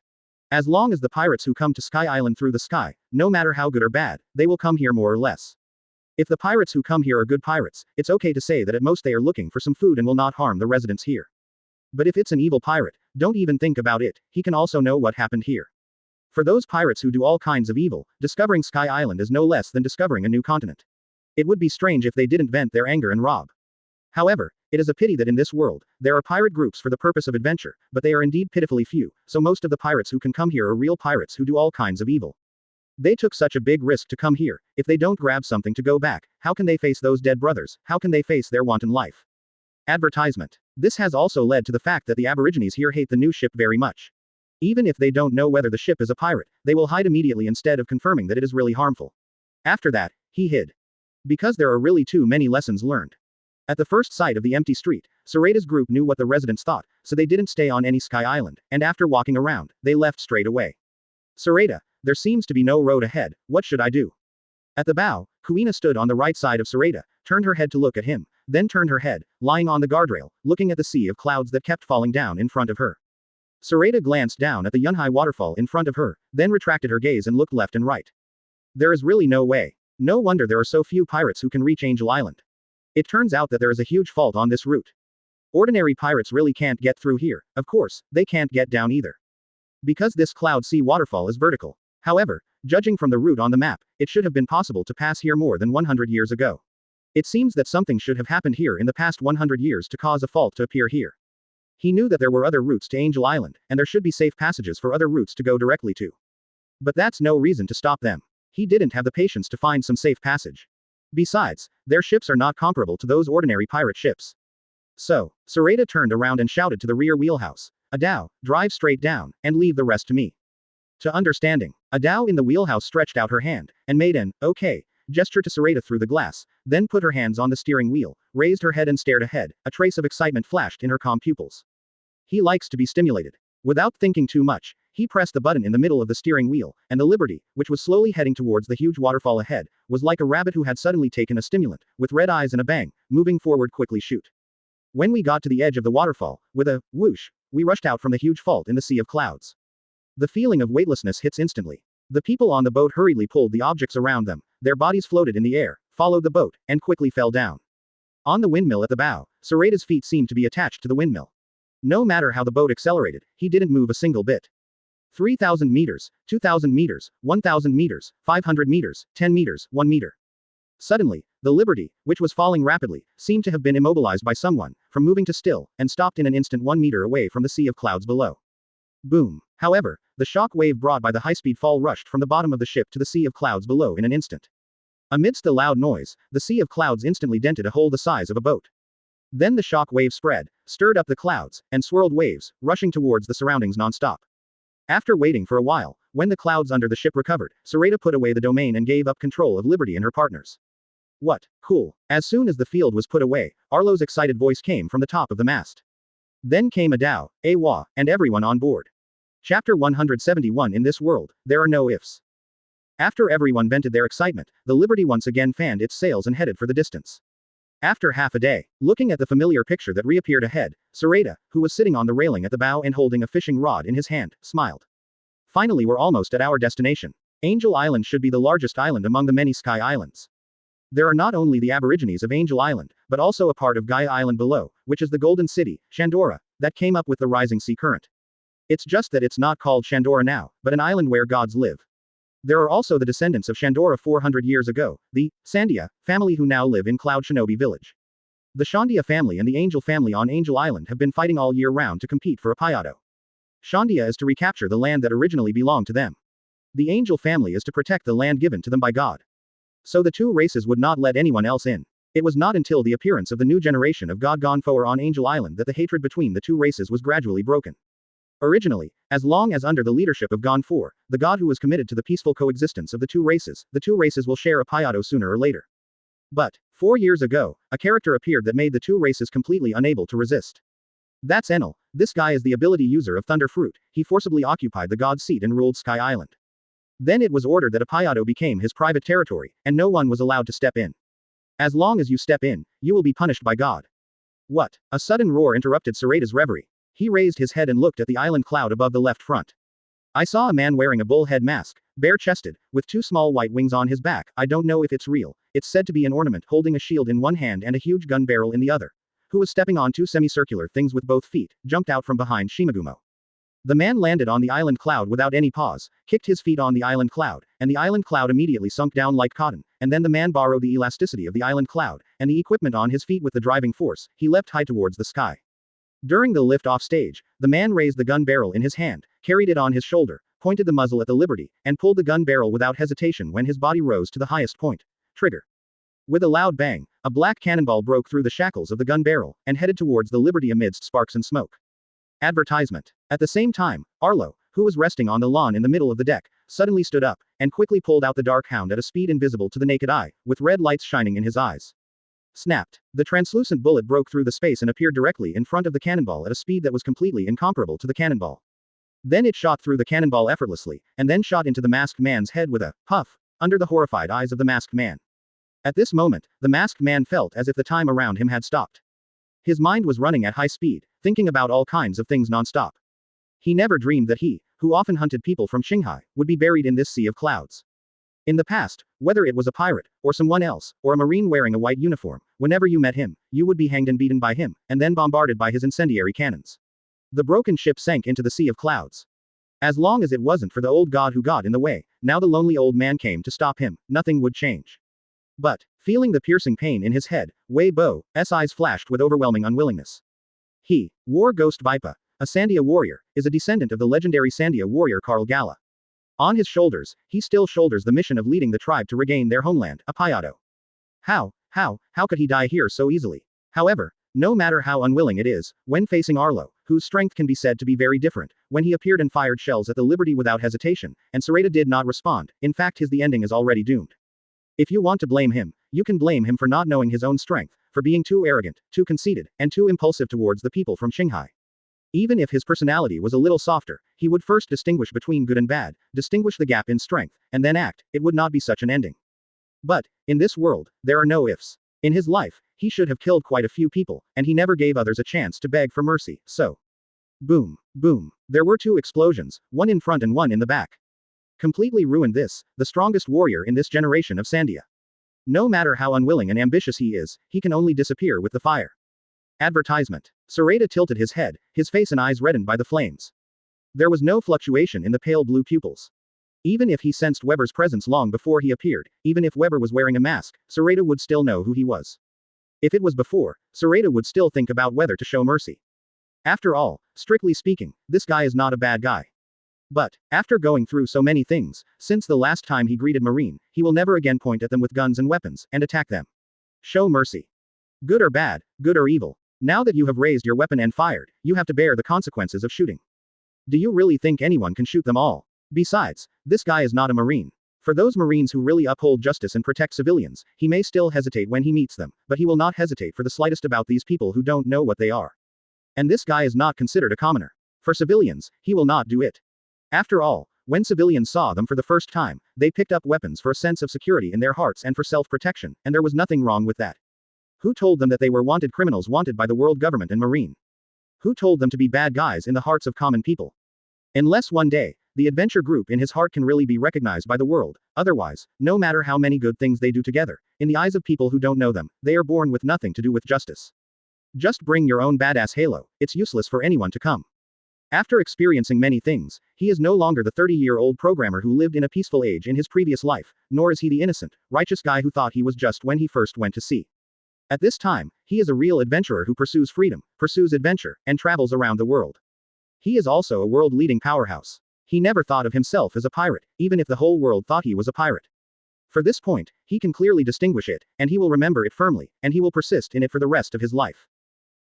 [SPEAKER 1] As long as the pirates who come to Sky Island through the sky, no matter how good or bad, they will come here more or less. If the pirates who come here are good pirates, it's okay to say that at most they are looking for some food and will not harm the residents here. But if it's an evil pirate, don't even think about it, he can also know what happened here. For those pirates who do all kinds of evil, discovering Sky Island is no less than discovering a new continent. It would be strange if they didn't vent their anger and rob. However, it is a pity that in this world, there are pirate groups for the purpose of adventure, but they are indeed pitifully few, so most of the pirates who can come here are real pirates who do all kinds of evil. They took such a big risk to come here, if they don't grab something to go back, how can they face those dead brothers, how can they face their wanton life? Advertisement. This has also led to the fact that the aborigines here hate the new ship very much. Even if they don't know whether the ship is a pirate, they will hide immediately instead of confirming that it is really harmful. After that, he hid. Because there are really too many lessons learned. At the first sight of the empty street, Sorata's group knew what the residents thought, so they didn't stay on any Sky Island, and after walking around, they left straight away. Sorata, there seems to be no road ahead, what should I do? At the bow, Kuina stood on the right side of Sorata, turned her head to look at him, then turned her head, lying on the guardrail, looking at the sea of clouds that kept falling down in front of her. Sorata glanced down at the Yunhai waterfall in front of her, then retracted her gaze and looked left and right. There is really no way. No wonder there are so few pirates who can reach Angel Island. It turns out that there is a huge fault on this route. Ordinary pirates really can't get through here, of course, they can't get down either. Because this cloud sea waterfall is vertical. However, judging from the route on the map, it should have been possible to pass here more than 100 years ago. It seems that something should have happened here in the past 100 years to cause a fault to appear here. He knew that there were other routes to Angel Island, and there should be safe passages for other routes to go directly to. But that's no reason to stop them. He didn't have the patience to find some safe passage. Besides, their ships are not comparable to those ordinary pirate ships. So, Sorata turned around and shouted to the rear wheelhouse, "Adao, drive straight down, and leave the rest to me." To understanding, Adao in the wheelhouse stretched out her hand, and made an, "Okay," gesture to Sorata through the glass, then put her hands on the steering wheel, raised her head and stared ahead, a trace of excitement flashed in her calm pupils. He likes to be stimulated. Without thinking too much, he pressed the button in the middle of the steering wheel, and the Liberty, which was slowly heading towards the huge waterfall ahead, was like a rabbit who had suddenly taken a stimulant, with red eyes and a bang, moving forward quickly shoot. When we got to the edge of the waterfall, with a whoosh, we rushed out from the huge fault in the sea of clouds. The feeling of weightlessness hits instantly. The people on the boat hurriedly pulled the objects around them, their bodies floated in the air, followed the boat, and quickly fell down. On the windmill at the bow, Sorata's feet seemed to be attached to the windmill. No matter how the boat accelerated, he didn't move a single bit. 3,000 meters, 2,000 meters, 1,000 meters, 500 meters, 10 meters, 1 meter. Suddenly, the Liberty, which was falling rapidly, seemed to have been immobilized by someone, from moving to still, and stopped in an instant 1 meter away from the sea of clouds below. Boom. However, the shock wave brought by the high-speed fall rushed from the bottom of the ship to the sea of clouds below in an instant. Amidst the loud noise, the sea of clouds instantly dented a hole the size of a boat. Then the shock wave spread, stirred up the clouds, and swirled waves, rushing towards the surroundings non-stop. After waiting for a while, when the clouds under the ship recovered, Sorata put away the domain and gave up control of Liberty and her partners. What? Cool. As soon as the field was put away, Arlo's excited voice came from the top of the mast. Then came Adao, Awa, and everyone on board. Chapter 171. In this world, there are no ifs. After everyone vented their excitement, the Liberty once again fanned its sails and headed for the distance. After half a day, looking at the familiar picture that reappeared ahead, Sorata, who was sitting on the railing at the bow and holding a fishing rod in his hand, smiled. Finally, we're almost at our destination. Angel Island should be the largest island among the many Sky Islands. There are not only the Aborigines of Angel Island, but also a part of Gaia Island below, which is the Golden City, Shandora, that came up with the rising sea current. It's just that it's not called Shandora now, but an island where gods live. There are also the descendants of Shandora 400 years ago, the Sandia family who now live in Cloud Shinobi Village. The Shandia family and the Angel family on Angel Island have been fighting all year round to compete for a Payato. Shandia is to recapture the land that originally belonged to them. The Angel family is to protect the land given to them by God. So the two races would not let anyone else in. It was not until the appearance of the new generation of God Gonfoer on Angel Island that the hatred between the two races was gradually broken. Originally, as long as under the leadership of Gonfoer, the god who was committed to the peaceful coexistence of the two races will share a Payato sooner or later. But, 4 years ago, a character appeared that made the two races completely unable to resist. That's Enel. This guy is the ability user of Thunder Fruit. He forcibly occupied the god's seat and ruled Sky Island. Then it was ordered that a Payato became his private territory, and no one was allowed to step in. As long as you step in, you will be punished by God. What? A sudden roar interrupted Sorata's reverie. He raised his head and looked at the island cloud above the left front. I saw a man wearing a bullhead mask, bare-chested, with 2 small white wings on his back. I don't know if it's real. It's said to be an ornament, holding a shield in one hand and a huge gun barrel in the other. Who was stepping on 2 semicircular things with both feet, jumped out from behind Shimagumo. The man landed on the island cloud without any pause, kicked his feet on the island cloud, and the island cloud immediately sunk down like cotton, and then the man borrowed the elasticity of the island cloud, and the equipment on his feet with the driving force. He leapt high towards the sky. During the lift-off stage, the man raised the gun barrel in his hand, carried it on his shoulder, pointed the muzzle at the Liberty, and pulled the gun barrel without hesitation when his body rose to the highest point. Trigger. With a loud bang, a black cannonball broke through the shackles of the gun barrel, and headed towards the Liberty amidst sparks and smoke. Advertisement. At the same time, Arlo, who was resting on the lawn in the middle of the deck, suddenly stood up, and quickly pulled out the Dark Hound at a speed invisible to the naked eye, with red lights shining in his eyes. Snapped. The translucent bullet broke through the space and appeared directly in front of the cannonball at a speed that was completely incomparable to the cannonball. Then it shot through the cannonball effortlessly, and then shot into the masked man's head with a puff, under the horrified eyes of the masked man. At this moment, the masked man felt as if the time around him had stopped. His mind was running at high speed, thinking about all kinds of things non-stop. He never dreamed that he, who often hunted people from Shanghai, would be buried in this sea of clouds. In the past, whether it was a pirate, or someone else, or a marine wearing a white uniform, whenever you met him, you would be hanged and beaten by him, and then bombarded by his incendiary cannons. The broken ship sank into the sea of clouds. As long as it wasn't for the old god who got in the way, now the lonely old man came to stop him, nothing would change. But, feeling the piercing pain in his head, Wei Bo's eyes flashed with overwhelming unwillingness. He, War Ghost Vipa, a Sandia warrior, is a descendant of the legendary Sandia warrior Karl Gala. On his shoulders, he still shoulders the mission of leading the tribe to regain their homeland, Apayato. How could he die here so easily? However, no matter how unwilling it is, when facing Arlo, whose strength can be said to be very different, when he appeared and fired shells at the Liberty without hesitation, and Sorata did not respond, in fact the ending is already doomed. If you want to blame him, you can blame him for not knowing his own strength, for being too arrogant, too conceited, and too impulsive towards the people from Shanghai. Even if his personality was a little softer, he would first distinguish between good and bad, distinguish the gap in strength, and then act. It would not be such an ending. But, in this world, there are no ifs. In his life, he should have killed quite a few people, and he never gave others a chance to beg for mercy, so. Boom, boom. There were 2 explosions, one in front and one in the back. Completely ruined this, the strongest warrior in this generation of Sandia. No matter how unwilling and ambitious he is, he can only disappear with the fire. Advertisement. Sorata tilted his head, his face and eyes reddened by the flames. There was no fluctuation in the pale blue pupils. Even if he sensed Weber's presence long before he appeared, even if Weber was wearing a mask, Sorata would still know who he was. If it was before, Sorata would still think about whether to show mercy. After all, strictly speaking, this guy is not a bad guy. But, after going through so many things, since the last time he greeted Marine, he will never again point at them with guns and weapons, and attack them. Show mercy. Good or bad, good or evil. Now that you have raised your weapon and fired, you have to bear the consequences of shooting. Do you really think anyone can shoot them all? Besides, this guy is not a Marine. For those Marines who really uphold justice and protect civilians, he may still hesitate when he meets them, but he will not hesitate for the slightest about these people who don't know what they are. And this guy is not considered a commoner. For civilians, he will not do it. After all, When civilians saw them for the first time, they picked up weapons for a sense of security in their hearts and for self-protection, and there was nothing wrong with that. Who told them that they were wanted criminals wanted by the world government and marine? Who told them to be bad guys in the hearts of common people? Unless one day, the adventure group in his heart can really be recognized by the world, otherwise, no matter how many good things they do together, in the eyes of people who don't know them, they are born with nothing to do with justice. Just bring your own badass halo, it's useless for anyone to come. After experiencing many things, he is no longer the 30-year-old programmer who lived in a peaceful age in his previous life, nor is he the innocent, righteous guy who thought he was just when he first went to sea. At this time, he is a real adventurer who pursues freedom, pursues adventure, and travels around the world. He is also a world-leading powerhouse. He never thought of himself as a pirate, even if the whole world thought he was a pirate. For this point, he can clearly distinguish it, and he will remember it firmly, and he will persist in it for the rest of his life.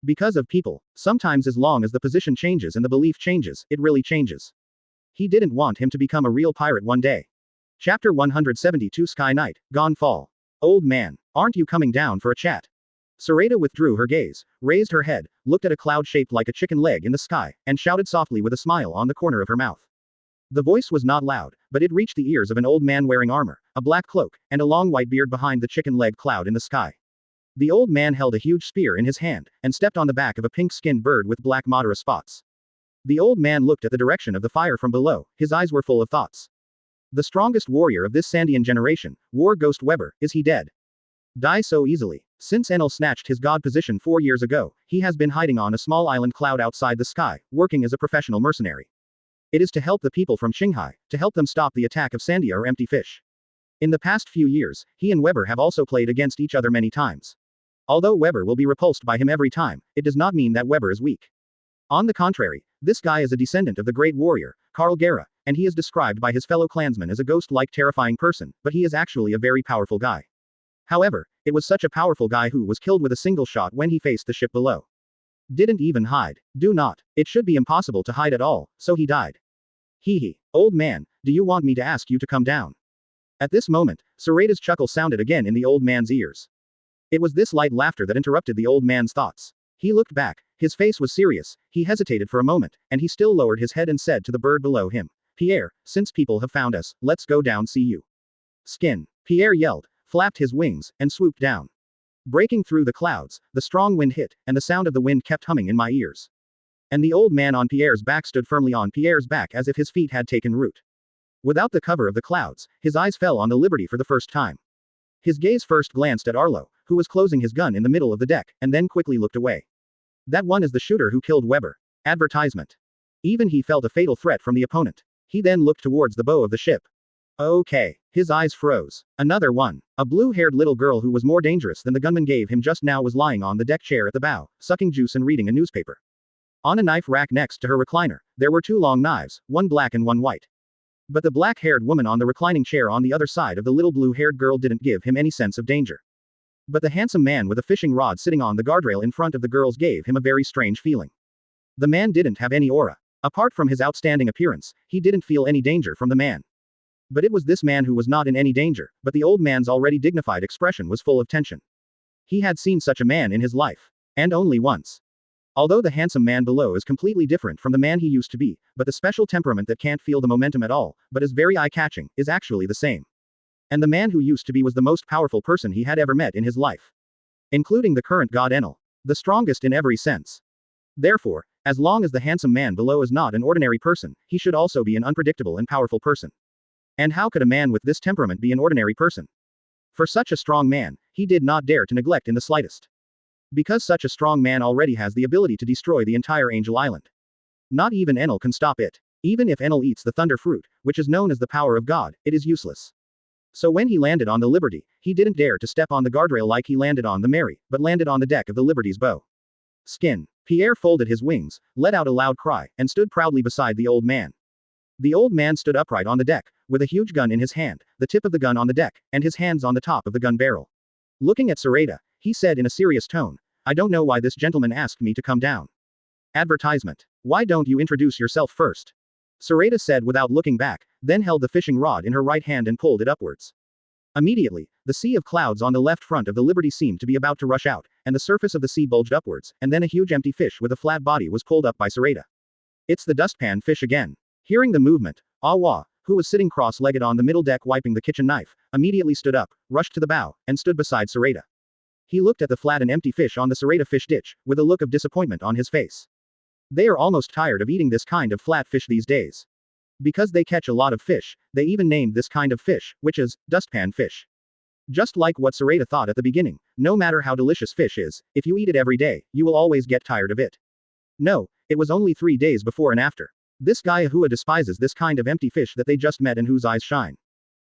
[SPEAKER 1] Because of people, sometimes as long as the position changes and the belief changes, it really changes. He didn't want him to become a real pirate one day. Chapter 172 Sky Night, Gone Fall. Old man, aren't you coming down for a chat? Sorata withdrew her gaze, raised her head, looked at a cloud shaped like a chicken leg in the sky, and shouted softly with a smile on the corner of her mouth. The voice was not loud, but it reached the ears of an old man wearing armor, a black cloak, and a long white beard behind the chicken leg cloud in the sky. The old man held a huge spear in his hand, and stepped on the back of a pink-skinned bird with black Madara spots. The old man looked at the direction of the fire from below, his eyes were full of thoughts. The strongest warrior of this Sandian generation, War Ghost Weber, is he dead? Die so easily. Since Enel snatched his god position 4 years ago, he has been hiding on a small island cloud outside the sky, working as a professional mercenary. It is to help the people from Qinghai, to help them stop the attack of Sandia or Empty Fish. In the past few years, he and Weber have also played against each other many times. Although Weber will be repulsed by him every time, it does not mean that Weber is weak. On the contrary, this guy is a descendant of the great warrior, Karl Gera, and he is described by his fellow clansmen as a ghost-like terrifying person, but he is actually a very powerful guy. However, it was such a powerful guy who was killed with a single shot when he faced the ship below. Didn't even hide. Do not. It should be impossible to hide at all, so he died. Hee. Old man, do you want me to ask you to come down? At this moment, Sorata's chuckle sounded again in the old man's ears. It was this light laughter that interrupted the old man's thoughts. He looked back, his face was serious, he hesitated for a moment, and he still lowered his head and said to the bird below him, Pierre, since people have found us, let's go down see you. Skin. Pierre yelled, flapped his wings, and swooped down. Breaking through the clouds, the strong wind hit, and the sound of the wind kept humming in my ears. And the old man on Pierre's back stood firmly on Pierre's back as if his feet had taken root. Without the cover of the clouds, his eyes fell on the Liberty for the first time. His gaze first glanced at Arlo, who was closing his gun in the middle of the deck, and then quickly looked away. That one is the shooter who killed Weber. Advertisement. Even he felt a fatal threat from the opponent. He then looked towards the bow of the ship. Okay. His eyes froze. Another one. A blue-haired little girl who was more dangerous than the gunman gave him just now was lying on the deck chair at the bow, sucking juice and reading a newspaper. On a knife rack next to her recliner, there were 2 long knives, one black and one white. But the black-haired woman on the reclining chair on the other side of the little blue-haired girl didn't give him any sense of danger. But the handsome man with a fishing rod sitting on the guardrail in front of the girls gave him a very strange feeling. The man didn't have any aura. Apart from his outstanding appearance, he didn't feel any danger from the man. But it was this man who was not in any danger, but the old man's already dignified expression was full of tension. He had seen such a man in his life. And only once. Although the handsome man below is completely different from the man he used to be, but the special temperament that can't feel the momentum at all, but is very eye-catching, is actually the same. And the man who used to be was the most powerful person he had ever met in his life. Including the current god Enel. The strongest in every sense. Therefore, as long as the handsome man below is not an ordinary person, he should also be an unpredictable and powerful person. And how could a man with this temperament be an ordinary person? For such a strong man, he did not dare to neglect in the slightest. Because such a strong man already has the ability to destroy the entire Angel Island. Not even Enel can stop it. Even if Enel eats the thunder fruit, which is known as the power of God, it is useless. So when he landed on the Liberty, he didn't dare to step on the guardrail like he landed on the Mary, but landed on the deck of the Liberty's bow. Skin. Pierre folded his wings, let out a loud cry, and stood proudly beside the old man. The old man stood upright on the deck, with a huge gun in his hand, the tip of the gun on the deck, and his hands on the top of the gun barrel. Looking at Sorata, he said in a serious tone, I don't know why this gentleman asked me to come down. Advertisement. Why don't you introduce yourself first? Sorata said without looking back, then held the fishing rod in her right hand and pulled it upwards. Immediately, the sea of clouds on the left front of the Liberty seemed to be about to rush out, and the surface of the sea bulged upwards, and then a huge empty fish with a flat body was pulled up by Sorata. It's the dustpan fish again. Hearing the movement, Awa, who was sitting cross-legged on the middle deck wiping the kitchen knife, immediately stood up, rushed to the bow, and stood beside Sorata. He looked at the flat and empty fish on the Sorata fish ditch, with a look of disappointment on his face. They are almost tired of eating this kind of flat fish these days. Because they catch a lot of fish, they even named this kind of fish, which is, dustpan fish. Just like what Sorata thought at the beginning, no matter how delicious fish is, if you eat it every day, you will always get tired of it. No, it was only 3 days before and after. This guy Ahua despises this kind of empty fish that they just met and whose eyes shine.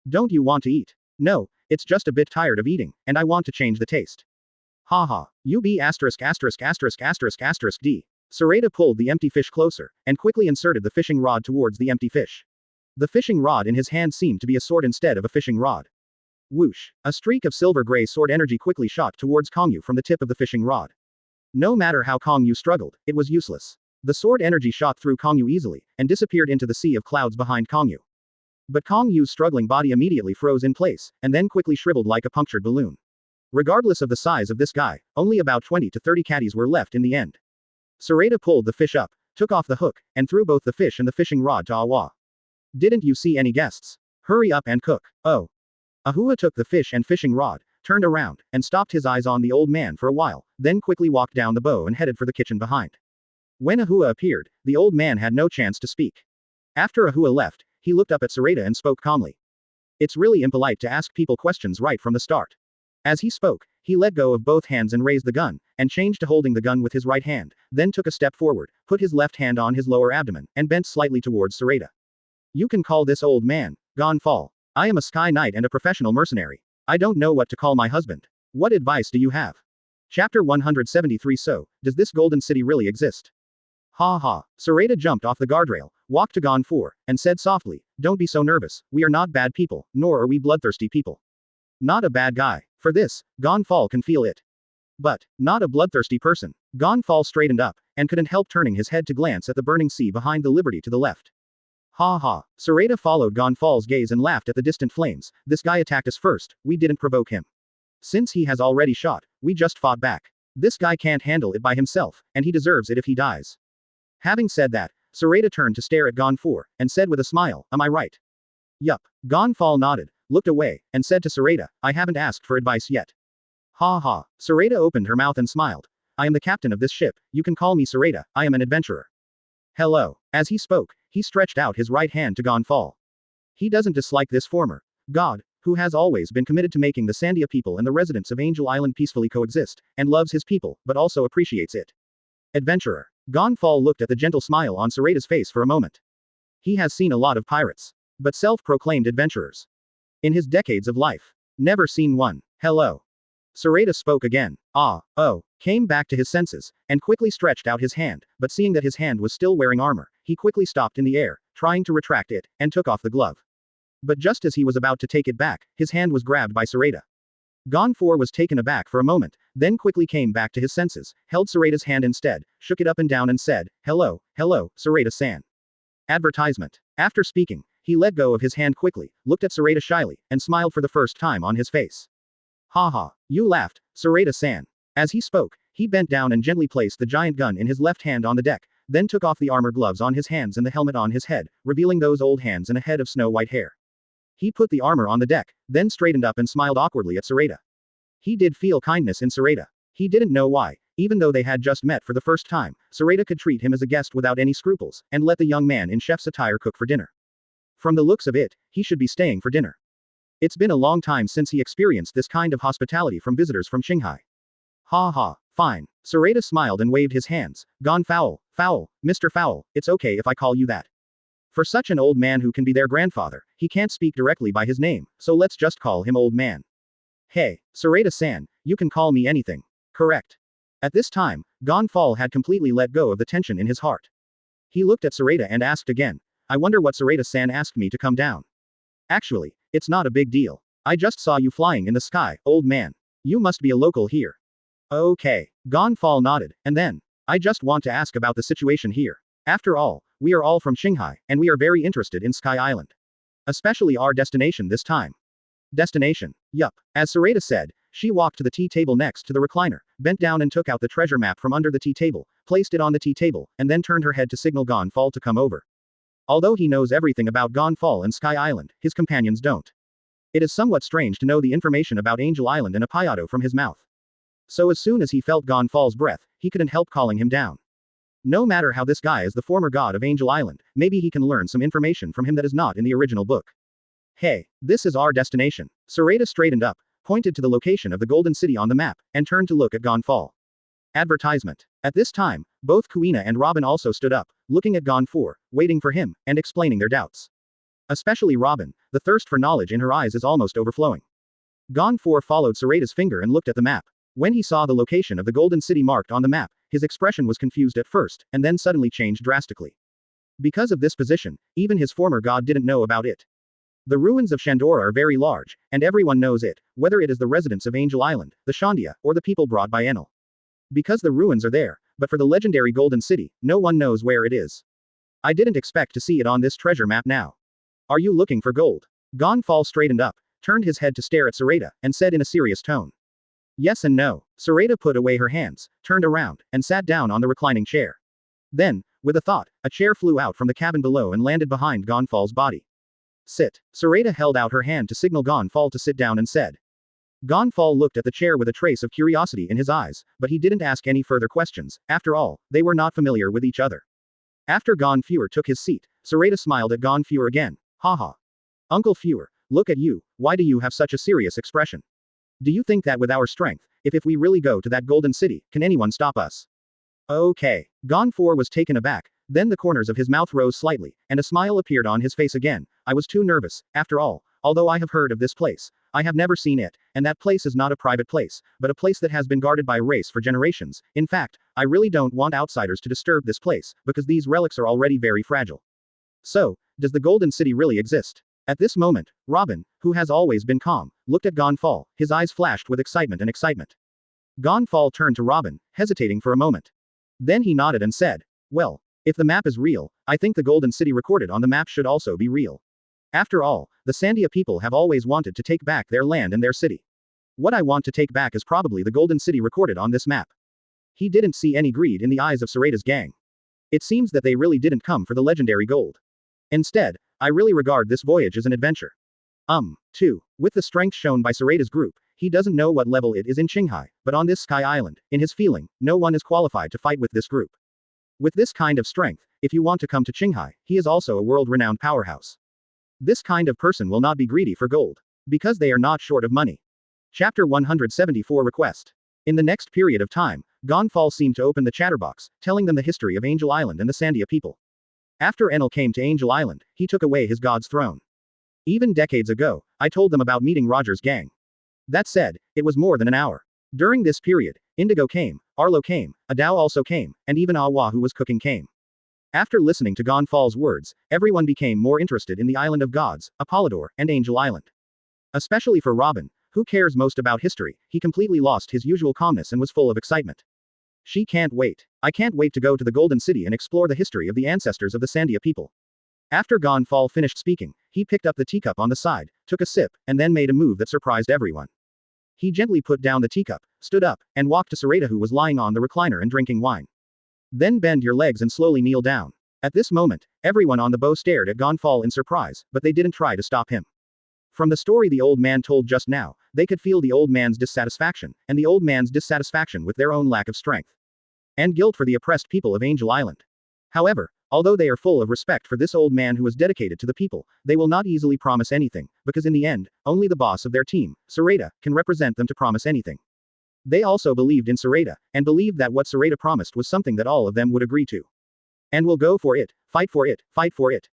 [SPEAKER 1] Don't you want to eat? No, it's just a bit tired of eating, and I want to change the taste. Haha, you be asterisk asterisk asterisk asterisk asterisk D. Sorata pulled the empty fish closer, and quickly inserted the fishing rod towards the empty fish. The fishing rod in his hand seemed to be a sword instead of a fishing rod. Whoosh! A streak of silver-gray sword energy quickly shot towards Kongyu from the tip of the fishing rod. No matter how Kongyu struggled, it was useless. The sword energy shot through Kongyu easily, and disappeared into the sea of clouds behind Kongyu. But Kongyu's struggling body immediately froze in place, and then quickly shriveled like a punctured balloon. Regardless of the size of this guy, only about 20 to 30 catties were left in the end. Sorata pulled the fish up, took off the hook, and threw both the fish and the fishing rod to Awa. Didn't you see any guests? Hurry up and cook. Oh. Ahua took the fish and fishing rod, turned around, and stopped his eyes on the old man for a while, then quickly walked down the bow and headed for the kitchen behind. When Ahua appeared, the old man had no chance to speak. After Ahua left, he looked up at Sorata and spoke calmly. It's really impolite to ask people questions right from the start. As he spoke, he let go of both hands and raised the gun, and changed to holding the gun with his right hand, then took a step forward, put his left hand on his lower abdomen, and bent slightly towards Sorata. You can call this old man, Gonfall. I am a Sky Knight and a professional mercenary. I don't know what to call my husband. What advice do you have? Chapter 173. So, does this golden city really exist? Ha ha. Sorata jumped off the guardrail, walked to Gonfor, and said softly, don't be so nervous, we are not bad people, nor are we bloodthirsty people. Not a bad guy. For this, Gonfall can feel it. But, not a bloodthirsty person. Gonfall straightened up, and couldn't help turning his head to glance at the burning sea behind the Liberty to the left. Ha ha. Sorata followed Gonfall's gaze and laughed at the distant flames. This guy attacked us first, we didn't provoke him. Since he has already shot, we just fought back. This guy can't handle it by himself, and he deserves it if he dies. Having said that, Sorata turned to stare at Gonfor, and said with a smile, am I right? Yup. Gonfall nodded, looked away, and said to Sorata, I haven't asked for advice yet. Ha ha. Sorata opened her mouth and smiled. I am the captain of this ship, you can call me Sorata, I am an adventurer. Hello. As he spoke, he stretched out his right hand to Gonfall. He doesn't dislike this former god, who has always been committed to making the Sandia people and the residents of Angel Island peacefully coexist, and loves his people, but also appreciates it. Adventurer. Gonfall looked at the gentle smile on Sorata's face for a moment. He has seen a lot of pirates. But self-proclaimed adventurers. In his decades of life. Never seen one. Hello. Sorata spoke again. Came back to his senses, and quickly stretched out his hand, but seeing that his hand was still wearing armor, he quickly stopped in the air, trying to retract it, and took off the glove. But just as he was about to take it back, his hand was grabbed by Sorata. Gonfor was taken aback for a moment, then quickly came back to his senses, held Sorata's hand instead, shook it up and down and said, hello, Sorata-san. Advertisement. After speaking, he let go of his hand quickly, looked at Sorata shyly, and smiled for the first time on his face. Haha, you laughed, Sorata-san. As he spoke, he bent down and gently placed the giant gun in his left hand on the deck, then took off the armor gloves on his hands and the helmet on his head, revealing those old hands and a head of snow-white hair. He put the armor on the deck, then straightened up and smiled awkwardly at Sorata. He did feel kindness in Sorata. He didn't know why, even though they had just met for the first time, Sorata could treat him as a guest without any scruples, and let the young man in chef's attire cook for dinner. From the looks of it, he should be staying for dinner. It's been a long time since he experienced this kind of hospitality from visitors from Shanghai. Ha ha, fine. Sorata smiled and waved his hands. Gone foul, Mr. Foul, it's okay if I call you that. For such an old man who can be their grandfather, he can't speak directly by his name, so let's just call him old man. Hey, Sorata-san, you can call me anything. Correct. At this time, Gonfall had completely let go of the tension in his heart. He looked at Sorata and asked again, I wonder what Sorata-san asked me to come down. Actually, it's not a big deal. I just saw you flying in the sky, old man. You must be a local here. Okay. Gonfall nodded, and then, I just want to ask about the situation here. After all, we are all from Shanghai, and we are very interested in Sky Island. Especially our destination this time. Destination. Yup. As Sorata said, she walked to the tea table next to the recliner, bent down and took out the treasure map from under the tea table, placed it on the tea table, and then turned her head to signal Gonfall to come over. Although he knows everything about Gonfall and Sky Island, his companions don't. It is somewhat strange to know the information about Angel Island and Apiato from his mouth. So as soon as he felt Gonfall's breath, he couldn't help calling him down. No matter how this guy is the former god of Angel Island, maybe he can learn some information from him that is not in the original book. Hey, this is our destination. Sorata straightened up, pointed to the location of the Golden City on the map, and turned to look at Gonfall. Advertisement. At this time, both Kuina and Robin also stood up, looking at Gonfor, waiting for him, and explaining their doubts. Especially Robin, the thirst for knowledge in her eyes is almost overflowing. Gonfor followed Sorata's finger and looked at the map. When he saw the location of the Golden City marked on the map, his expression was confused at first, and then suddenly changed drastically. Because of this position, even his former god didn't know about it. The ruins of Shandora are very large, and everyone knows it, whether it is the residents of Angel Island, the Shandia, or the people brought by Enel. Because the ruins are there, but for the legendary Golden City, no one knows where it is. I didn't expect to see it on this treasure map now. Are you looking for gold? Gonfall straightened up, turned his head to stare at Sorata, and said in a serious tone. Yes and no. Sorata put away her hands, turned around, and sat down on the reclining chair. Then, with a thought, a chair flew out from the cabin below and landed behind Gonfall's body. Sit. Sorata held out her hand to signal Gonfall to sit down and said. Gonfall looked at the chair with a trace of curiosity in his eyes, but he didn't ask any further questions. After all, they were not familiar with each other. After Gonfeur took his seat, Sorata smiled at Gonfeur again. Haha. Uncle Feur, look at you, why do you have such a serious expression? Do you think that with our strength, if we really go to that Golden City, can anyone stop us? Okay. Gonfeur was taken aback, then the corners of his mouth rose slightly, and a smile appeared on his face again. I was too nervous, after all, although I have heard of this place. I have never seen it, and that place is not a private place, but a place that has been guarded by a race for generations. In fact, I really don't want outsiders to disturb this place, because these relics are already very fragile. So, does the Golden City really exist? At this moment, Robin, who has always been calm, looked at Gonfall, his eyes flashed with excitement and excitement. Gonfall turned to Robin, hesitating for a moment. Then he nodded and said, well, if the map is real, I think the Golden City recorded on the map should also be real. After all, the Sandia people have always wanted to take back their land and their city. What I want to take back is probably the Golden City recorded on this map. He didn't see any greed in the eyes of Sorata's gang. It seems that they really didn't come for the legendary gold. Instead, I really regard this voyage as an adventure. Too. With the strength shown by Sorata's group, he doesn't know what level it is in Qinghai, but on this Sky Island, in his feeling, no one is qualified to fight with this group. With this kind of strength, if you want to come to Qinghai, he is also a world-renowned powerhouse. This kind of person will not be greedy for gold. Because they are not short of money. Chapter 174 Request. In the next period of time, Gonfall seemed to open the chatterbox, telling them the history of Angel Island and the Sandia people. After Enel came to Angel Island, he took away his god's throne. Even decades ago, I told them about meeting Roger's gang. That said, it was more than an hour. During this period, Indigo came, Arlo came, Adao also came, and even Awa who was cooking came. After listening to Gonfall's words, everyone became more interested in the Island of Gods, Apollodor, and Angel Island. Especially for Robin, who cares most about history, he completely lost his usual calmness and was full of excitement. She can't wait. I can't wait to go to the Golden City and explore the history of the ancestors of the Sandia people. After Gonfall finished speaking, he picked up the teacup on the side, took a sip, and then made a move that surprised everyone. He gently put down the teacup, stood up, and walked to Sorata who was lying on the recliner and drinking wine. Then bend your legs and slowly kneel down. At this moment, everyone on the boat stared at Gonfall in surprise, but they didn't try to stop him. From the story the old man told just now, they could feel the old man's dissatisfaction, and the old man's dissatisfaction with their own lack of strength. And guilt for the oppressed people of Angel Island. However, although they are full of respect for this old man who is dedicated to the people, they will not easily promise anything, because in the end, only the boss of their team, Sorata, can represent them to promise anything. They also believed in Sorata, and believed that what Sorata promised was something that all of them would agree to. And will go for it, fight for it, fight for it.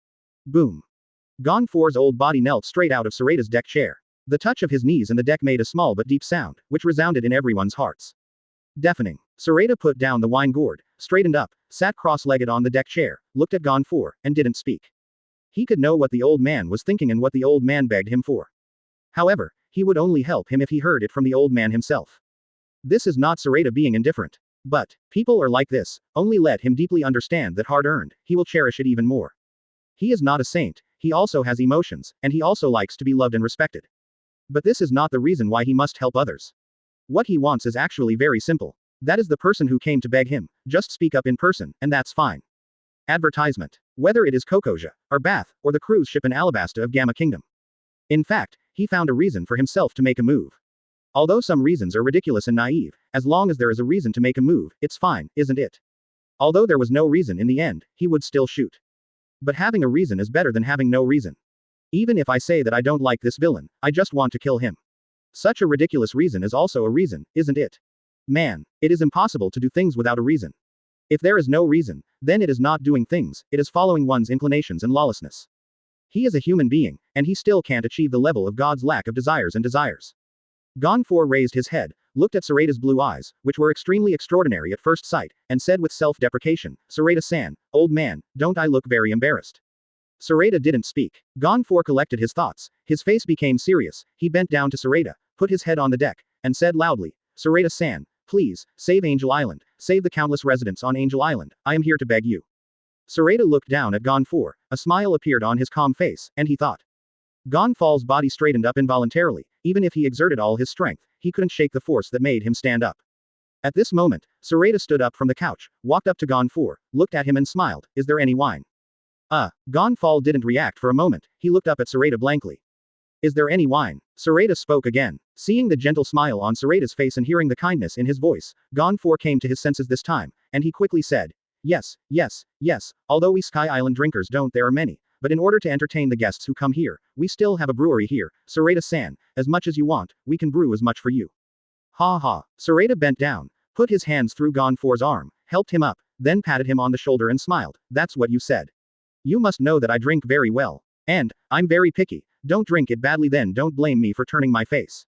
[SPEAKER 1] Boom. Gonfor's old body knelt straight out of Sorata's deck chair. The touch of his knees and the deck made a small but deep sound, which resounded in everyone's hearts. Deafening. Sorata put down the wine gourd, straightened up, sat cross-legged on the deck chair, looked at Gonfor, and didn't speak. He could know what the old man was thinking and what the old man begged him for. However, he would only help him if he heard it from the old man himself. This is not Sorata being indifferent. But, people are like this, only let him deeply understand that hard-earned, he will cherish it even more. He is not a saint, he also has emotions, and he also likes to be loved and respected. But this is not the reason why he must help others. What he wants is actually very simple. That is the person who came to beg him, just speak up in person, and that's fine. Advertisement. Whether it is Kokoja, or Bath, or the cruise ship in Alabasta of Gamma Kingdom. In fact, he found a reason for himself to make a move. Although some reasons are ridiculous and naive, as long as there is a reason to make a move, it's fine, isn't it? Although there was no reason in the end, he would still shoot. But having a reason is better than having no reason. Even if I say that I don't like this villain, I just want to kill him. Such a ridiculous reason is also a reason, isn't it? Man, it is impossible to do things without a reason. If there is no reason, then it is not doing things, it is following one's inclinations and lawlessness. He is a human being, and he still can't achieve the level of God's lack of desires and desires. Gonfor raised his head, looked at Sorata's blue eyes, which were extremely extraordinary at first sight, and said with self-deprecation, Sorata-san, old man, don't I look very embarrassed? Sorata didn't speak. Gonfor collected his thoughts, his face became serious, he bent down to Sorata, put his head on the deck, and said loudly, Sorata-san, please, save Angel Island, save the countless residents on Angel Island, I am here to beg you. Sorata looked down at Gonfor, a smile appeared on his calm face, and he thought. Gonfor's body straightened up involuntarily, even if he exerted all his strength, he couldn't shake the force that made him stand up. At this moment, Sorata stood up from the couch, walked up to Gonfor, looked at him and smiled, is there any wine? Gonfor didn't react for a moment, he looked up at Sorata blankly. Is there any wine? Sorata spoke again. Seeing the gentle smile on Sorata's face and hearing the kindness in his voice, Gonfor came to his senses this time, and he quickly said, yes, yes, yes, although we Sky Island drinkers don't there are many, but in order to entertain the guests who come here, we still have a brewery here, Sorata-san, as much as you want, we can brew as much for you. Ha ha. Sorata bent down, put his hands through Gonfor's arm, helped him up, then patted him on the shoulder and smiled, that's what you said. You must know that I drink very well. And, I'm very picky, don't drink it badly then don't blame me for turning my face.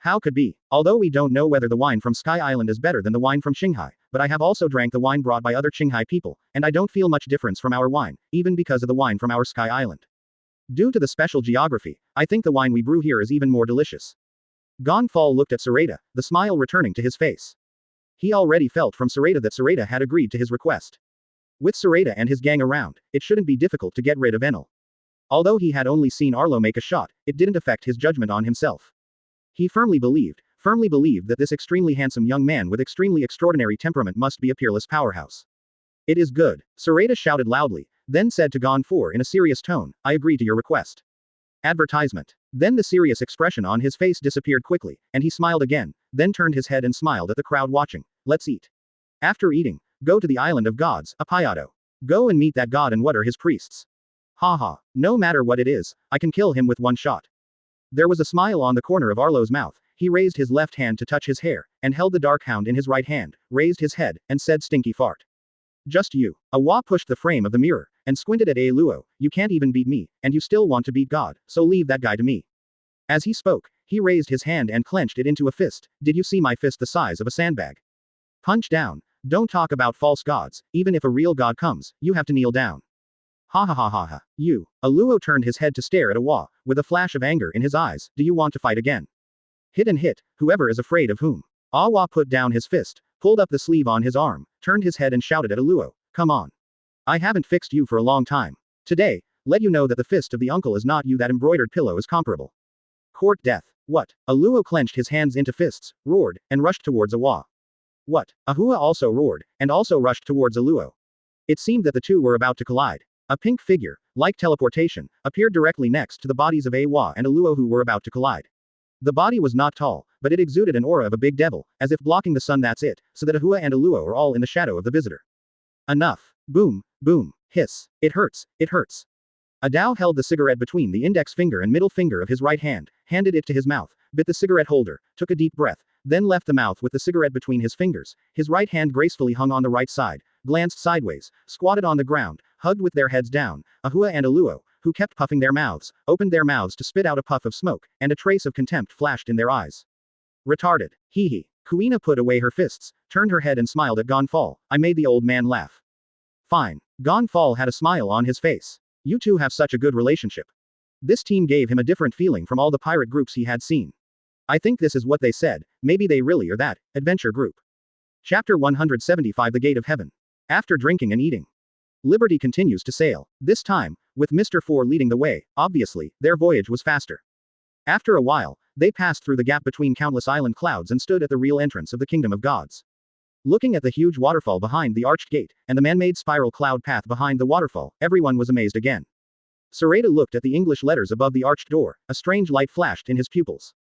[SPEAKER 1] How could be? Although we don't know whether the wine from Sky Island is better than the wine from Qinghai, but I have also drank the wine brought by other Qinghai people, and I don't feel much difference from our wine, even because of the wine from our Sky Island. Due to the special geography, I think the wine we brew here is even more delicious. Gonfor looked at Sorata, the smile returning to his face. He already felt from Sorata that Sorata had agreed to his request. With Sorata and his gang around, it shouldn't be difficult to get rid of Enel. Although he had only seen Arlo make a shot, it didn't affect his judgment on himself. He firmly believed that this extremely handsome young man with extremely extraordinary temperament must be a peerless powerhouse. It is good. Sorata shouted loudly, then said to Gonfor in a serious tone, I agree to your request. Advertisement. Then the serious expression on his face disappeared quickly, and he smiled again, then turned his head and smiled at the crowd watching. Let's eat. After eating, go to the island of gods, Apayado. Go and meet that god and what are his priests. Ha ha. No matter what it is, I can kill him with one shot. There was a smile on the corner of Arlo's mouth, he raised his left hand to touch his hair, and held the dark hound in his right hand, raised his head, and said stinky fart. Just you. Awa pushed the frame of the mirror, and squinted at Aluo, you can't even beat me, and you still want to beat God, so leave that guy to me. As he spoke, he raised his hand and clenched it into a fist, did you see my fist the size of a sandbag? Punch down. Don't talk about false gods, even if a real god comes, you have to kneel down. Ha ha ha ha ha. You. Aluo turned his head to stare at Awa, with a flash of anger in his eyes, do you want to fight again? Hit and hit, whoever is afraid of whom. Awa put down his fist, pulled up the sleeve on his arm, turned his head and shouted at Aluo, come on. I haven't fixed you for a long time. Today, let you know that the fist of the uncle is not you that embroidered pillow is comparable. Court death. What? Aluo clenched his hands into fists, roared, and rushed towards Awa. What? Ahua also roared, and also rushed towards Aluo. It seemed that the two were about to collide. A pink figure, like teleportation, appeared directly next to the bodies of Awa and Aluo who were about to collide. The body was not tall, but it exuded an aura of a big devil, as if blocking the sun that's it, so that Ahua and Aluo are all in the shadow of the visitor. Enough. Boom, boom, hiss. It hurts, it hurts. Adao held the cigarette between the index finger and middle finger of his right hand, handed it to his mouth, bit the cigarette holder, took a deep breath, then left the mouth with the cigarette between his fingers, his right hand gracefully hung on the right side, glanced sideways, squatted on the ground, hugged with their heads down, Ahua and Aluo, who kept puffing their mouths, opened their mouths to spit out a puff of smoke, and a trace of contempt flashed in their eyes. Retarded. Hee hee. Kuina put away her fists, turned her head and smiled at Gonfal. I made the old man laugh. Fine. Gonfal had a smile on his face. You two have such a good relationship. This team gave him a different feeling from all the pirate groups he had seen. I think this is what they said, maybe they really are that, adventure group. Chapter 175 The Gate of Heaven. After drinking and eating, Liberty continues to sail, this time, with Mr. Four leading the way, obviously, their voyage was faster. After a while, they passed through the gap between countless island clouds and stood at the real entrance of the Kingdom of Gods. Looking at the huge waterfall behind the arched gate, and the man-made spiral cloud path behind the waterfall, everyone was amazed again. Sorata looked at the English letters above the arched door, a strange light flashed in his pupils.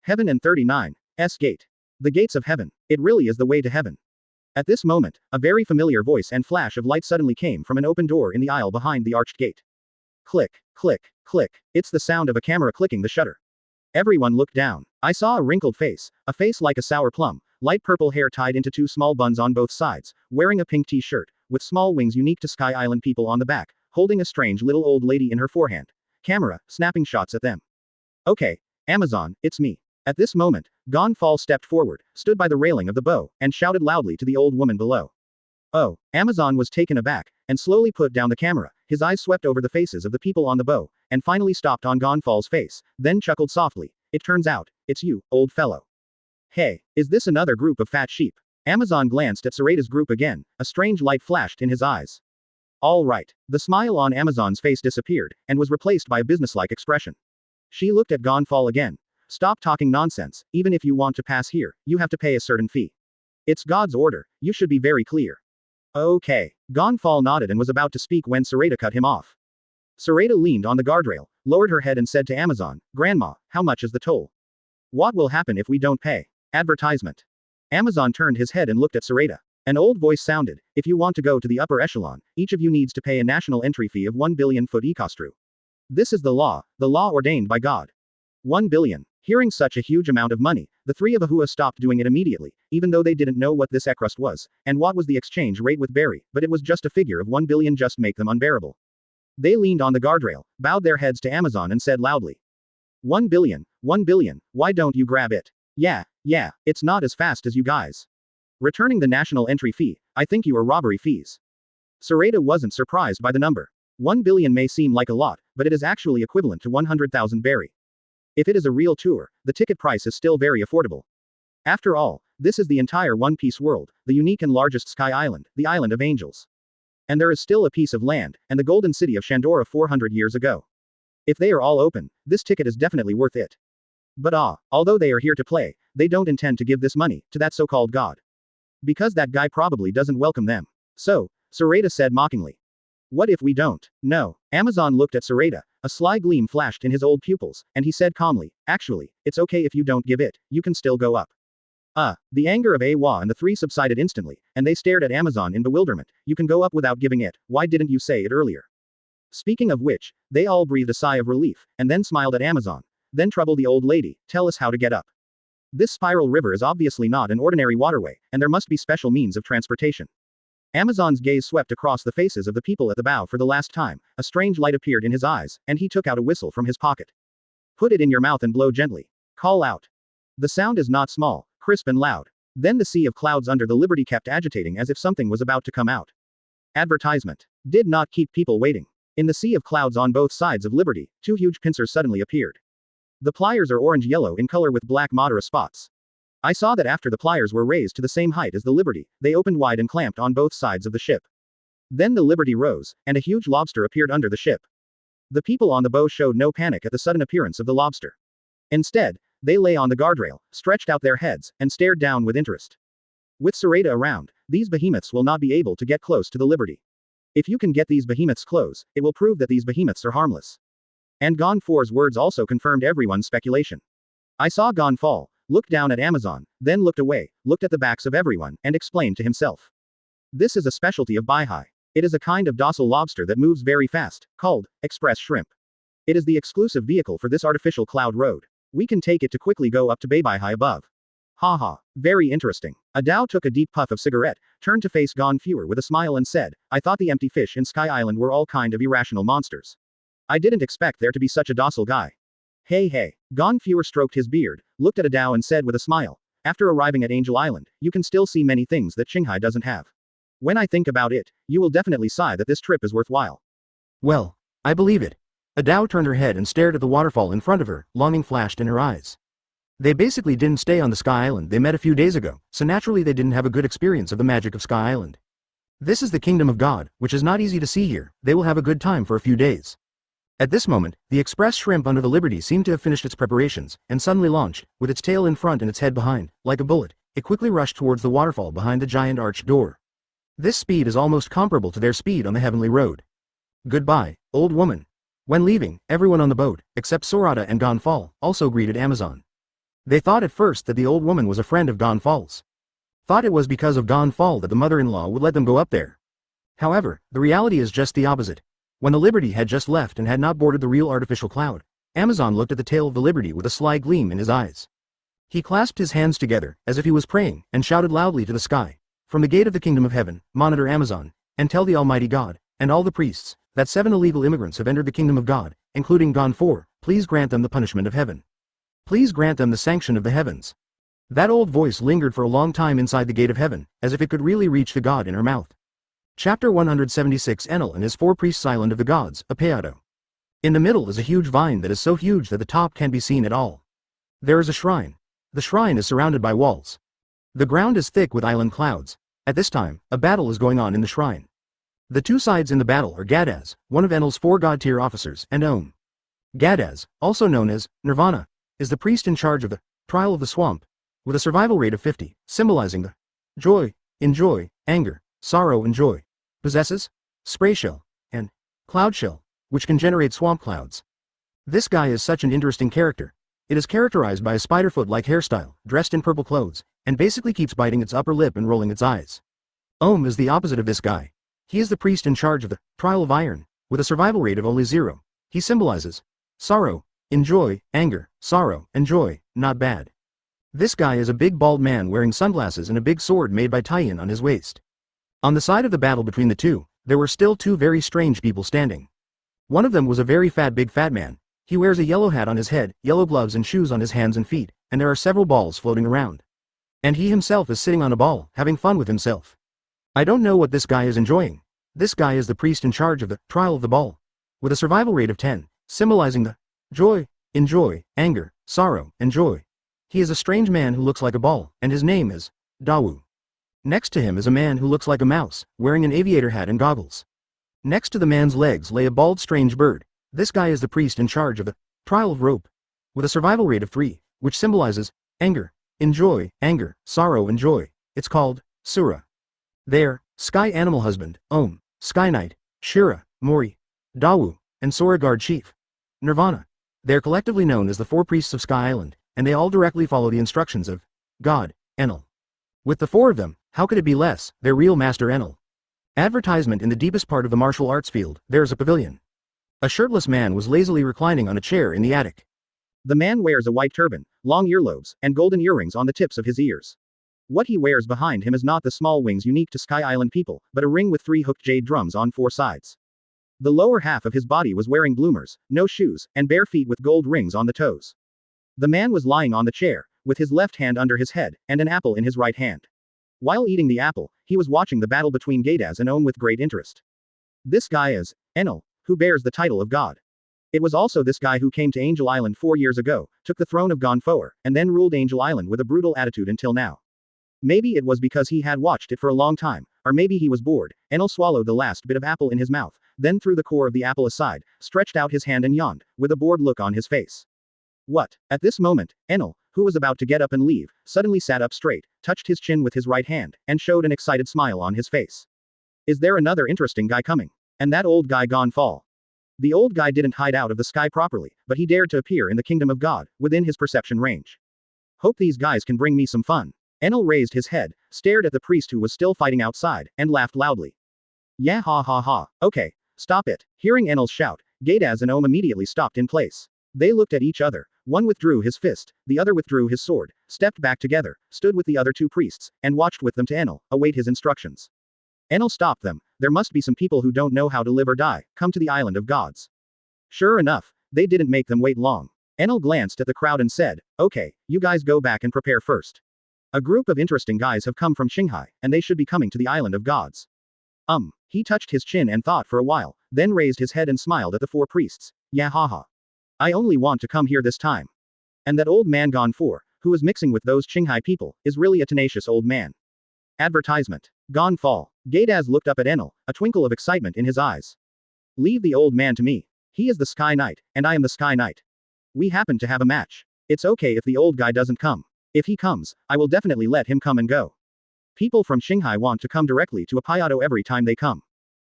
[SPEAKER 1] Heaven and 39's gate. The gates of heaven. It really is the way to heaven. At this moment, a very familiar voice and flash of light suddenly came from an open door in the aisle behind the arched gate. Click, click, click. It's the sound of a camera clicking the shutter. Everyone looked down. I saw a wrinkled face, a face like a sour plum, light purple hair tied into two small buns on both sides, wearing a pink t-shirt, with small wings unique to Sky Island people on the back, holding a strange little old lady in her forehand. Camera, snapping shots at them. Okay, Amazon, it's me. At this moment, Gonfall stepped forward, stood by the railing of the bow, and shouted loudly to the old woman below. Oh, Amazon was taken aback, and slowly put down the camera. His eyes swept over the faces of the people on the bow, and finally stopped on Gonfall's face, then chuckled softly. It turns out, it's you, old fellow. Hey, is this another group of fat sheep? Amazon glanced at Sorata's group again, a strange light flashed in his eyes. All right. The smile on Amazon's face disappeared, and was replaced by a businesslike expression. She looked at Gonfall again. Stop talking nonsense, even if you want to pass here, you have to pay a certain fee. It's God's order, you should be very clear. Okay. Gonfall nodded and was about to speak when Sorata cut him off. Sorata leaned on the guardrail, lowered her head and said to Amazon, Grandma, how much is the toll? What will happen if we don't pay? Advertisement. Amazon turned his head and looked at Sorata. An old voice sounded, if you want to go to the upper echelon, each of you needs to pay a national entry fee of 1 billion foot ecostru. This is the law ordained by God. 1 billion. Hearing such a huge amount of money, the three of Ahua stopped doing it immediately, even though they didn't know what this ecrust was, and what was the exchange rate with Barry, but it was just a figure of 1 billion just make them unbearable. They leaned on the guardrail, bowed their heads to Amazon and said loudly. 1 billion, why don't you grab it? Yeah, it's not as fast as you guys. Returning the national entry fee, I think you are robbery fees. Sorata wasn't surprised by the number. 1 billion may seem like a lot, but it is actually equivalent to 100,000 Barry. If it is a real tour, the ticket price is still very affordable. After all, this is the entire One Piece world, the unique and largest Sky Island, the Island of Angels. And there is still a piece of land, and the golden city of Shandora 400 years ago. If they are all open, this ticket is definitely worth it. But although they are here to play, they don't intend to give this money to that so-called god. Because that guy probably doesn't welcome them. So, Sorata said mockingly. What if we don't? No. Amazon looked at Sorata, a sly gleam flashed in his old pupils, and he said calmly, actually, it's okay if you don't give it, you can still go up. The anger of Awa and the three subsided instantly, and they stared at Amazon in bewilderment. You can go up without giving it, why didn't you say it earlier? Speaking of which, they all breathed a sigh of relief, and then smiled at Amazon. Then troubled the old lady, tell us how to get up. This spiral river is obviously not an ordinary waterway, and there must be special means of transportation. Amazon's gaze swept across the faces of the people at the bow for the last time, a strange light appeared in his eyes, and he took out a whistle from his pocket. Put it in your mouth and blow gently. Call out. The sound is not small, crisp and loud. Then the sea of clouds under the Liberty kept agitating as if something was about to come out. Advertisement. Did not keep people waiting. In the sea of clouds on both sides of Liberty, two huge pincers suddenly appeared. The pliers are orange-yellow in color with black Madara spots. I saw that after the pliers were raised to the same height as the Liberty, they opened wide and clamped on both sides of the ship. Then the Liberty rose, and a huge lobster appeared under the ship. The people on the bow showed no panic at the sudden appearance of the lobster. Instead, they lay on the guardrail, stretched out their heads, and stared down with interest. With Sorata around, these behemoths will not be able to get close to the Liberty. If you can get these behemoths close, it will prove that these behemoths are harmless. And Gonfall's words also confirmed everyone's speculation. I saw Gonfall look down at Amazon, then looked away, looked at the backs of everyone, and explained to himself. This is a specialty of Baihai. It is a kind of docile lobster that moves very fast, called express shrimp. It is the exclusive vehicle for this artificial cloud road. We can take it to quickly go up to Baihai above. Haha, very interesting. Adao took a deep puff of cigarette, turned to face Gonfall with a smile and said, I thought the empty fish in Sky Island were all kind of irrational monsters. I didn't expect there to be such a docile guy. Hey. Gonfall stroked his beard, looked at Adao and said with a smile, after arriving at Angel Island, you can still see many things that Qinghai doesn't have. When I think about it, you will definitely sigh that this trip is worthwhile.
[SPEAKER 2] Well, I believe it. Adao turned her head and stared at the waterfall in front of her, longing flashed in her eyes. They basically didn't stay on the Sky Island they met a few days ago, so naturally they didn't have a good experience of the magic of Sky Island. This is the kingdom of God, which is not easy to see here, they will have a good time for a few days. At this moment, the express shrimp under the Liberty seemed to have finished its preparations, and suddenly launched, with its tail in front and its head behind, like a bullet,
[SPEAKER 1] it quickly rushed towards the waterfall behind the giant arched door. This speed is almost comparable to their speed on the heavenly road. Goodbye, old woman. When leaving, everyone on the boat, except Sorata and Gonfall, also greeted Amazon. They thought at first that the old woman was a friend of Gonfall's. Thought it was because of Gonfall that the mother-in-law would let them go up there. However, the reality is just the opposite. When the Liberty had just left and had not boarded the real artificial cloud, Amazon looked at the tail of the Liberty with a sly gleam in his eyes. He clasped his hands together, as if he was praying, and shouted loudly to the sky, "From the gate of the kingdom of heaven, monitor Amazon, and tell the Almighty God, and all the priests, that 7 illegal immigrants have entered the kingdom of God, including Gon-4, please grant them the punishment of heaven. Please grant them the sanction of the heavens." That old voice lingered for a long time inside the gate of heaven, as if it could really reach the god in her mouth. Chapter 176 Enel and his 4 priests Island of the Gods, a Peado. In the middle is a huge vine that is so huge that the top can't be seen at all. There is a shrine. The shrine is surrounded by walls. The ground is thick with island clouds. At this time, a battle is going on in the shrine. The 2 sides in the battle are Gadaz, one of Enel's 4 god-tier officers, and Om. Gadaz, also known as Nirvana, is the priest in charge of the trial of the swamp, with a survival rate of 50, symbolizing the joy, enjoy, anger, sorrow and joy. Possesses spray shell and cloud shell, which can generate swamp clouds. This guy is such an interesting character. It is characterized by a spiderfoot-like hairstyle, dressed in purple clothes, and basically keeps biting its upper lip and rolling its eyes. Om is the opposite of this guy. He is the priest in charge of the trial of iron, with a survival rate of only 0. He symbolizes sorrow, enjoy, anger, sorrow, and joy, not bad. This guy is a big bald man wearing sunglasses and a big sword made by tie-in on his waist. On the side of the battle between the two, there were still 2 very strange people standing. One of them was a very big fat man. He wears a yellow hat on his head, yellow gloves and shoes on his hands and feet, and there are several balls floating around. And he himself is sitting on a ball, having fun with himself. I don't know what this guy is enjoying. This guy is the priest in charge of the trial of the ball, with a survival rate of 10, symbolizing the joy, enjoy, anger, sorrow, and joy. He is a strange man who looks like a ball, and his name is Dawu. Next to him is a man who looks like a mouse, wearing an aviator hat and goggles. Next to the man's legs lay a bald strange bird. This guy is the priest in charge of the trial of rope, with a survival rate of 3, which symbolizes anger, enjoy, anger, sorrow and joy. It's called Sura. There, Sky Animal Husband, Om, Sky Knight, Shira, Mori, Dawu, and Sora Guard Chief, Nirvana. They are collectively known as the 4 priests of Sky Island, and they all directly follow the instructions of God, Enel. With the 4 of them, how could it be less, their real master Enel? Advertisement in the deepest part of the martial arts field, there is a pavilion. A shirtless man was lazily reclining on a chair in the attic. The man wears a white turban, long earlobes, and golden earrings on the tips of his ears. What he wears behind him is not the small wings unique to Sky Island people, but a ring with 3 hooked jade drums on 4 sides. The lower half of his body was wearing bloomers, no shoes, and bare feet with gold rings on the toes. The man was lying on the chair, with his left hand under his head, and an apple in his right hand. While eating the apple, he was watching the battle between Gadaz and Om with great interest. This guy is Enel, who bears the title of God. It was also this guy who came to Angel Island 4 years ago, took the throne of Gonfoer, and then ruled Angel Island with a brutal attitude until now. Maybe it was because he had watched it for a long time, or maybe he was bored. Enel swallowed the last bit of apple in his mouth, then threw the core of the apple aside, stretched out his hand and yawned, with a bored look on his face. What? At this moment, Enel, who was about to get up and leave, suddenly sat up straight, touched his chin with his right hand, and showed an excited smile on his face. Is there another interesting guy coming? And that old guy Gonfall. The old guy didn't hide out of the sky properly, but he dared to appear in the kingdom of God, within his perception range. Hope these guys can bring me some fun. Enel raised his head, stared at the priest who was still fighting outside, and laughed loudly. Yeah ha ha ha, okay, stop it. Hearing Enel's shout, Gadaz and Om immediately stopped in place. They looked at each other, one withdrew his fist, the other withdrew his sword, stepped back together, stood with the other 2 priests, and watched with them to Enel, await his instructions. Enel stopped them. There must be some people who don't know how to live or die, come to the island of gods. Sure enough, they didn't make them wait long. Enel glanced at the crowd and said, okay, you guys go back and prepare first. A group of interesting guys have come from Shanghai, and they should be coming to the island of gods. He touched his chin and thought for a while, then raised his head and smiled at the 4 priests. Yeah haha. I only want to come here this time. And that old man Gonfor, who is mixing with those Shanghai people, is really a tenacious old man. Advertisement. Gonfall. Gadaz looked up at Enel, a twinkle of excitement in his eyes. Leave the old man to me. He is the Sky Knight, and I am the Sky Knight. We happen to have a match. It's okay if the old guy doesn't come.
[SPEAKER 2] If he comes, I will definitely let him come and go. People from Shanghai want to come directly to Apayado every time they come.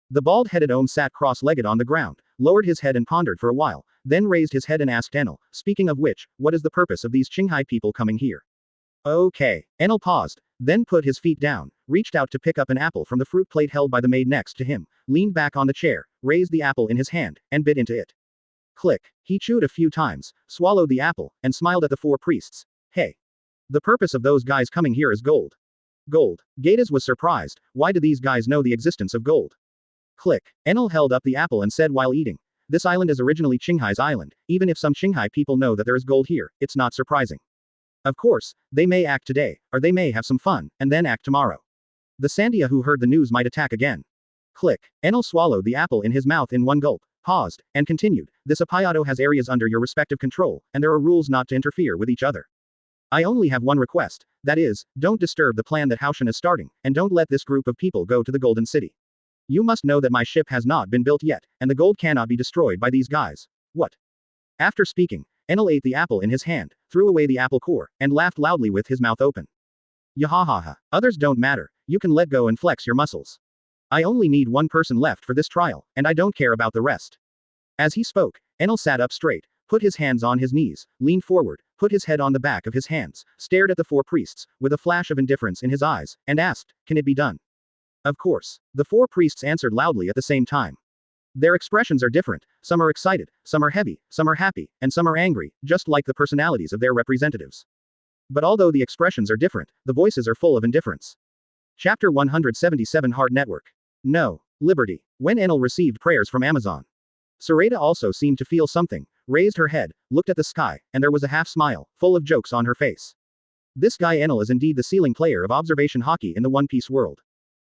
[SPEAKER 2] The bald-headed Ohm sat cross-legged on the ground, lowered his head and pondered for a while, then raised his head and asked Enel, speaking of which, what is the purpose of these Qinghai people coming here? Okay. Enel paused, then put his feet down, reached out to pick up an apple from the fruit plate held by the maid next to him, leaned back on the chair, raised the apple in his hand, and bit into it. Click. He chewed a few times, swallowed the apple, and smiled at the four priests. Hey. The purpose of those guys coming here is gold. Gold. Gatas was surprised, why do these guys know the existence of gold? Click. Enel held up the apple and said while eating. This island is originally Qinghai's island, even if some Qinghai people know that there is gold here, it's not surprising. Of course, they may act today, or they may have some fun, and then act tomorrow. The Sandia who heard the news might attack again. Click. Enel swallowed the apple in his mouth in one gulp, paused, and continued, this Apayado has areas under your respective control, and there are rules not to interfere with each other. I only have one request, that is, don't disturb the plan that Haoshan is starting, and don't let this group of people go to the Golden City. You must know that my ship has not been built yet, and the gold cannot be destroyed by these guys. What? After speaking, Enel ate the apple in his hand, threw away the apple core, and laughed loudly with his mouth open. Yahahaha. Others don't matter, you can let go and flex your muscles. I only need one person left for this trial, and I don't care about the rest. As he spoke, Enel sat up straight, put his hands on his knees, leaned forward, put his head on the back of his hands, stared at the four priests, with a flash of indifference in his eyes, and asked, can it be done? Of course. The four priests answered loudly at the same time. Their expressions are different, some are excited, some are heavy, some are happy, and some are angry, just like the personalities of their representatives. But although the expressions are different, the voices are full of indifference. Chapter 177 Heart Network. No. Liberty. When Enel received prayers from Amazon. Sorata also seemed to feel something, raised her head, looked at the sky, and there was a half smile, full of jokes on her face. This guy Enel is indeed the ceiling player of observation hockey in the One Piece world.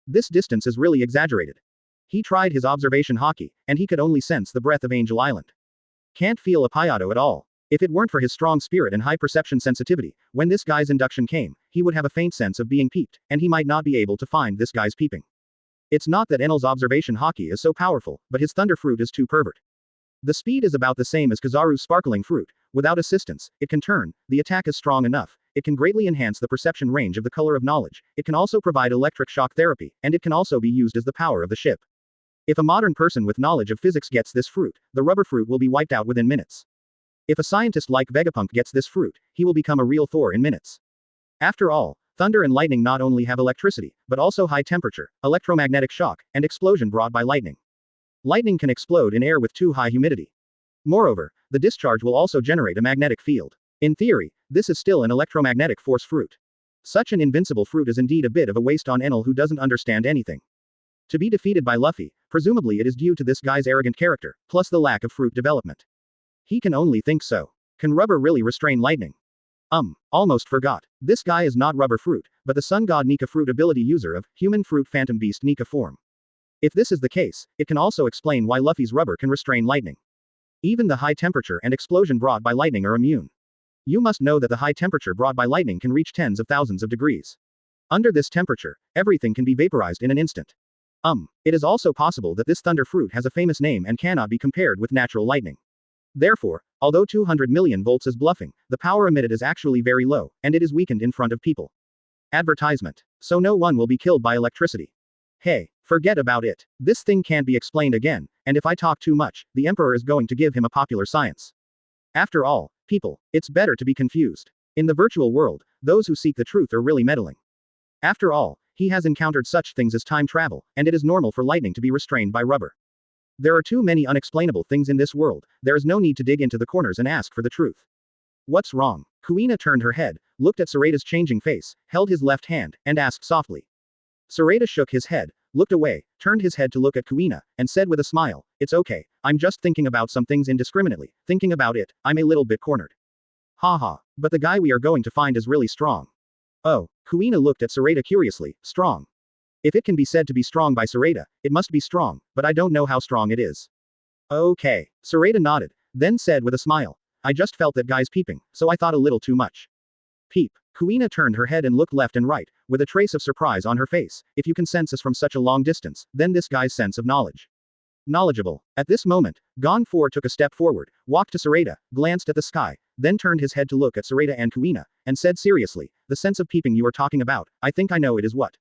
[SPEAKER 2] This distance is really exaggerated. He tried his observation hockey, and he could only sense the breath of Angel Island. Can't feel Apayado at all. If it weren't for his strong spirit and high perception sensitivity, when this guy's induction came, he would have a faint sense of being peeped, and he might not be able to find this guy's peeping. It's not that Enel's observation hockey is so powerful, but his thunder fruit is too pervert. The speed is about the same as Kizaru's sparkling fruit. Without assistance, it can turn, the attack is strong enough, it can greatly enhance the perception range of the color of knowledge, it can also provide electric shock therapy, and it can also be used as the power of the ship. If a modern person with knowledge of physics gets this fruit, the rubber fruit will be wiped out within minutes. If a scientist like Vegapunk gets this fruit, he will become a real Thor in minutes. After all, thunder and lightning not only have electricity, but also high temperature, electromagnetic shock, and explosion brought by lightning. Lightning can explode in air with too high humidity. Moreover, the discharge will also generate a magnetic field. In theory, this is still an electromagnetic force fruit. Such an invincible fruit is indeed a bit of a waste on Enel who doesn't understand anything. To be defeated by Luffy, presumably it is due to this guy's arrogant character, plus the lack of fruit development. He can only think so. Can rubber really restrain lightning? Almost forgot. This guy is not rubber fruit, but the sun god Nika fruit ability user of human fruit phantom beast Nika form. If this is the case, it can also explain why Luffy's rubber can restrain lightning. Even the high temperature and explosion brought by lightning are immune. You must know that the high temperature brought by lightning can reach tens of thousands of degrees. Under this temperature, everything can be vaporized in an instant. It is also possible that this thunder fruit has a famous name and cannot be compared with natural lightning. Therefore, although 200 million volts is bluffing, the power emitted is actually very low, and it is weakened in front of people. Advertisement. So no one will be killed by electricity. Hey, forget about it. This thing can't be explained again, and if I talk too much, the Emperor is going to give him a popular science. After all, people, it's better to be confused. In the virtual world, those who seek the truth are really meddling. After all, he has encountered such things as time travel, and it is normal for lightning to be restrained by rubber. There are too many unexplainable things in this world, there is no need to dig into the corners and ask for the truth. What's wrong? Kuina turned her head, looked at Sorata's changing face, held his left hand, and asked softly. Sorata shook his head, looked away, turned his head to look at Kuina, and said with a smile, it's okay, I'm just thinking about some things indiscriminately, thinking about it, I'm a little bit cornered. Haha, but the guy we are going to find is really strong. Oh, Kuina looked at Sorata curiously, strong. If it can be said to be strong by Sorata, it must be strong, but I don't know how strong it is. Okay. Sorata nodded, then said with a smile, I just felt that guy's peeping, so I thought a little too much. Peep. Kuina turned her head and looked left and right, with a trace of surprise on her face. If you can sense us from such a long distance, then this guy's sense of knowledge. Knowledgeable. At this moment, Gon 4 took a step forward, walked to Sorata, glanced at the sky, then turned his head to look at Sorata and Kuina, and said seriously, the sense of peeping you are talking about, I think I know it is what.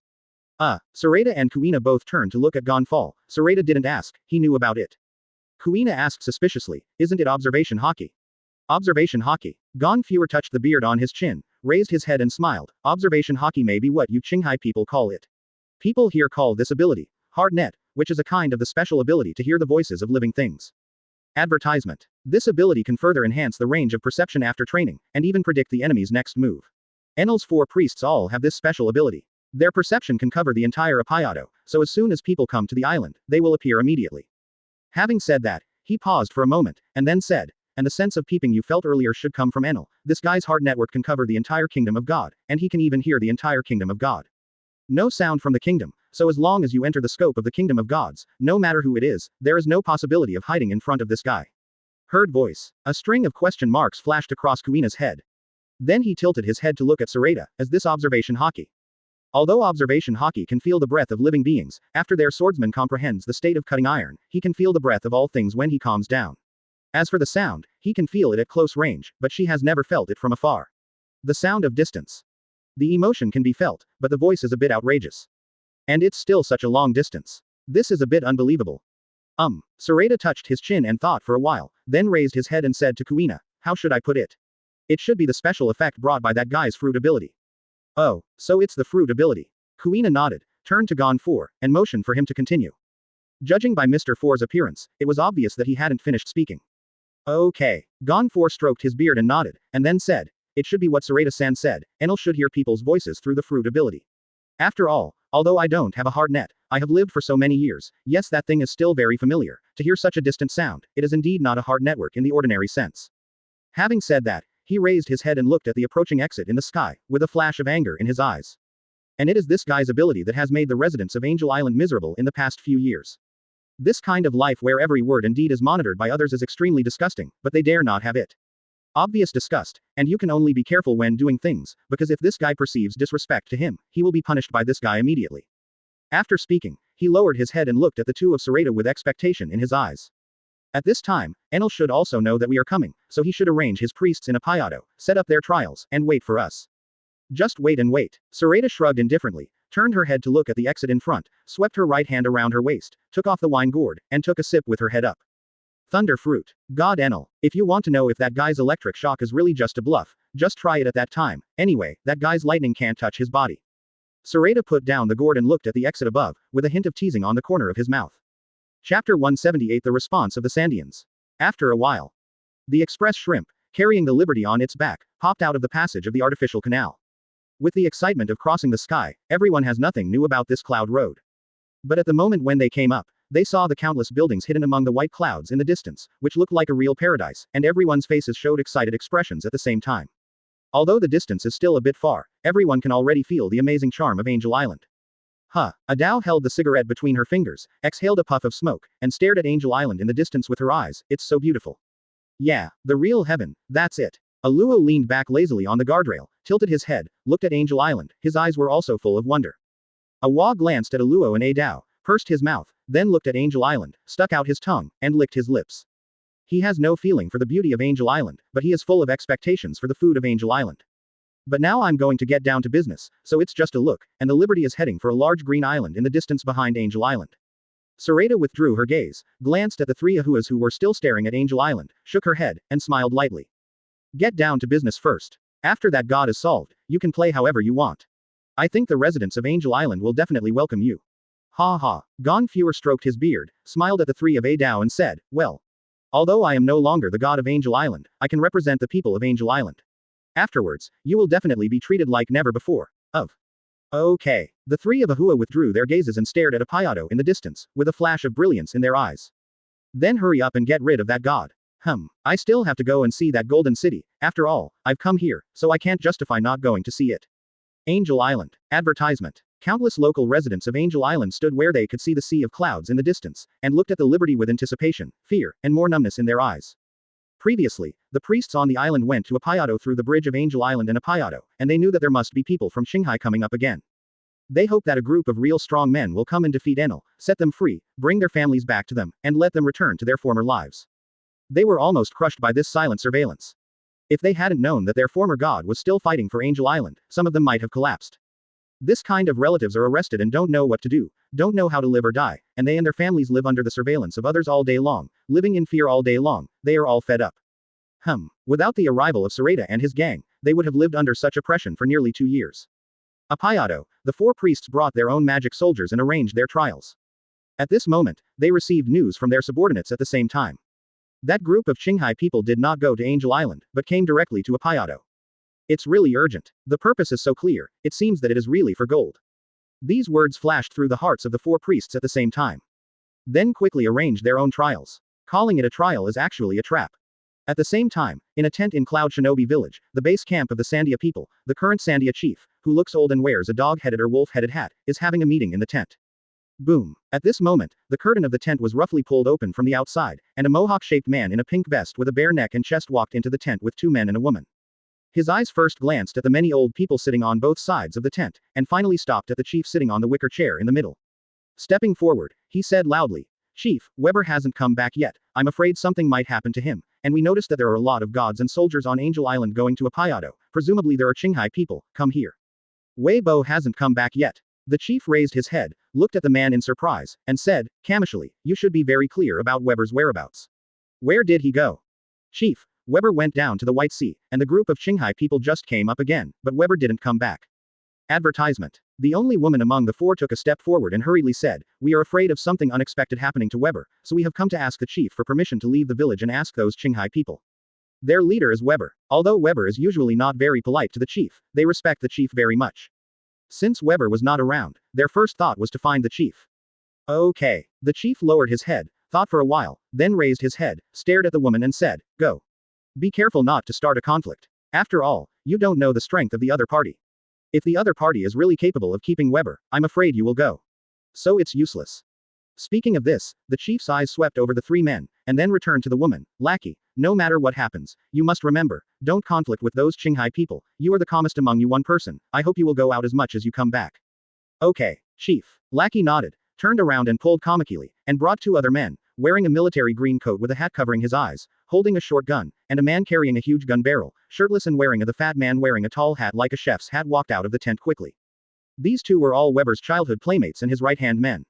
[SPEAKER 2] Sorata and Kuina both turned to look at Gon Fall. Sorata didn't ask, he knew about it. Kuina asked suspiciously, isn't it observation hockey? Observation hockey. Gon Fuer touched the beard on his chin, raised his head and smiled. Observation hockey may be what you Qinghai people call it. People here call this ability hard net, which is a kind of the special ability to hear the voices of living things. Advertisement. This ability can further enhance the range of perception after training, and even predict the enemy's next move. Enel's 4 priests all have this special ability. Their perception can cover the entire Apayado, so as soon as people come to the island, they will appear immediately. Having said that, he paused for a moment, and then said, and the sense of peeping you felt earlier should come from Enel. This guy's hard network can cover the entire kingdom of God, and he can even hear the entire kingdom of God. No sound from the kingdom, so as long as you enter the scope of the kingdom of gods, no matter who it is, there is no possibility of hiding in front of this guy. Heard voice. A string of question marks flashed across Kuina's head. Then he tilted his head to look at Sorata, as this observation hockey. Although observation hockey can feel the breath of living beings, after their swordsman comprehends the state of cutting iron, he can feel the breath of all things when he calms down. As for the sound, he can feel it at close range, but she has never felt it from afar. The sound of distance. The emotion can be felt, but the voice is a bit outrageous. And it's still such a long distance. This is a bit unbelievable. Sorata touched his chin and thought for a while, then raised his head and said to Kuina, how should I put it? It should be the special effect brought by that guy's fruit ability. Oh, so it's the fruit ability. Kuina nodded, turned to Gon 4, and motioned for him to continue. Judging by Mr. 4's appearance, it was obvious that he hadn't finished speaking. Okay. Gon 4 stroked his beard and nodded, and then said, it should be what Sorata-san said, Enel should hear people's voices through the fruit ability. After all, although I don't have a hard net, I have lived for so many years, yes that thing is still very familiar, to hear such a distant sound, it is indeed not a hard network in the ordinary sense. Having said that, he raised his head and looked at the approaching exit in the sky, with a flash of anger in his eyes. And it is this guy's ability that has made the residents of Angel Island miserable in the past few years. This kind of life where every word and deed is monitored by others is extremely disgusting, but they dare not have it. Obvious disgust, and you can only be careful when doing things, because if this guy perceives disrespect to him, he will be punished by this guy immediately. After speaking, he lowered his head and looked at the two of Sorata with expectation in his eyes. At this time, Enel should also know that we are coming, so he should arrange his priests in Apayado, set up their trials, and wait for us. Just wait and wait. Sorata shrugged indifferently, turned her head to look at the exit in front, swept her right hand around her waist, took off the wine gourd, and took a sip with her head up. Thunder fruit. God Enel, if you want to know if that guy's electric shock is really just a bluff, just try it at that time. Anyway, that guy's lightning can't touch his body. Sorata put down the gourd and looked at the exit above, with a hint of teasing on the corner of his mouth. Chapter 178 The Response of the Sandians. After a while, the express shrimp, carrying the Liberty on its back, popped out of the passage of the artificial canal. With the excitement of crossing the sky, everyone has nothing new about this cloud road. But at the moment when they came up, they saw the countless buildings hidden among the white clouds in the distance, which looked like a real paradise, and everyone's faces showed excited expressions at the same time. Although the distance is still a bit far, everyone can already feel the amazing charm of Angel Island. Adao held the cigarette between her fingers, exhaled a puff of smoke, and stared at Angel Island in the distance with her eyes. It's so beautiful. Yeah, the real heaven, that's it. Aluo leaned back lazily on the guardrail, tilted his head, looked at Angel Island, his eyes were also full of wonder. Awa glanced at Aluo and Adao, pursed his mouth, then looked at Angel Island, stuck out his tongue, and licked his lips. He has no feeling for the beauty of Angel Island, but he is full of expectations for the food of Angel Island. But now I'm going to get down to business, so it's just a look, and the Liberty is heading for a large green island in the distance behind Angel Island. Sorata withdrew her gaze, glanced at the three Ahuas who were still staring at Angel Island, shook her head, and smiled lightly. Get down to business first. After that god is solved, you can play however you want. I think the residents of Angel Island will definitely welcome you. Ha ha. Gon Fuer stroked his beard, smiled at the three of Adao and said, well. Although I am no longer the god of Angel Island, I can represent the people of Angel Island. Afterwards, you will definitely be treated like never before. Okay. The three of Ahua withdrew their gazes and stared at Apayado in the distance, with a flash of brilliance in their eyes. Then hurry up and get rid of that god. I still have to go and see that golden city. After all, I've come here, so I can't justify not going to see it. Angel Island. Advertisement. Countless local residents of Angel Island stood where they could see the sea of clouds in the distance, and looked at the Liberty with anticipation, fear, and more numbness in their eyes. Previously, the priests on the island went to Apayado through the bridge of Angel Island and Apayado, and they knew that there must be people from Qinghai coming up again. They hope that a group of real strong men will come and defeat Enel, set them free, bring their families back to them, and let them return to their former lives. They were almost crushed by this silent surveillance. If they hadn't known that their former god was still fighting for Angel Island, some of them might have collapsed. This kind of relatives are arrested and don't know what to do, don't know how to live or die, and they and their families live under the surveillance of others all day long, living in fear all day long. They are all fed up. Without the arrival of Sorata and his gang, they would have lived under such oppression for nearly 2 years. Apayado, the 4 priests brought their own magic soldiers and arranged their trials. At this moment, they received news from their subordinates at the same time. That group of Qinghai people did not go to Angel Island, but came directly to Apayado. It's really urgent. The purpose is so clear, it seems that it is really for gold. These words flashed through the hearts of the 4 priests at the same time. Then quickly arranged their own trials. Calling it a trial is actually a trap. At the same time, in a tent in Cloud Shinobi Village, the base camp of the Sandia people, the current Sandia chief, who looks old and wears a dog-headed or wolf-headed hat, is having a meeting in the tent. Boom. At this moment, the curtain of the tent was roughly pulled open from the outside, and a mohawk-shaped man in a pink vest with a bare neck and chest walked into the tent with 2 men and a woman. His eyes first glanced at the many old people sitting on both sides of the tent, and finally stopped at the chief sitting on the wicker chair in the middle. Stepping forward, he said loudly, "Chief, Weber hasn't come back yet. I'm afraid something might happen to him, and we noticed that there are a lot of gods and soldiers on Angel Island going to Apayado. Presumably there are Qinghai people. Come here." Weibo hasn't come back yet. The chief raised his head, looked at the man in surprise, and said, "Kamishli, you should be very clear about Weber's whereabouts. Where did he go?" "Chief, Weber went down to the White Sea, and the group of Qinghai people just came up again, but Weber didn't come back." Advertisement. The only woman among the 4 took a step forward and hurriedly said, "We are afraid of something unexpected happening to Weber, so we have come to ask the chief for permission to leave the village and ask those Qinghai people. Their leader is Weber. Although Weber is usually not very polite to the chief, they respect the chief very much." Since Weber was not around, their first thought was to find the chief. Okay. The chief lowered his head, thought for a while, then raised his head, stared at the woman and said, "Go. Be careful not to start a conflict. After all, you don't know the strength of the other party. If the other party is really capable of keeping Weber, I'm afraid you will go. So it's useless." Speaking of this, the chief's eyes swept over the 3 men, and then returned to the woman. "Lackey, no matter what happens, you must remember, don't conflict with those Qinghai people. You are the calmest among you one person. I hope you will go out as much as you come back." "Okay, chief." Lackey nodded, turned around and pulled Kamakili, and brought 2 other men, wearing a military green coat with a hat covering his eyes, holding a short gun, and a man carrying a huge gun barrel, shirtless and wearing the fat man wearing a tall hat like a chef's hat walked out of the tent quickly. These 2 were all Weber's childhood playmates and his right-hand men.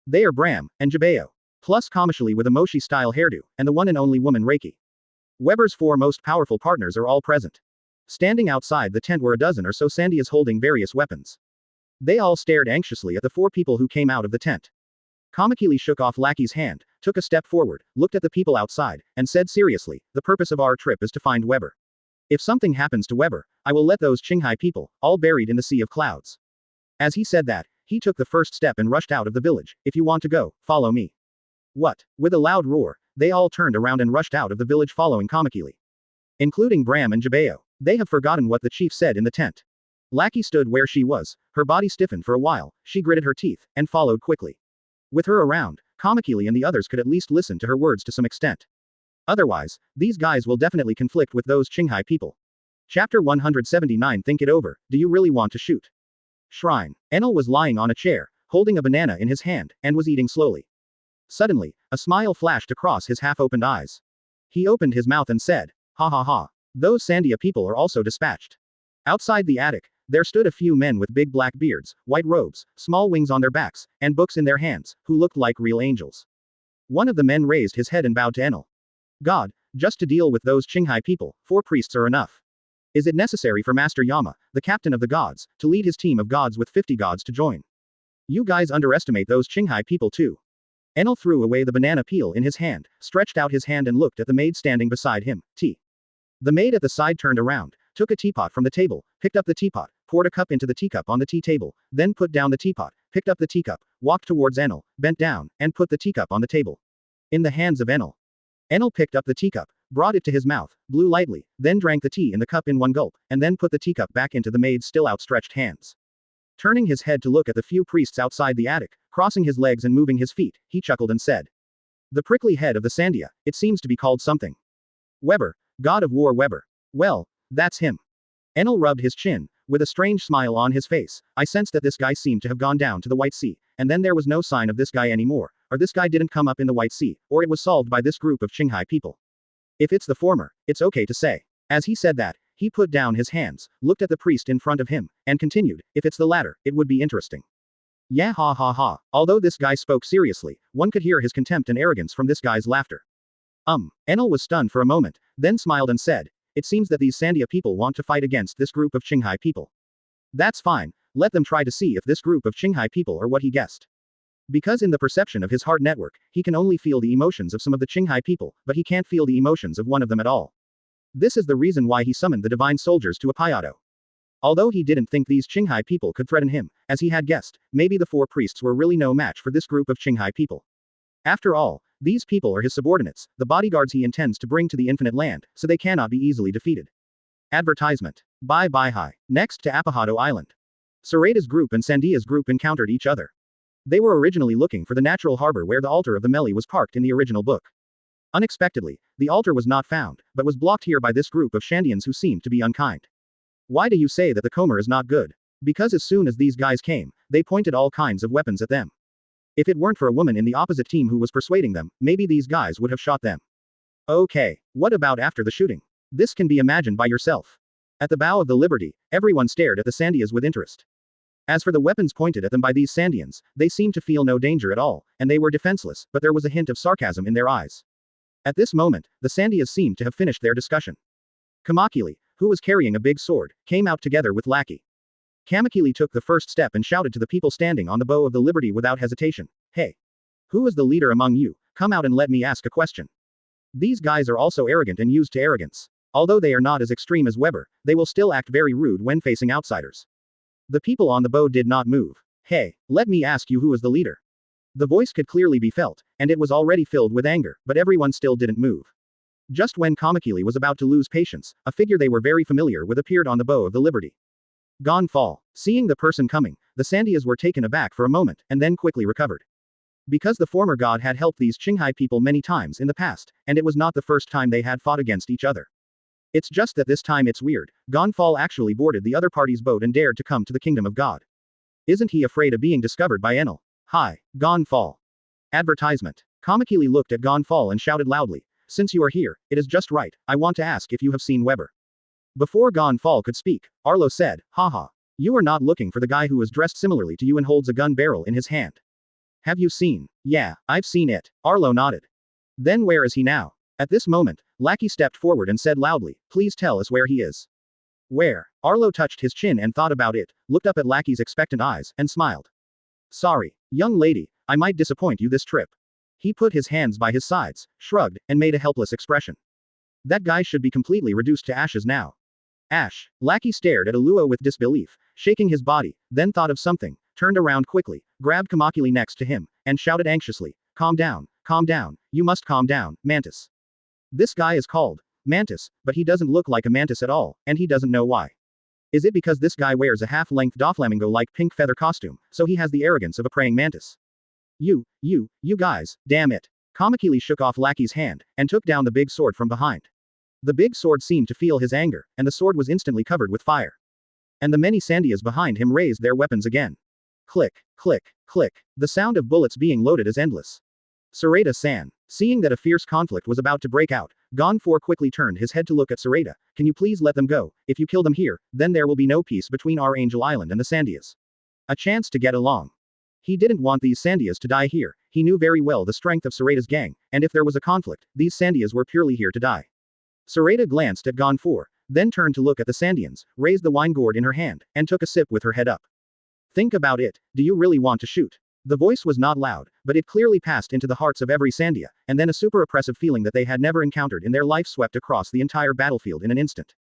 [SPEAKER 2] They are Bram, and Jabeo. Plus Kamishli with a Moshi-style hairdo, and the one and only woman Reiki. Weber's 4 most powerful partners are all present. Standing outside the tent were a dozen or so Sandias holding various weapons. They all stared anxiously at the 4 people who came out of the tent. Kamakili shook off Lackey's hand, took a step forward, looked at the people outside, and said seriously, "The purpose of our trip is to find Weber. If something happens to Weber, I will let those Qinghai people, all buried in the sea of clouds." As he said that, he took the first step and rushed out of the village. "If you want to go, follow me." What? With a loud roar, they all turned around and rushed out of the village following Kamakili. Including Bram and Jabeo. They have forgotten what the chief said in the tent. Lackey stood where she was, her body stiffened for a while, she gritted her teeth, and followed quickly. With her around, Kamakili and the others could at least listen to her words to some extent. Otherwise, these guys will definitely conflict with those Qinghai people. Chapter 179. Think it over. Do you really want to shoot? Shrine. Enel was lying on a chair, holding a banana in his hand, and was eating slowly. Suddenly, a smile flashed across his half-opened eyes. He opened his mouth and said, "Ha ha ha. Those Sandia people are also dispatched." Outside the attic, there stood a few men with big black beards, white robes, small wings on their backs, and books in their hands, who looked like real angels. One of the men raised his head and bowed to Enel. "God, just to deal with those Qinghai people, 4 priests are enough. Is it necessary for Master Yama, the captain of the gods, to lead his team of gods with 50 gods to join? You guys underestimate those Qinghai people too." Enel threw away the banana peel in his hand, stretched out his hand and looked at the maid standing beside him. "Tea." The maid at the side turned around, took a teapot from the table, picked up the teapot, poured a cup into the teacup on the tea table, then put down the teapot, picked up the teacup, walked towards Enel, bent down, and put the teacup on the table. In the hands of Enel. Enel picked up the teacup, brought it to his mouth, blew lightly, then drank the tea in the cup in one gulp, and then put the teacup back into the maid's still outstretched hands. Turning his head to look at the few priests outside the attic, crossing his legs and moving his feet, he chuckled and said, "The prickly head of the Sandia, it seems to be called something. Weber, god of war Weber. Well, that's him." Enel rubbed his chin, With a strange smile on his face, I sensed that this guy seemed to have gone down to the White Sea, and then there was no sign of this guy anymore, or this guy didn't come up in the White Sea, or it was solved by this group of Qinghai people. If it's the former, it's okay to say. As he said that, he put down his hands, looked at the priest in front of him, and continued, if it's the latter, it would be interesting. Yeah ha ha ha. Although this guy spoke seriously, one could hear his contempt and arrogance from this guy's laughter. Enel was stunned for a moment, then smiled and said, it seems that these Sandia people want to fight against this group of Qinghai people. That's fine, let them try to see if this group of Qinghai people are what he guessed. Because in the perception of his heart network, he can only feel the emotions of some of the Qinghai people, but he can't feel the emotions of one of them at all. This is the reason why he summoned the divine soldiers to Apayado. Although he didn't think these Qinghai people could threaten him, as he had guessed, maybe the 4 priests were really no match for this group of Qinghai people. After all, these people are his subordinates, the bodyguards he intends to bring to the infinite land, so they cannot be easily defeated. Advertisement. Bye bye hi. Next to Apahado Island. Sorata's group and Sandia's group encountered each other. They were originally looking for the natural harbor where the altar of the Meli was parked in the original book. Unexpectedly, the altar was not found, but was blocked here by this group of Shandians who seemed to be unkind. Why do you say that the Comer is not good? Because as soon as these guys came, they pointed all kinds of weapons at them. If it weren't for a woman in the opposite team who was persuading them, maybe these guys would have shot them. Okay, what about after the shooting? This can be imagined by yourself. At the bow of the Liberty, everyone stared at the Sandias with interest. As for the weapons pointed at them by these Sandians, they seemed to feel no danger at all, and they were defenseless, but there was a hint of sarcasm in their eyes. At this moment, the Sandias seemed to have finished their discussion. Kamakili, who was carrying a big sword, came out together with Lackey. Kamakili took the first step and shouted to the people standing on the bow of the Liberty without hesitation, hey! Who is the leader among you? Come out and let me ask a question. These guys are also arrogant and used to arrogance. Although they are not as extreme as Weber, they will still act very rude when facing outsiders. The people on the bow did not move. Hey, let me ask you who is the leader. The voice could clearly be felt, and it was already filled with anger, but everyone still didn't move. Just when Kamakili was about to lose patience, a figure they were very familiar with appeared on the bow of the Liberty. Gone fall. Seeing the person coming, the Sandias were taken aback for a moment, and then quickly recovered. Because the former god had helped these Qinghai people many times in the past, and it was not the first time they had fought against each other. It's just that this time it's weird, Gonfall actually boarded the other party's boat and dared to come to the kingdom of God. Isn't he afraid of being discovered by Enel? Hi, Gonfall. Advertisement. Kamakili looked at Gonfall and shouted loudly, since you are here, it is just right, I want to ask if you have seen Weber. Before Gonfall could speak, Arlo said, haha. You are not looking for the guy who is dressed similarly to you and holds a gun barrel in his hand. Have you seen? Yeah, I've seen it, Arlo nodded. Then where is he now? At this moment, Lackey stepped forward and said loudly, please tell us where he is. Where? Arlo touched his chin and thought about it, looked up at Lackey's expectant eyes, and smiled. Sorry, young lady, I might disappoint you this trip. He put his hands by his sides, shrugged, and made a helpless expression. That guy should be completely reduced to ashes now. Ash. Lackey stared at Alua with disbelief, shaking his body, then thought of something, turned around quickly, grabbed Kamakili next to him, and shouted anxiously, calm down, you must calm down, Mantis. This guy is called Mantis, but he doesn't look like a mantis at all, and he doesn't know why. Is it because this guy wears a half-length Doflamingo-like pink feather costume, so he has the arrogance of a praying mantis? You guys, damn it. Kamakili shook off Lackey's hand, and took down the big sword from behind. The big sword seemed to feel his anger, and the sword was instantly covered with fire. And the many Sandias behind him raised their weapons again. Click, click, click. The sound of bullets being loaded is endless. Sorata-san. Seeing that a fierce conflict was about to break out, Gonfor quickly turned his head to look at Sorata. Can you please let them go? If you kill them here, then there will be no peace between our Angel Island and the Sandias. A chance to get along. He didn't want these Sandias to die here. He knew very well the strength of Sorata's gang, and if there was a conflict, these Sandias were purely here to die. Sorata glanced at Gonfor, then turned to look at the Sandians, raised the wine gourd in her hand, and took a sip with her head up. Think about it, do you really want to shoot? The voice was not loud, but it clearly passed into the hearts of every Sandia, and then a super oppressive feeling that they had never encountered in their life swept across the entire battlefield in an instant.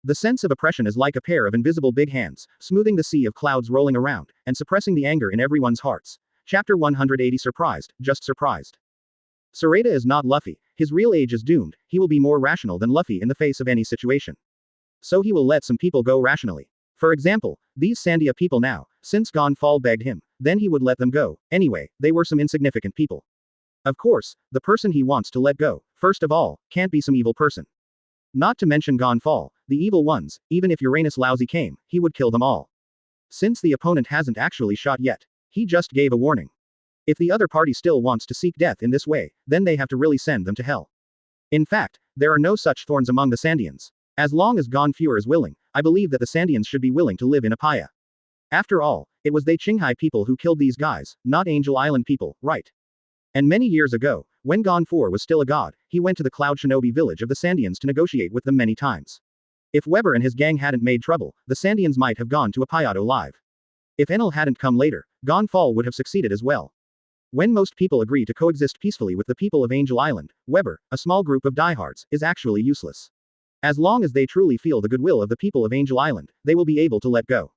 [SPEAKER 2] The sense of oppression is like a pair of invisible big hands, smoothing the sea of clouds rolling around, and suppressing the anger in everyone's hearts. Chapter 180 Surprised, just surprised. Sorata is not Luffy, his real age is doomed, he will be more rational than Luffy in the face of any situation. So he will let some people go rationally. For example, these Sandia people now, since Gonfall begged him, then he would let them go. Anyway, they were some insignificant people. Of course, the person he wants to let go, first of all, can't be some evil person. Not to mention Gonfall, the evil ones, even if Uranus Lousy came, he would kill them all. Since the opponent hasn't actually shot yet, he just gave a warning. If the other party still wants to seek death in this way, then they have to really send them to hell. In fact, there are no such thorns among the Sandians. As long as Gonfure is willing, I believe that the Sandians should be willing to live in Apaya. After all, it was they Qinghai people who killed these guys, not Angel Island people, right? And many years ago, when Gonfure was still a god, he went to the Cloud Shinobi village of the Sandians to negotiate with them many times. If Weber and his gang hadn't made trouble, the Sandians might have gone to Apayado live. If Enel hadn't come later, Gonfall would have succeeded as well. When most people agree to coexist peacefully with the people of Angel Island, Weber, a small group of diehards, is actually useless. As long as they truly feel the goodwill of the people of Angel Island, they will be able to let go.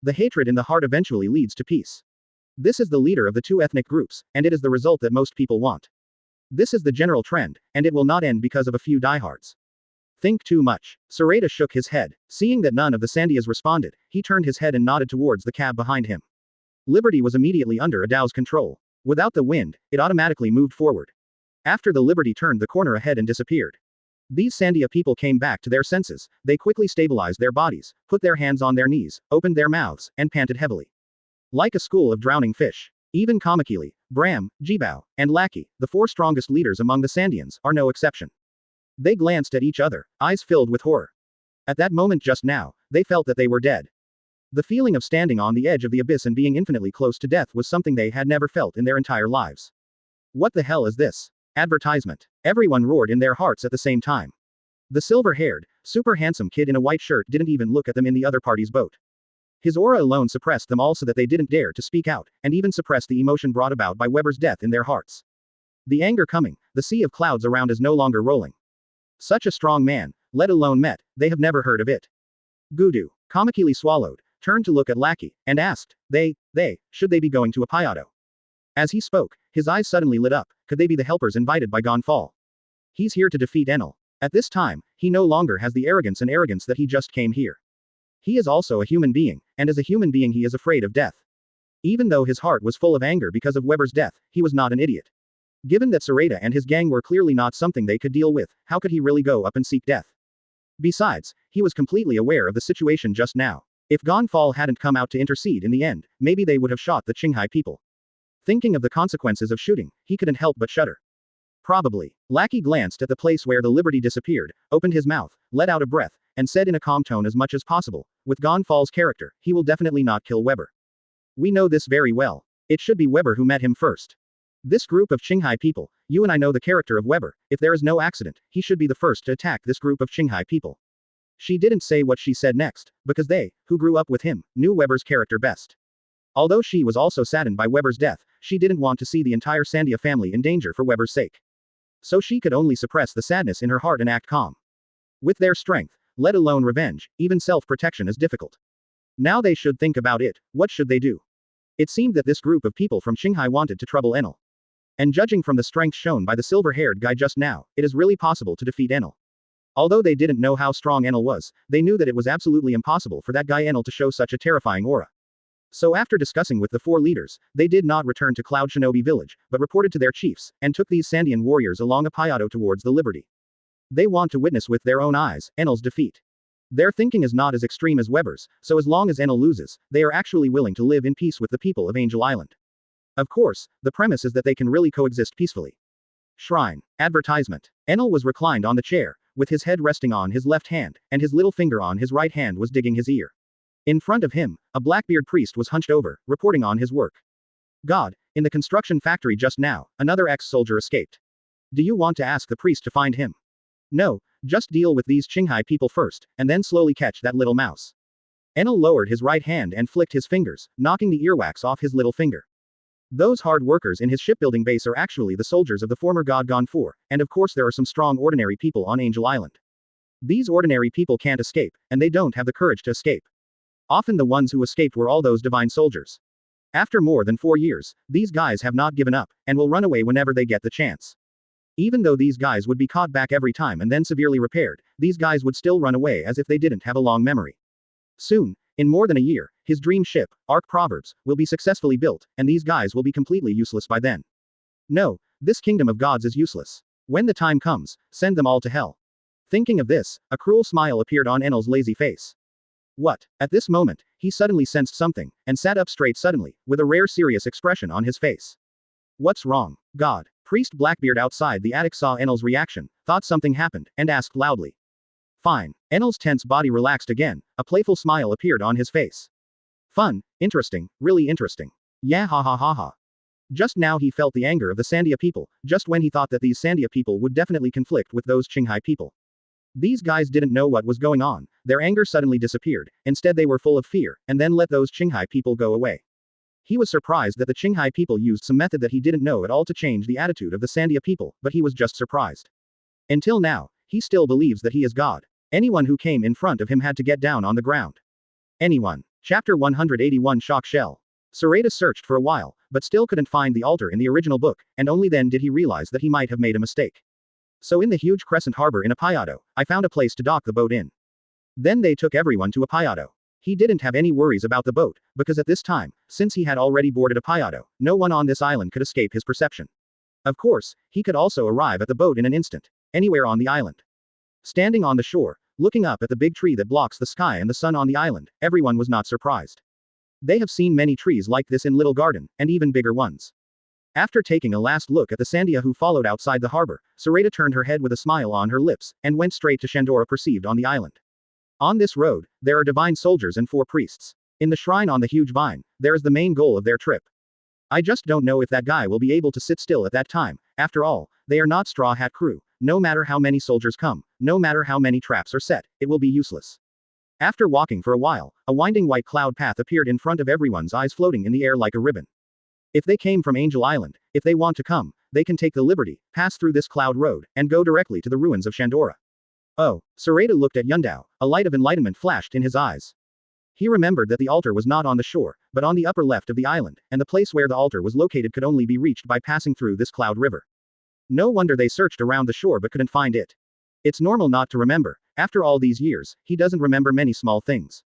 [SPEAKER 2] The hatred in the heart eventually leads to peace. This is the leader of the two ethnic groups, and it is the result that most people want. This is the general trend, and it will not end because of a few diehards. Think too much. Sorata shook his head. Seeing that none of the Sandias responded, he turned his head and nodded towards the cab behind him. Liberty was immediately under Adao's control. Without the wind, it automatically moved forward. After the Liberty turned the corner ahead and disappeared. These Sandia people came back to their senses, they quickly stabilized their bodies, put their hands on their knees, opened their mouths, and panted heavily. Like a school of drowning fish. Even Kamakili, Bram, Jibao, and Lackey, the four strongest leaders among the Sandians, are no exception. They glanced at each other, eyes filled with horror. At that moment just now, they felt that they were dead. The feeling of standing on the edge of the abyss and being infinitely close to death was something they had never felt in their entire lives. What the hell is this? Advertisement. Everyone roared in their hearts at the same time. The silver-haired, super handsome kid in a white shirt didn't even look at them in the other party's boat. His aura alone suppressed them all so that they didn't dare to speak out, and even suppressed the emotion brought about by Weber's death in their hearts. The anger coming, the sea of clouds around is no longer rolling. Such a strong man, let alone met, they have never heard of it. Gudu. Kamakili swallowed, turned to look at Lackey, and asked, should they be going to Apayado? As he spoke, his eyes suddenly lit up, could they be the helpers invited by Gonfall? He's here to defeat Enel. At this time, he no longer has the arrogance that he just came here. He is also a human being, and as a human being he is afraid of death. Even though his heart was full of anger because of Weber's death, he was not an idiot. Given that Sorata and his gang were clearly not something they could deal with, how could he really go up and seek death? Besides, he was completely aware of the situation just now. If Gonfall hadn't come out to intercede in the end, maybe they would have shot the Qinghai people. Thinking of the consequences of shooting, he couldn't help but shudder. Probably. Lackey glanced at the place where the Liberty disappeared, opened his mouth, let out a breath, and said in a calm tone as much as possible, with Gonfall's character, he will definitely not kill Weber. We know this very well. It should be Weber who met him first. This group of Qinghai people, you and I know the character of Weber, if there is no accident, he should be the first to attack this group of Qinghai people. She didn't say what she said next, because they, who grew up with him, knew Weber's character best. Although she was also saddened by Weber's death, she didn't want to see the entire Sandia family in danger for Weber's sake. So she could only suppress the sadness in her heart and act calm. With their strength, let alone revenge, even self-protection is difficult. Now they should think about it, what should they do? It seemed that this group of people from Qinghai wanted to trouble Enel. And judging from the strength shown by the silver-haired guy just now, it is really possible to defeat Enel. Although they didn't know how strong Enel was, they knew that it was absolutely impossible for that guy Enel to show such a terrifying aura. So after discussing with the four leaders, they did not return to Cloud Shinobi village, but reported to their chiefs, and took these Sandian warriors along Apayado towards the Liberty. They want to witness with their own eyes, Enel's defeat. Their thinking is not as extreme as Weber's, so as long as Enel loses, they are actually willing to live in peace with the people of Angel Island. Of course, the premise is that they can really coexist peacefully. Shrine. Advertisement. Enel was reclined on the chair, with his head resting on his left hand, and his little finger on his right hand was digging his ear. In front of him, a Blackbeard priest was hunched over, reporting on his work. God, in the construction factory just now, another ex-soldier escaped. Do you want to ask the priest to find him? No, just deal with these Qinghai people first, and then slowly catch that little mouse. Enel lowered his right hand and flicked his fingers, knocking the earwax off his little finger. Those hard workers in his shipbuilding base are actually the soldiers of the former god Gonfure, and of course there are some strong ordinary people on Angel Island. These ordinary people can't escape, and they don't have the courage to escape. Often the ones who escaped were all those divine soldiers. After more than 4 years, these guys have not given up, and will run away whenever they get the chance. Even though these guys would be caught back every time and then severely repaired, these guys would still run away as if they didn't have a long memory. Soon, in more than a year, his dream ship, Ark Proverbs, will be successfully built, and these guys will be completely useless by then. No, this kingdom of gods is useless. When the time comes, send them all to hell. Thinking of this, a cruel smile appeared on Enel's lazy face. What? At this moment, he suddenly sensed something, and sat up straight suddenly, with a rare serious expression on his face. What's wrong? God. Priest Blackbeard outside the attic saw Enel's reaction, thought something happened, and asked loudly. Fine. Enel's tense body relaxed again, a playful smile appeared on his face. Fun, interesting, really interesting. Yeah ha ha ha ha. Just now he felt the anger of the Sandia people, just when he thought that these Sandia people would definitely conflict with those Qinghai people. These guys didn't know what was going on, their anger suddenly disappeared, instead they were full of fear, and then let those Qinghai people go away. He was surprised that the Qinghai people used some method that he didn't know at all to change the attitude of the Sandia people, but he was just surprised. Until now, he still believes that he is God. Anyone who came in front of him had to get down on the ground. Anyone. Chapter 181 Shock Shell. Sorata searched for a while, but still couldn't find the altar in the original book, and only then did he realize that he might have made a mistake. So in the huge crescent harbor in Apayado, I found a place to dock the boat in. Then they took everyone to Apayado. He didn't have any worries about the boat, because at this time, since he had already boarded Apayado, no one on this island could escape his perception. Of course, he could also arrive at the boat in an instant, anywhere on the island. Standing on the shore, looking up at the big tree that blocks the sky and the sun on the island, everyone was not surprised. They have seen many trees like this in Little Garden, and even bigger ones. After taking a last look at the Sandia who followed outside the harbor, Sorata turned her head with a smile on her lips, and went straight to Shandora perceived on the island. On this road, there are divine soldiers and 4 priests. In the shrine on the huge vine, there is the main goal of their trip. I just don't know if that guy will be able to sit still at that time, after all, they are not Straw Hat Crew, no matter how many soldiers come, no matter how many traps are set, it will be useless. After walking for a while, a winding white cloud path appeared in front of everyone's eyes floating in the air like a ribbon. If they came from Angel Island, if they want to come, they can take the liberty, pass through this cloud road, and go directly to the ruins of Shandora. Oh, Sorata looked at Yundao, a light of enlightenment flashed in his eyes. He remembered that the altar was not on the shore, but on the upper left of the island, and the place where the altar was located could only be reached by passing through this cloud river. No wonder they searched around the shore but couldn't find it. It's normal not to remember, after all these years, he doesn't remember many small things.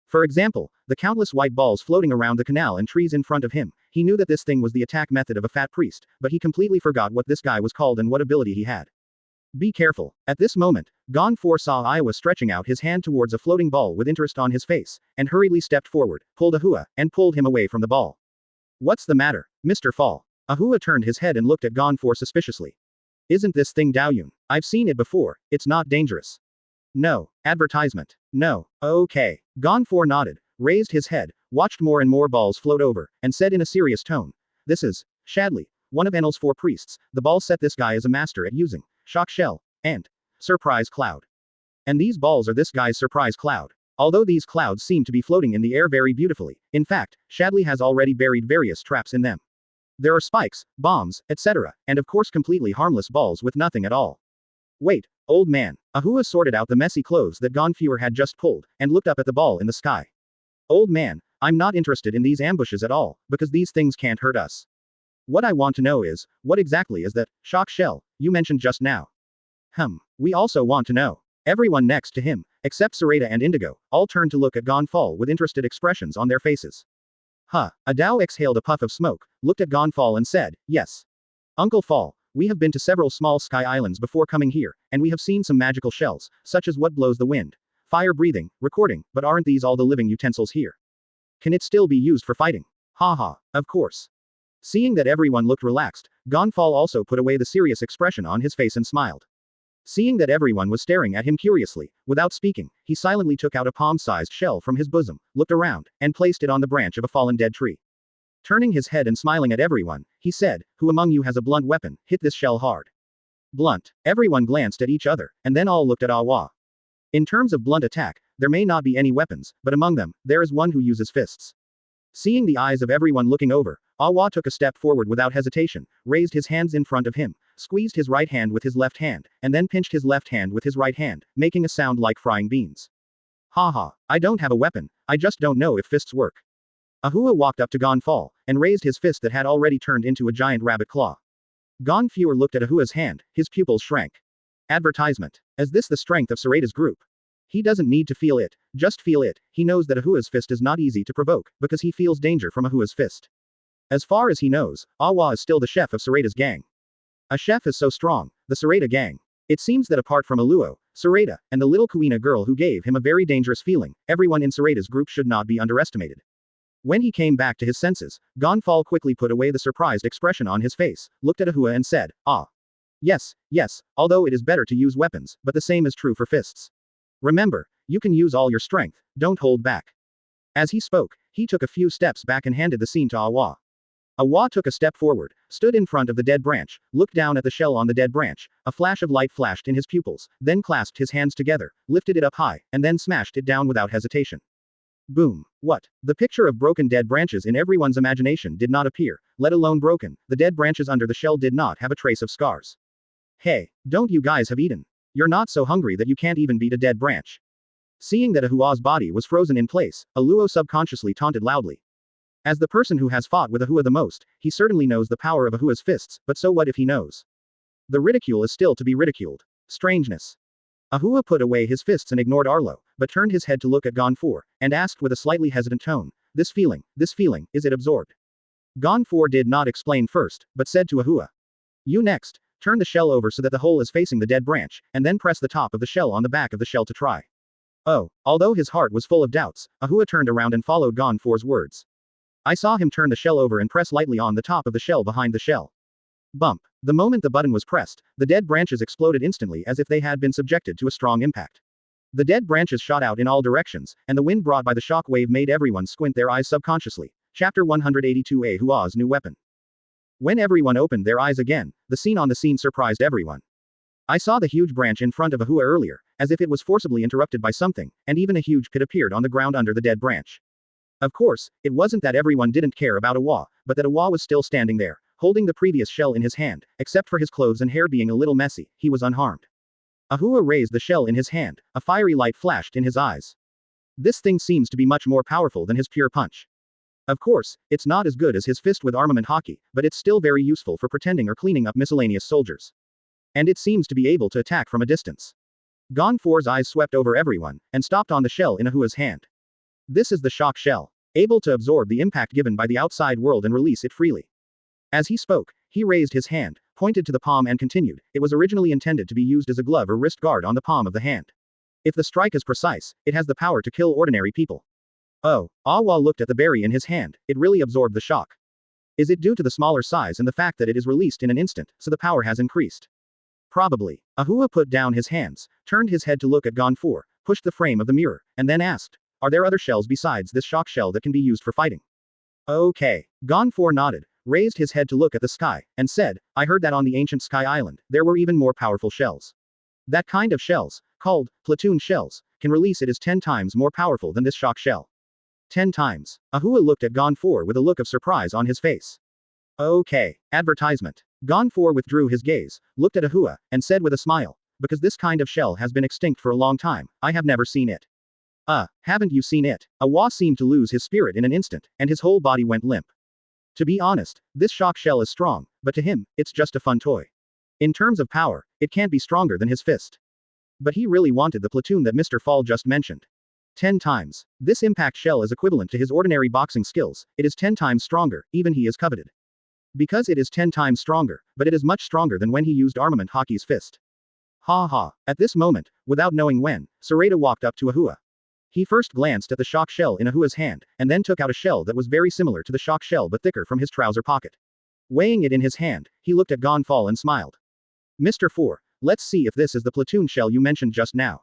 [SPEAKER 2] For example, the countless white balls floating around the canal and trees in front of him, he knew that this thing was the attack method of a fat priest, but he completely forgot what this guy was called and what ability he had. Be careful. At this moment, Gon foresaw Iowa stretching out his hand towards a floating ball with interest on his face, and hurriedly stepped forward, pulled Ahua, and pulled him away from the ball. What's the matter, Mr. Fall? Ahua turned his head and looked at Gon for suspiciously. Isn't this thing Daoyun? I've seen it before, it's not dangerous. No. Advertisement. No. Okay. Gon 4 nodded, raised his head, watched more and more balls float over, and said in a serious tone. This is Shadley, one of Enel's 4 priests. The ball set this guy is a master at using Shock Shell and Surprise Cloud. And these balls are this guy's Surprise Cloud. Although these clouds seem to be floating in the air very beautifully, in fact, Shadley has already buried various traps in them. There are spikes, bombs, etc., and of course completely harmless balls with nothing at all. Wait, old man. Ahua sorted out the messy clothes that Gonfewer had just pulled, and looked up at the ball in the sky. Old man, I'm not interested in these ambushes at all, because these things can't hurt us. What I want to know is, what exactly is that shock shell you mentioned just now? We also want to know. Everyone next to him, except Sorata and Indigo, all turned to look at Gonfall with interested expressions on their faces. Adao exhaled a puff of smoke, looked at Gonfall and said, yes. Uncle Fall, we have been to several small sky islands before coming here, and we have seen some magical shells, such as what blows the wind, fire breathing, recording, but aren't these all the living utensils here? Can it still be used for fighting? Of course. Seeing that everyone looked relaxed, Gonfall also put away the serious expression on his face and smiled. Seeing that everyone was staring at him curiously, without speaking, he silently took out a palm-sized shell from his bosom, looked around, and placed it on the branch of a fallen dead tree. Turning his head and smiling at everyone, he said, who among you has a blunt weapon, hit this shell hard. Blunt. Everyone glanced at each other, and then all looked at Awa. In terms of blunt attack, there may not be any weapons, but among them, there is one who uses fists. Seeing the eyes of everyone looking over, Awa took a step forward without hesitation, raised his hands in front of him, squeezed his right hand with his left hand, and then pinched his left hand with his right hand, making a sound like frying beans. I don't have a weapon, I just don't know if fists work. Ahua walked up to Gonfall, and raised his fist that had already turned into a giant rabbit claw. Gonfewer looked at Ahua's hand, his pupils shrank. Advertisement. Is this the strength of Sorata's group? He doesn't need to feel it, just feel it. He knows that Ahua's fist is not easy to provoke, because he feels danger from Ahua's fist. As far as he knows, Awa is still the chef of Sorata's gang. A chef is so strong, the Sorata gang. It seems that apart from Aluo, Sorata, and the little Kuina girl who gave him a very dangerous feeling. Everyone in Sorata's group should not be underestimated. When he came back to his senses, Gonfall quickly put away the surprised expression on his face, looked at Ahua and said, "Ah. Yes, yes, although it is better to use weapons, but the same is true for fists. Remember, you can use all your strength, don't hold back." As he spoke, he took a few steps back and handed the scene to Awa. Awa took a step forward, stood in front of the dead branch, looked down at the shell on the dead branch, a flash of light flashed in his pupils, then clasped his hands together, lifted it up high, and then smashed it down without hesitation. Boom. What? The picture of broken dead branches in everyone's imagination did not appear, let alone broken. The dead branches under the shell did not have a trace of scars. Hey, don't you guys have eaten? You're not so hungry that you can't even beat a dead branch. Seeing that Ahua's body was frozen in place, Aluo subconsciously taunted loudly. As the person who has fought with Ahua the most, he certainly knows the power of Ahua's fists, but so what if he knows? The ridicule is still to be ridiculed. Strangeness. Ahua put away his fists and ignored Arlo, but turned his head to look at Gonfor, and asked with a slightly hesitant tone, this feeling, is it absorbed? Gonfor did not explain first, but said to Ahua. You next, turn the shell over so that the hole is facing the dead branch, and then press the top of the shell on the back of the shell to try. Oh, although his heart was full of doubts, Ahua turned around and followed Gonfor's words. I saw him turn the shell over and press lightly on the top of the shell behind the shell. Bump. The moment the button was pressed, the dead branches exploded instantly as if they had been subjected to a strong impact. The dead branches shot out in all directions, and the wind brought by the shock wave made everyone squint their eyes subconsciously. Chapter 182. Ahua's new weapon. When everyone opened their eyes again, the scene on the scene surprised everyone. I saw the huge branch in front of Ahua earlier, as if it was forcibly interrupted by something, and even a huge pit appeared on the ground under the dead branch. Of course, it wasn't that everyone didn't care about Awa, but that Awa was still standing there, holding the previous shell in his hand, except for his clothes and hair being a little messy, he was unharmed. Ahua raised the shell in his hand, a fiery light flashed in his eyes. This thing seems to be much more powerful than his pure punch. Of course, it's not as good as his fist with armament hockey, but it's still very useful for pretending or cleaning up miscellaneous soldiers. And it seems to be able to attack from a distance. Gonfor's eyes swept over everyone, and stopped on the shell in Ahua's hand. This is the shock shell, able to absorb the impact given by the outside world and release it freely. As he spoke, he raised his hand, pointed to the palm and continued, it was originally intended to be used as a glove or wrist guard on the palm of the hand. If the strike is precise, it has the power to kill ordinary people. Oh, Awa looked at the berry in his hand, it really absorbed the shock. Is it due to the smaller size and the fact that it is released in an instant, so the power has increased? Probably. Ahua put down his hands, turned his head to look at Gonfor, pushed the frame of the mirror, and then asked, are there other shells besides this shock shell that can be used for fighting? Okay. Gonfor nodded, raised his head to look at the sky, and said, I heard that on the ancient Sky Island, there were even more powerful shells. That kind of shells, called platoon shells, can release it is 10 times more powerful than this shock shell. 10 times. Ahua looked at Gonfor with a look of surprise on his face. Okay. Advertisement. Gonfor withdrew his gaze, looked at Ahua, and said with a smile, because this kind of shell has been extinct for a long time, I have never seen it. Haven't you seen it? Awa seemed to lose his spirit in an instant, and his whole body went limp. To be honest, this shock shell is strong, but to him, it's just a fun toy. In terms of power, it can't be stronger than his fist. But he really wanted the platoon that Mr. Fall just mentioned. 10 times. This impact shell is equivalent to his ordinary boxing skills, it is 10 times stronger, even he is coveted. Because it is 10 times stronger, but it is much stronger than when he used armament hockey's fist. Ha ha. At this moment, without knowing when, Sorata walked up to Ahua. He first glanced at the shock shell in Ahua's hand, and then took out a shell that was very similar to the shock shell but thicker from his trouser pocket. Weighing it in his hand, he looked at Gonfall and smiled. Mr. 4, let's see if this is the platoon shell you mentioned just now.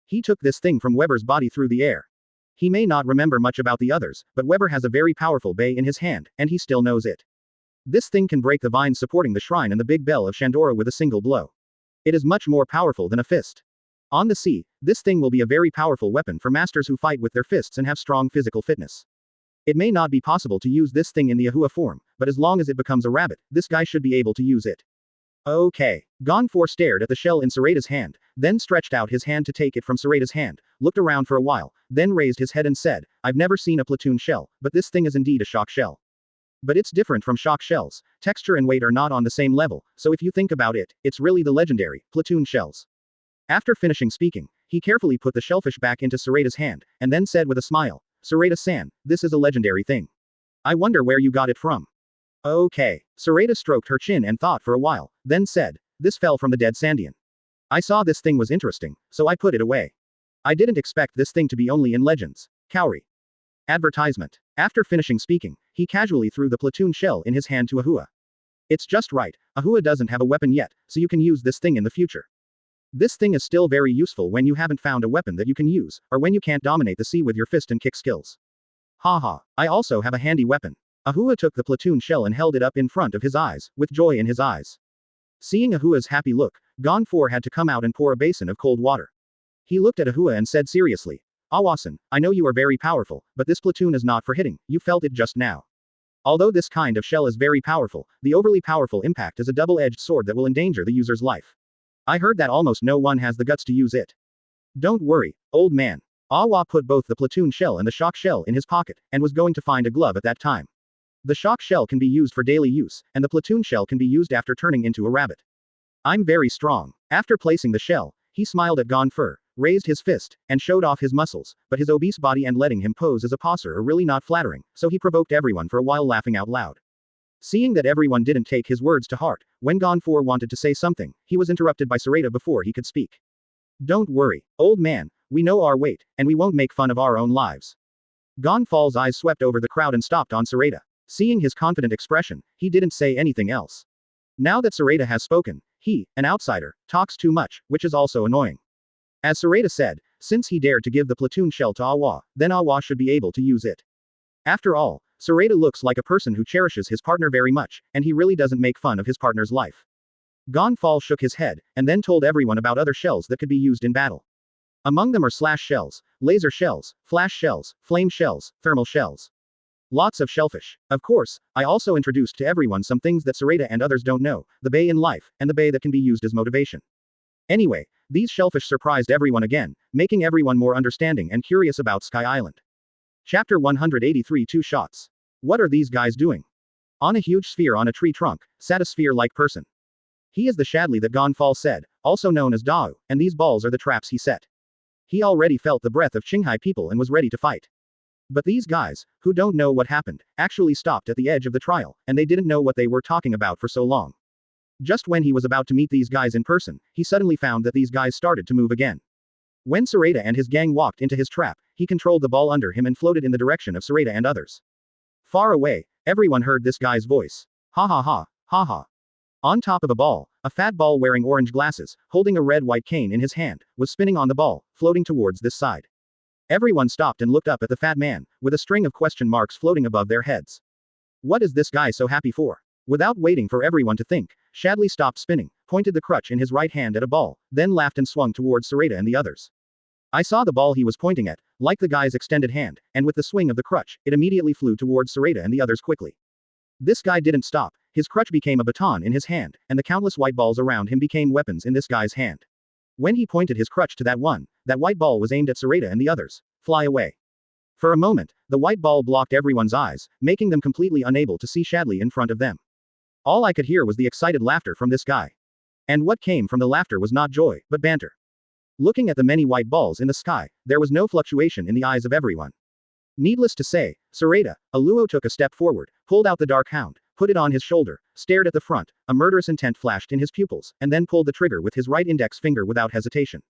[SPEAKER 2] He took this thing from Weber's body through the air. He may not remember much about the others, but Weber has a very powerful bay in his hand, and he still knows it. This thing can break the vines supporting the shrine and the big bell of Shandora with a single blow. It is much more powerful than a fist. On the sea, this thing will be a very powerful weapon for masters who fight with their fists and have strong physical fitness. It may not be possible to use this thing in the Ahua form, but as long as it becomes a rabbit, this guy should be able to use it. Okay. Gonfor stared at the shell in Sorata's hand, then stretched out his hand to take it from Sorata's hand, looked around for a while, then raised his head and said, I've never seen a platoon shell, but this thing is indeed a shock shell. But it's different from shock shells, texture and weight are not on the same level, so if you think about it, it's really the legendary, platoon shells. After finishing speaking, he carefully put the shellfish back into Sorata's hand, and then said with a smile, Sorata-san, this is a legendary thing. I wonder where you got it from. Okay. Sorata stroked her chin and thought for a while, then said, this fell from the dead Sandian. I saw this thing was interesting, so I put it away. I didn't expect this thing to be only in Legends. Cowrie. Advertisement. After finishing speaking, he casually threw the platoon shell in his hand to Ahua. It's just right, Ahua doesn't have a weapon yet, so you can use this thing in the future. This thing is still very useful when you haven't found a weapon that you can use, or when you can't dominate the sea with your fist and kick skills. Haha, I also have a handy weapon. Ahua took the platoon shell and held it up in front of his eyes, with joy in his eyes. Seeing Ahua's happy look, Gonfor had to come out and pour a basin of cold water. He looked at Ahua and said seriously, Awasan, I know you are very powerful, but this platoon is not for hitting, you felt it just now. Although this kind of shell is very powerful, the overly powerful impact is a double-edged sword that will endanger the user's life. I heard that almost no one has the guts to use it. Don't worry, old man. Awa put both the platoon shell and the shock shell in his pocket, and was going to find a glove at that time. The shock shell can be used for daily use, and the platoon shell can be used after turning into a rabbit. I'm very strong. After placing the shell, he smiled at Gonfor, raised his fist, and showed off his muscles, but his obese body and letting him pose as a posser are really not flattering, so he provoked everyone for a while laughing out loud. Seeing that everyone didn't take his words to heart, when Gonfor wanted to say something, he was interrupted by Sorata before he could speak. Don't worry, old man, we know our weight, and we won't make fun of our own lives. Gonfal's eyes swept over the crowd and stopped on Sorata. Seeing his confident expression, he didn't say anything else. Now that Sorata has spoken, he, an outsider, talks too much, which is also annoying. As Sorata said, since he dared to give the platoon shell to Awa, then Awa should be able to use it. After all, Sorata looks like a person who cherishes his partner very much, and he really doesn't make fun of his partner's life. Gonfal shook his head, and then told everyone about other shells that could be used in battle. Among them are slash shells, laser shells, flash shells, flame shells, thermal shells. Lots of shellfish. Of course, I also introduced to everyone some things that Sorata and others don't know, the bay in life, and the bay that can be used as motivation. Anyway, these shellfish surprised everyone again, making everyone more understanding and curious about Sky Island. Chapter 183 Two Shots. What are these guys doing? On a huge sphere on a tree trunk, sat a sphere-like person. He is the Shadley that Gonfal said, also known as Dao, and these balls are the traps he set. He already felt the breath of Qinghai people and was ready to fight. But these guys, who don't know what happened, actually stopped at the edge of the trial, and they didn't know what they were talking about for so long. Just when he was about to meet these guys in person, he suddenly found that these guys started to move again. When Sorata and his gang walked into his trap, he controlled the ball under him and floated in the direction of Sorata and others. Far away, everyone heard this guy's voice. Ha ha ha, ha ha. On top of a ball, a fat ball wearing orange glasses, holding a red-white cane in his hand, was spinning on the ball, floating towards this side. Everyone stopped and looked up at the fat man, with a string of question marks floating above their heads. What is this guy so happy for? Without waiting for everyone to think, Shadley stopped spinning, pointed the crutch in his right hand at a ball, then laughed and swung towards Sorata and the others. I saw the ball he was pointing at, like the guy's extended hand, and with the swing of the crutch, it immediately flew towards Sorata and the others quickly. This guy didn't stop, his crutch became a baton in his hand, and the countless white balls around him became weapons in this guy's hand. When he pointed his crutch to that white ball was aimed at Sorata and the others. Fly away. For a moment, the white ball blocked everyone's eyes, making them completely unable to see Shadley in front of them. All I could hear was the excited laughter from this guy. And what came from the laughter was not joy, but banter. Looking at the many white balls in the sky, there was no fluctuation in the eyes of everyone. Needless to say, Sorata, Aluo took a step forward, pulled out the dark hound, put it on his shoulder, stared at the front, a murderous intent flashed in his pupils, and then pulled the trigger with his right index finger without hesitation.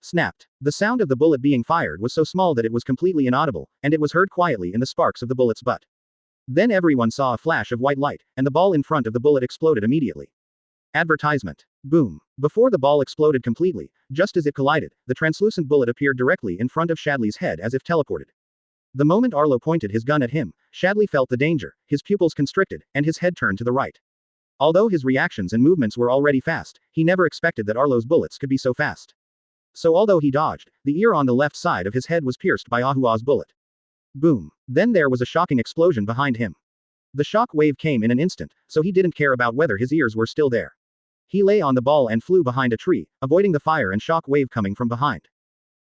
[SPEAKER 2] Snapped. The sound of the bullet being fired was so small that it was completely inaudible, and it was heard quietly in the sparks of the bullet's butt. Then everyone saw a flash of white light, and the ball in front of the bullet exploded immediately. Advertisement. Boom. Before the ball exploded completely, just as it collided, the translucent bullet appeared directly in front of Shadley's head as if teleported. The moment Arlo pointed his gun at him, Shadley felt the danger, his pupils constricted, and his head turned to the right. Although his reactions and movements were already fast, he never expected that Arlo's bullets could be so fast. So although he dodged, the ear on the left side of his head was pierced by Ahua's bullet. Boom. Then there was a shocking explosion behind him. The shock wave came in an instant, so he didn't care about whether his ears were still there. He lay on the ball and flew behind a tree, avoiding the fire and shock wave coming from behind.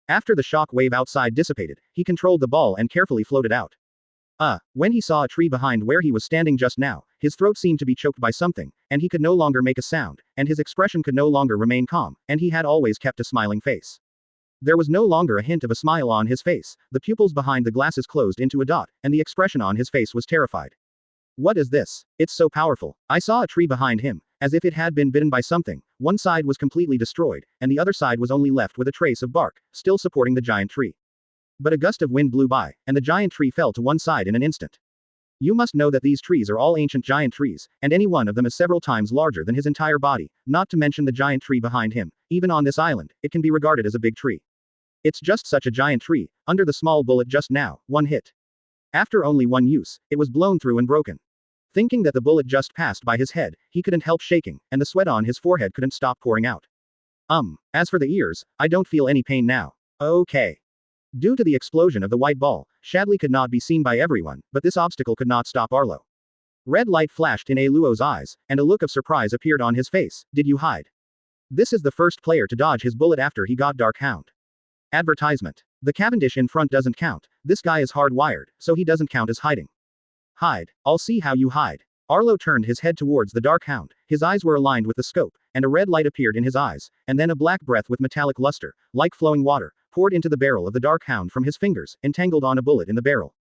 [SPEAKER 2] After the shock wave outside dissipated, he controlled the ball and carefully floated out. When he saw a tree behind where he was standing just now, his throat seemed to be choked by something, and he could no longer make a sound, and his expression could no longer remain calm, and he had always kept a smiling face. There was no longer a hint of a smile on his face, the pupils behind the glasses closed into a dot, and the expression on his face was terrified. What is this? It's so powerful. I saw a tree behind him, as if it had been bitten by something. One side was completely destroyed, and the other side was only left with a trace of bark, still supporting the giant tree. But a gust of wind blew by, and the giant tree fell to one side in an instant. You must know that these trees are all ancient giant trees, and any one of them is several times larger than his entire body, not to mention the giant tree behind him. Even on this island, it can be regarded as a big tree. It's just such a giant tree, under the small bullet just now, one hit. After only one use, it was blown through and broken. Thinking that the bullet just passed by his head, he couldn't help shaking, and the sweat on his forehead couldn't stop pouring out. As for the ears, I don't feel any pain now. Okay. Due to the explosion of the white ball, Shadley could not be seen by everyone, but this obstacle could not stop Arlo. Red light flashed in Luo's eyes, and a look of surprise appeared on his face. Did you hide? This is the first player to dodge his bullet after he got Dark Hound. Advertisement. The Cavendish in front doesn't count. This guy is hardwired, so he doesn't count as hiding. Hide. I'll see how you hide. Arlo turned his head towards the Dark Hound. His eyes were aligned with the scope, and a red light appeared in his eyes, and then a black breath with metallic luster, like flowing water, poured into the barrel of the Dark Hound from his fingers, entangled on a bullet in the barrel.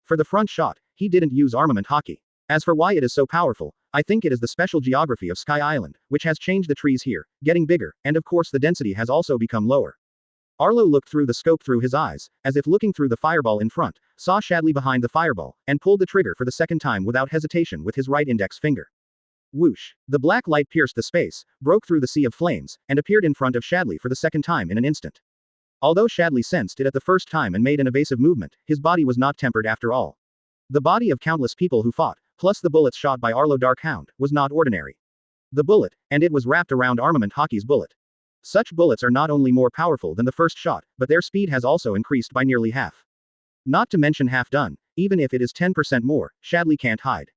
[SPEAKER 2] For the front shot, he didn't use armament hockey. As for why it is so powerful, I think it is the special geography of Sky Island, which has changed the trees here, getting bigger, and of course the density has also become lower. Arlo looked through the scope through his eyes, as if looking through the fireball in front, saw Shadley behind the fireball, and pulled the trigger for the second time without hesitation with his right index finger. Whoosh! The black light pierced the space, broke through the sea of flames, and appeared in front of Shadley for the second time in an instant. Although Shadley sensed it at the first time and made an evasive movement, his body was not tempered after all. The body of countless people who fought, plus the bullets shot by Arlo Dark Hound, was not ordinary. The bullet, and it was wrapped around Armament Hockey's bullet. Such bullets are not only more powerful than the first shot, but their speed has also increased by nearly half. Not to mention half done, even if it is 10% more, Shadley can't hide.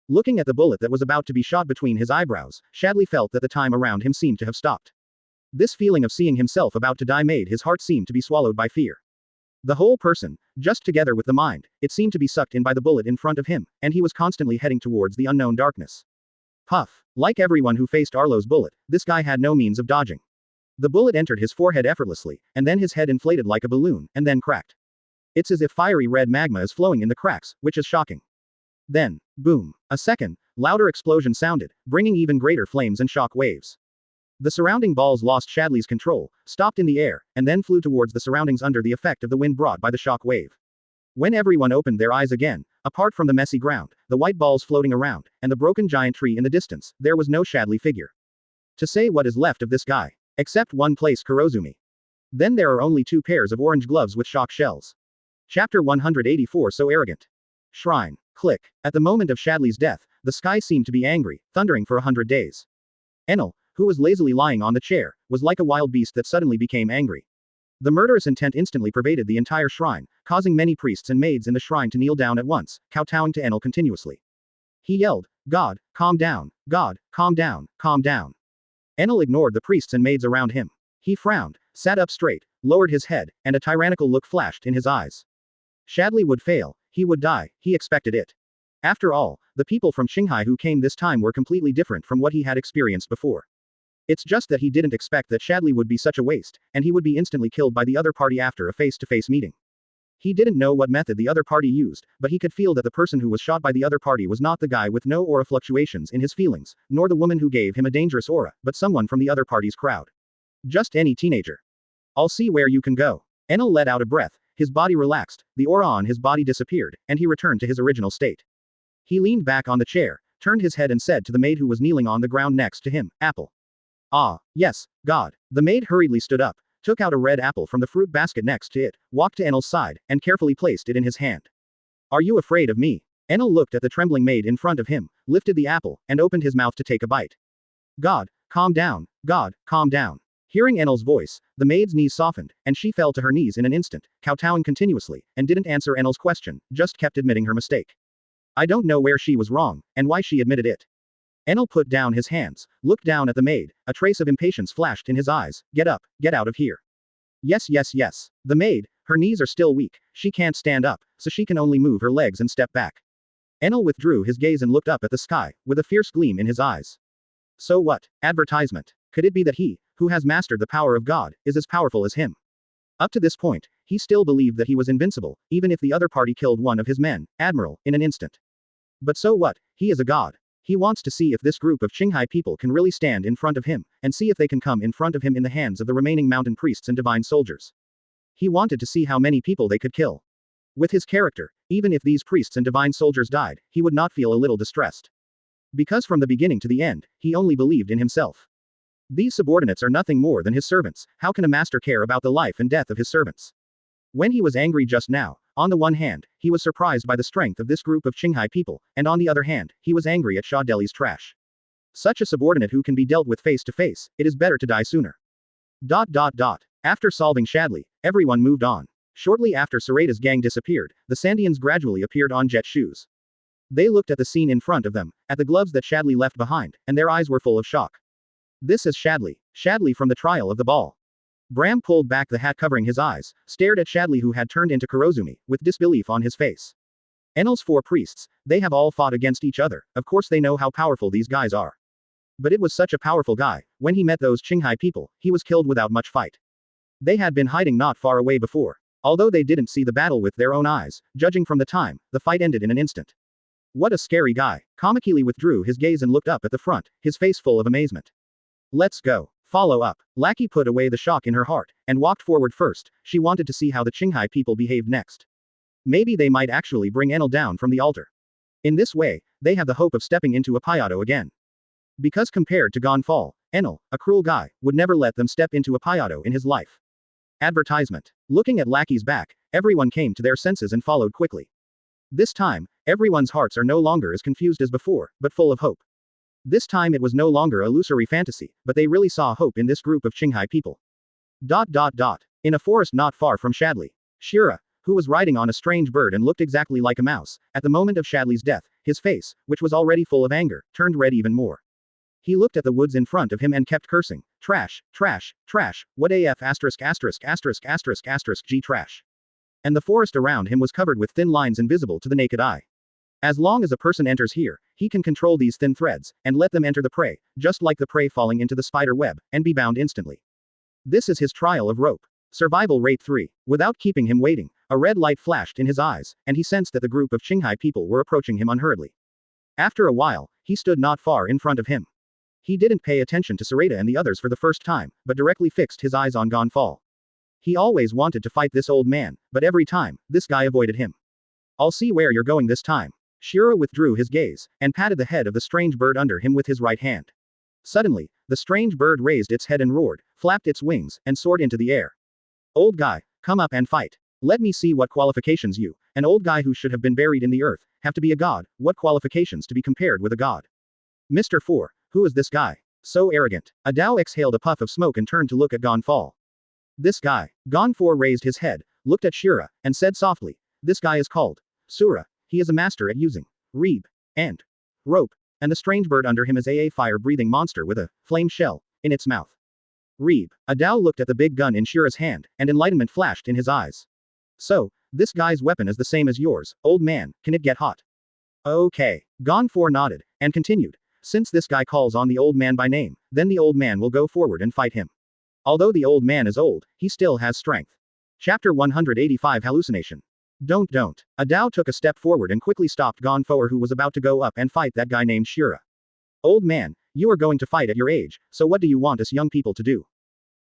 [SPEAKER 2] Looking at the bullet that was about to be shot between his eyebrows, Shadley felt that the time around him seemed to have stopped. This feeling of seeing himself about to die made his heart seem to be swallowed by fear. The whole person, just together with the mind, it seemed to be sucked in by the bullet in front of him, and he was constantly heading towards the unknown darkness. Puff. Like everyone who faced Arlo's bullet, this guy had no means of dodging. The bullet entered his forehead effortlessly, and then his head inflated like a balloon, and then cracked. It's as if fiery red magma is flowing in the cracks, which is shocking. Then, boom. A second, louder explosion sounded, bringing even greater flames and shock waves. The surrounding balls lost Shadley's control, stopped in the air, and then flew towards the surroundings under the effect of the wind brought by the shock wave. When everyone opened their eyes again, apart from the messy ground, the white balls floating around, and the broken giant tree in the distance, there was no Shadley figure. To say what is left of this guy. Except one place Kurozumi. Then there are only two pairs of orange gloves with shock shells. Chapter 184 So arrogant. Shrine. Click. At the moment of Shadley's death, the sky seemed to be angry, thundering for 100 days. Enel, who was lazily lying on the chair, was like a wild beast that suddenly became angry. The murderous intent instantly pervaded the entire shrine, causing many priests and maids in the shrine to kneel down at once, kowtowing to Enel continuously. He yelled, "God, calm down, God, calm down, calm down." Enel ignored the priests and maids around him. He frowned, sat up straight, lowered his head, and a tyrannical look flashed in his eyes. Shadley would fail, he would die, he expected it. After all, the people from Shanghai who came this time were completely different from what he had experienced before. It's just that he didn't expect that Shadley would be such a waste, and he would be instantly killed by the other party after a face-to-face meeting. He didn't know what method the other party used, but he could feel that the person who was shot by the other party was not the guy with no aura fluctuations in his feelings, nor the woman who gave him a dangerous aura, but someone from the other party's crowd. Just any teenager. I'll see where you can go. Enel let out a breath, his body relaxed, the aura on his body disappeared, and he returned to his original state. He leaned back on the chair, turned his head and said to the maid who was kneeling on the ground next to him, "Apple." "Ah, yes, God." The maid hurriedly stood up, took out a red apple from the fruit basket next to it, walked to Enel's side, and carefully placed it in his hand. "Are you afraid of me?" Enel looked at the trembling maid in front of him, lifted the apple, and opened his mouth to take a bite. "God, calm down, God, calm down." Hearing Enel's voice, the maid's knees softened, and she fell to her knees in an instant, kowtowing continuously, and didn't answer Enel's question, just kept admitting her mistake. I don't know where she was wrong, and why she admitted it. Enel put down his hands, looked down at the maid, a trace of impatience flashed in his eyes. "Get up, get out of here." "Yes, yes, yes." The maid, her knees are still weak, she can't stand up, so she can only move her legs and step back. Enel withdrew his gaze and looked up at the sky, with a fierce gleam in his eyes. So what? Advertisement. Could it be that he, who has mastered the power of God, is as powerful as him? Up to this point, he still believed that he was invincible, even if the other party killed one of his men, Admiral, in an instant. But so what? He is a god. He wants to see if this group of Qinghai people can really stand in front of him, and see if they can come in front of him in the hands of the remaining mountain priests and divine soldiers. He wanted to see how many people they could kill. With his character, even if these priests and divine soldiers died, he would not feel a little distressed. Because from the beginning to the end, he only believed in himself. These subordinates are nothing more than his servants. How can a master care about the life and death of his servants? When he was angry just now, on the one hand, he was surprised by the strength of this group of Qinghai people, and on the other hand, he was angry at Shah Deli's trash. Such a subordinate who can be dealt with face to face, it is better to die sooner. After solving Shadley, everyone moved on. Shortly after Sorata's gang disappeared, the Sandians gradually appeared on jet shoes. They looked at the scene in front of them, at the gloves that Shadley left behind, and their eyes were full of shock. This is Shadley. Shadley from the trial of the ball. Bram pulled back the hat covering his eyes, stared at Shadley who had turned into Kurozumi, with disbelief on his face. Enel's 4 priests, they have all fought against each other, of course they know how powerful these guys are. But it was such a powerful guy, when he met those Qinghai people, he was killed without much fight. They had been hiding not far away before. Although they didn't see the battle with their own eyes, judging from the time, the fight ended in an instant. What a scary guy. Kamakili withdrew his gaze and looked up at the front, his face full of amazement. Let's go. Follow up. Lackey put away the shock in her heart, and walked forward first. She wanted to see how the Qinghai people behaved next. Maybe they might actually bring Enel down from the altar. In this way, they have the hope of stepping into a Payado again. Because compared to Gonfall, Enel, a cruel guy, would never let them step into a Payado in his life. Advertisement. Looking at Lackey's back, everyone came to their senses and followed quickly. This time, everyone's hearts are no longer as confused as before, but full of hope. This time it was no longer a illusory fantasy, but they really saw hope in this group of Qinghai people. In a forest not far from Shadley, Shira, who was riding on a strange bird and looked exactly like a mouse, at the moment of Shadley's death, his face, which was already full of anger, turned red even more. He looked at the woods in front of him and kept cursing, trash, trash, trash, what af ******* G trash. And the forest around him was covered with thin lines invisible to the naked eye. As long as a person enters here, he can control these thin threads, and let them enter the prey, just like the prey falling into the spider web, and be bound instantly. This is his trial of rope. Survival rate 3. Without keeping him waiting, a red light flashed in his eyes, and he sensed that the group of Qinghai people were approaching him unhurriedly. After a while, he stood not far in front of him. He didn't pay attention to Sorata and the others for the first time, but directly fixed his eyes on Gonfall. He always wanted to fight this old man, but every time, this guy avoided him. I'll see where you're going this time. Shira withdrew his gaze, and patted the head of the strange bird under him with his right hand. Suddenly, the strange bird raised its head and roared, flapped its wings, and soared into the air. Old guy, come up and fight. Let me see what qualifications you, an old guy who should have been buried in the earth, have to be a god. What qualifications to be compared with a god? Mr. 4, who is this guy? So arrogant. Adao exhaled a puff of smoke and turned to look at Gonfall. This guy. Gonfor raised his head, looked at Shira, and said softly, this guy is called Sura. He is a master at using reeb and rope, and the strange bird under him is a fire-breathing monster with a flame shell in its mouth. Reeb. Adao looked at the big gun in Shira's hand, and enlightenment flashed in his eyes. So, this guy's weapon is the same as yours, old man, can it get hot? Okay. Gonfor nodded, and continued. Since this guy calls on the old man by name, then the old man will go forward and fight him. Although the old man is old, he still has strength. Chapter 185 Hallucination. Don't. Adao took a step forward and quickly stopped Gonfor who was about to go up and fight that guy named Shira. Old man, you are going to fight at your age, so what do you want us young people to do?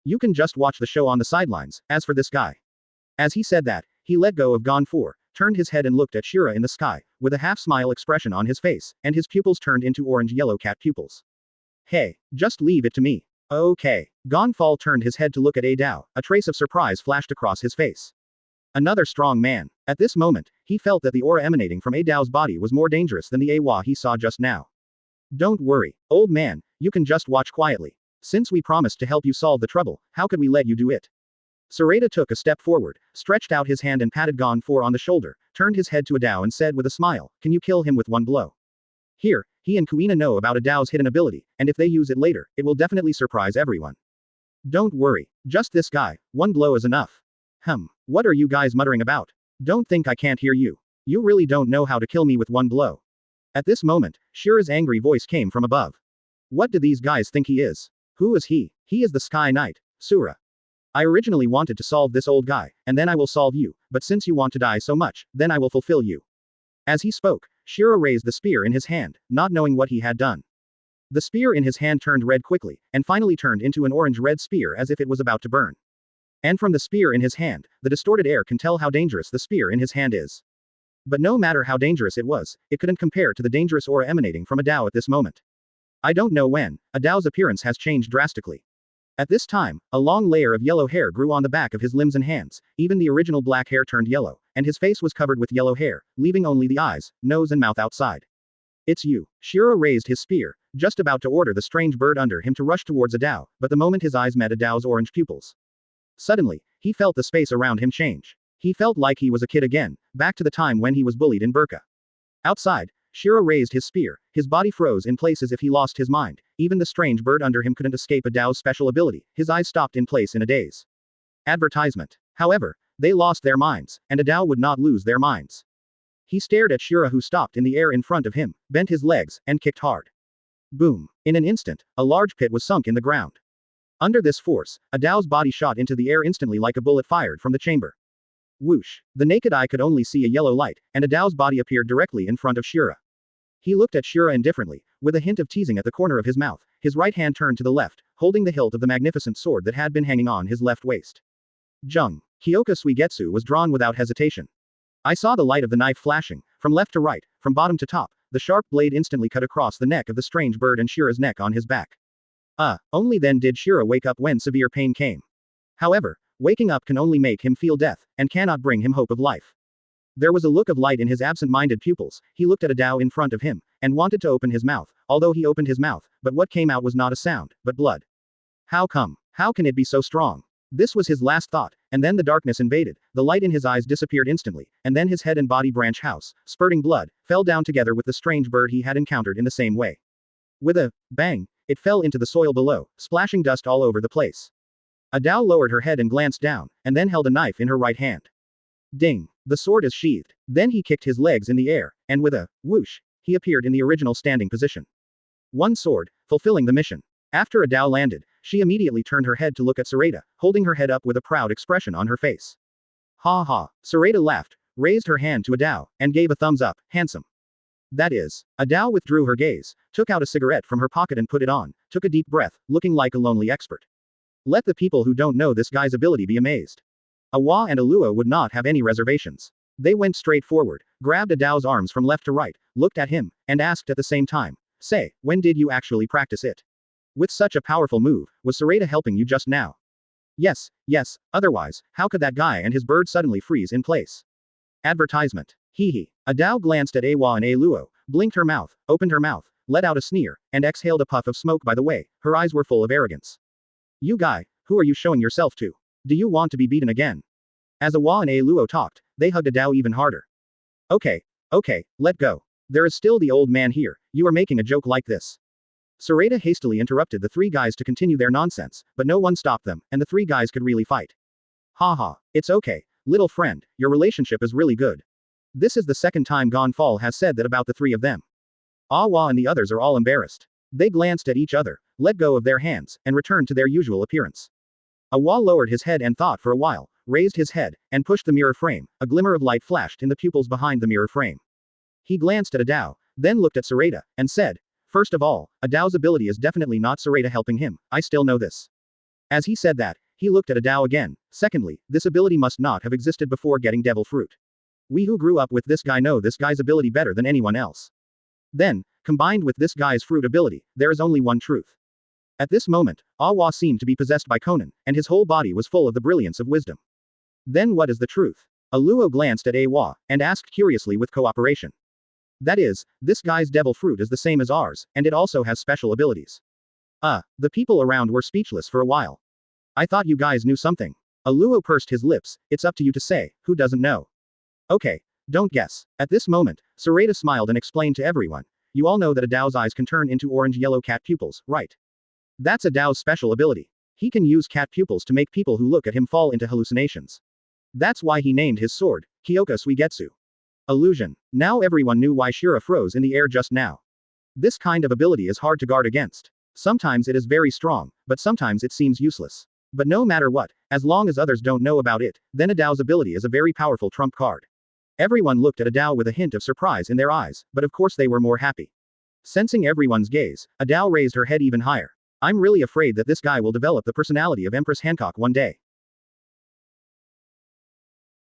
[SPEAKER 2] You can just watch the show on the sidelines, as for this guy. As he said that, he let go of Gonfor, turned his head and looked at Shira in the sky, with a half-smile expression on his face, and his pupils turned into orange-yellow cat pupils. Hey, just leave it to me. Okay. Gonfall turned his head to look at Adao, a trace of surprise flashed across his face. Another strong man. At this moment, he felt that the aura emanating from Adao's body was more dangerous than the Awa he saw just now. Don't worry, old man, you can just watch quietly. Since we promised to help you solve the trouble, how could we let you do it? Sorata took a step forward, stretched out his hand and patted Gonfor on the shoulder, turned his head to Adao and said with a smile, can you kill him with one blow? Here, he and Kuina know about Adao's hidden ability, and if they use it later, it will definitely surprise everyone. Don't worry, just this guy, one blow is enough. What are you guys muttering about? Don't think I can't hear you. You really don't know how to kill me with one blow. At this moment, Shira's angry voice came from above. What do these guys think he is? Who is he? He is the Sky Knight, Sura. I originally wanted to solve this old guy, and then I will solve you, but since you want to die so much, then I will fulfill you. As he spoke, Shiro raised the spear in his hand, not knowing what he had done. The spear in his hand turned red quickly, and finally turned into an orange-red spear as if it was about to burn. And from the spear in his hand, the distorted air can tell how dangerous the spear in his hand is. But no matter how dangerous it was, it couldn't compare to the dangerous aura emanating from Adao at this moment. I don't know when, Adao's appearance has changed drastically. At this time, a long layer of yellow hair grew on the back of his limbs and hands, even the original black hair turned yellow, and his face was covered with yellow hair, leaving only the eyes, nose and mouth outside. It's you. Shiro raised his spear, just about to order the strange bird under him to rush towards Adao, but the moment his eyes met Adao's orange pupils. Suddenly, he felt the space around him change. He felt like he was a kid again, back to the time when he was bullied in Burka. Outside, Shiro raised his spear, his body froze in place as if he lost his mind, even the strange bird under him couldn't escape Adao's special ability, his eyes stopped in place in a daze. Advertisement. However, they lost their minds, and Adao would not lose their minds. He stared at Shiro who stopped in the air in front of him, bent his legs, and kicked hard. Boom. In an instant, a large pit was sunk in the ground. Under this force, Adao's body shot into the air instantly like a bullet fired from the chamber. Whoosh. The naked eye could only see a yellow light, and Adao's body appeared directly in front of Shiro. He looked at Shiro indifferently, with a hint of teasing at the corner of his mouth, his right hand turned to the left, holding the hilt of the magnificent sword that had been hanging on his left waist. Jung. Kyoka Suigetsu was drawn without hesitation. I saw the light of the knife flashing, from left to right, from bottom to top, the sharp blade instantly cut across the neck of the strange bird and Shiro's neck on his back. Only then did Shiro wake up when severe pain came. However, waking up can only make him feel death, and cannot bring him hope of life. There was a look of light in his absent-minded pupils, he looked at Adao in front of him, and wanted to open his mouth, although he opened his mouth, but what came out was not a sound, but blood. How come? How can it be so strong? This was his last thought, and then the darkness invaded, the light in his eyes disappeared instantly, and then his head and body branch house, spurting blood, fell down together with the strange bird he had encountered in the same way. With a bang, it fell into the soil below, splashing dust all over the place. Adao lowered her head and glanced down, and then held a knife in her right hand. Ding! The sword is sheathed. Then he kicked his legs in the air, and with a whoosh, he appeared in the original standing position. One sword, fulfilling the mission. After Adao landed, she immediately turned her head to look at Sorata, holding her head up with a proud expression on her face. Ha ha! Sorata laughed, raised her hand to Adao, and gave a thumbs up, handsome. That is. Adao withdrew her gaze, took out a cigarette from her pocket and put it on, took a deep breath, looking like a lonely expert. Let the people who don't know this guy's ability be amazed. Awa and Alua would not have any reservations. They went straight forward, grabbed Adao's arms from left to right, looked at him, and asked at the same time, "Say, when did you actually practice it? With such a powerful move, was Sorata helping you just now?" Yes, otherwise, how could that guy and his bird suddenly freeze in place? Advertisement. Hee. Adao glanced at Awa and Aluo, blinked her mouth, opened her mouth, let out a sneer, and exhaled a puff of smoke by the way, her eyes were full of arrogance. You guy, who are you showing yourself to? Do you want to be beaten again? As Awa and Aluo talked, they hugged Adao even harder. Okay, let go. There is still the old man here, you are making a joke like this. Sorata hastily interrupted the three guys to continue their nonsense, but no one stopped them, and the three guys could really fight. Haha, it's okay, little friend, your relationship is really good. This is the second time Gonfall has said that about the three of them. Awa and the others are all embarrassed. They glanced at each other, let go of their hands, and returned to their usual appearance. Awa lowered his head and thought for a while, raised his head, and pushed the mirror frame, a glimmer of light flashed in the pupils behind the mirror frame. He glanced at Adao, then looked at Sorata, and said, "First of all, Adao's ability is definitely not Sorata helping him, I still know this." As he said that, he looked at Adao again. Secondly, this ability must not have existed before getting devil fruit. We who grew up with this guy know this guy's ability better than anyone else. Then, combined with this guy's fruit ability, there is only one truth. At this moment, Awa seemed to be possessed by Conan, and his whole body was full of the brilliance of wisdom. Then what is the truth? Aluo glanced at Awa, and asked curiously with cooperation. That is, this guy's devil fruit is the same as ours, and it also has special abilities. The people around were speechless for a while. I thought you guys knew something. Aluo pursed his lips, it's up to you to say, who doesn't know? Okay, don't guess. At this moment, Sorata smiled and explained to everyone. You all know that Adao's eyes can turn into orange-yellow cat pupils, right? That's Adao's special ability. He can use cat pupils to make people who look at him fall into hallucinations. That's why he named his sword, Kyoka Suigetsu. Illusion. Now everyone knew why Shira froze in the air just now. This kind of ability is hard to guard against. Sometimes it is very strong, but sometimes it seems useless. But no matter what, as long as others don't know about it, then Adao's ability is a very powerful trump card. Everyone looked at Adao with a hint of surprise in their eyes, but of course they were more happy. Sensing everyone's gaze, Adao raised her head even higher. I'm really afraid that this guy will develop the personality of Empress Hancock one day.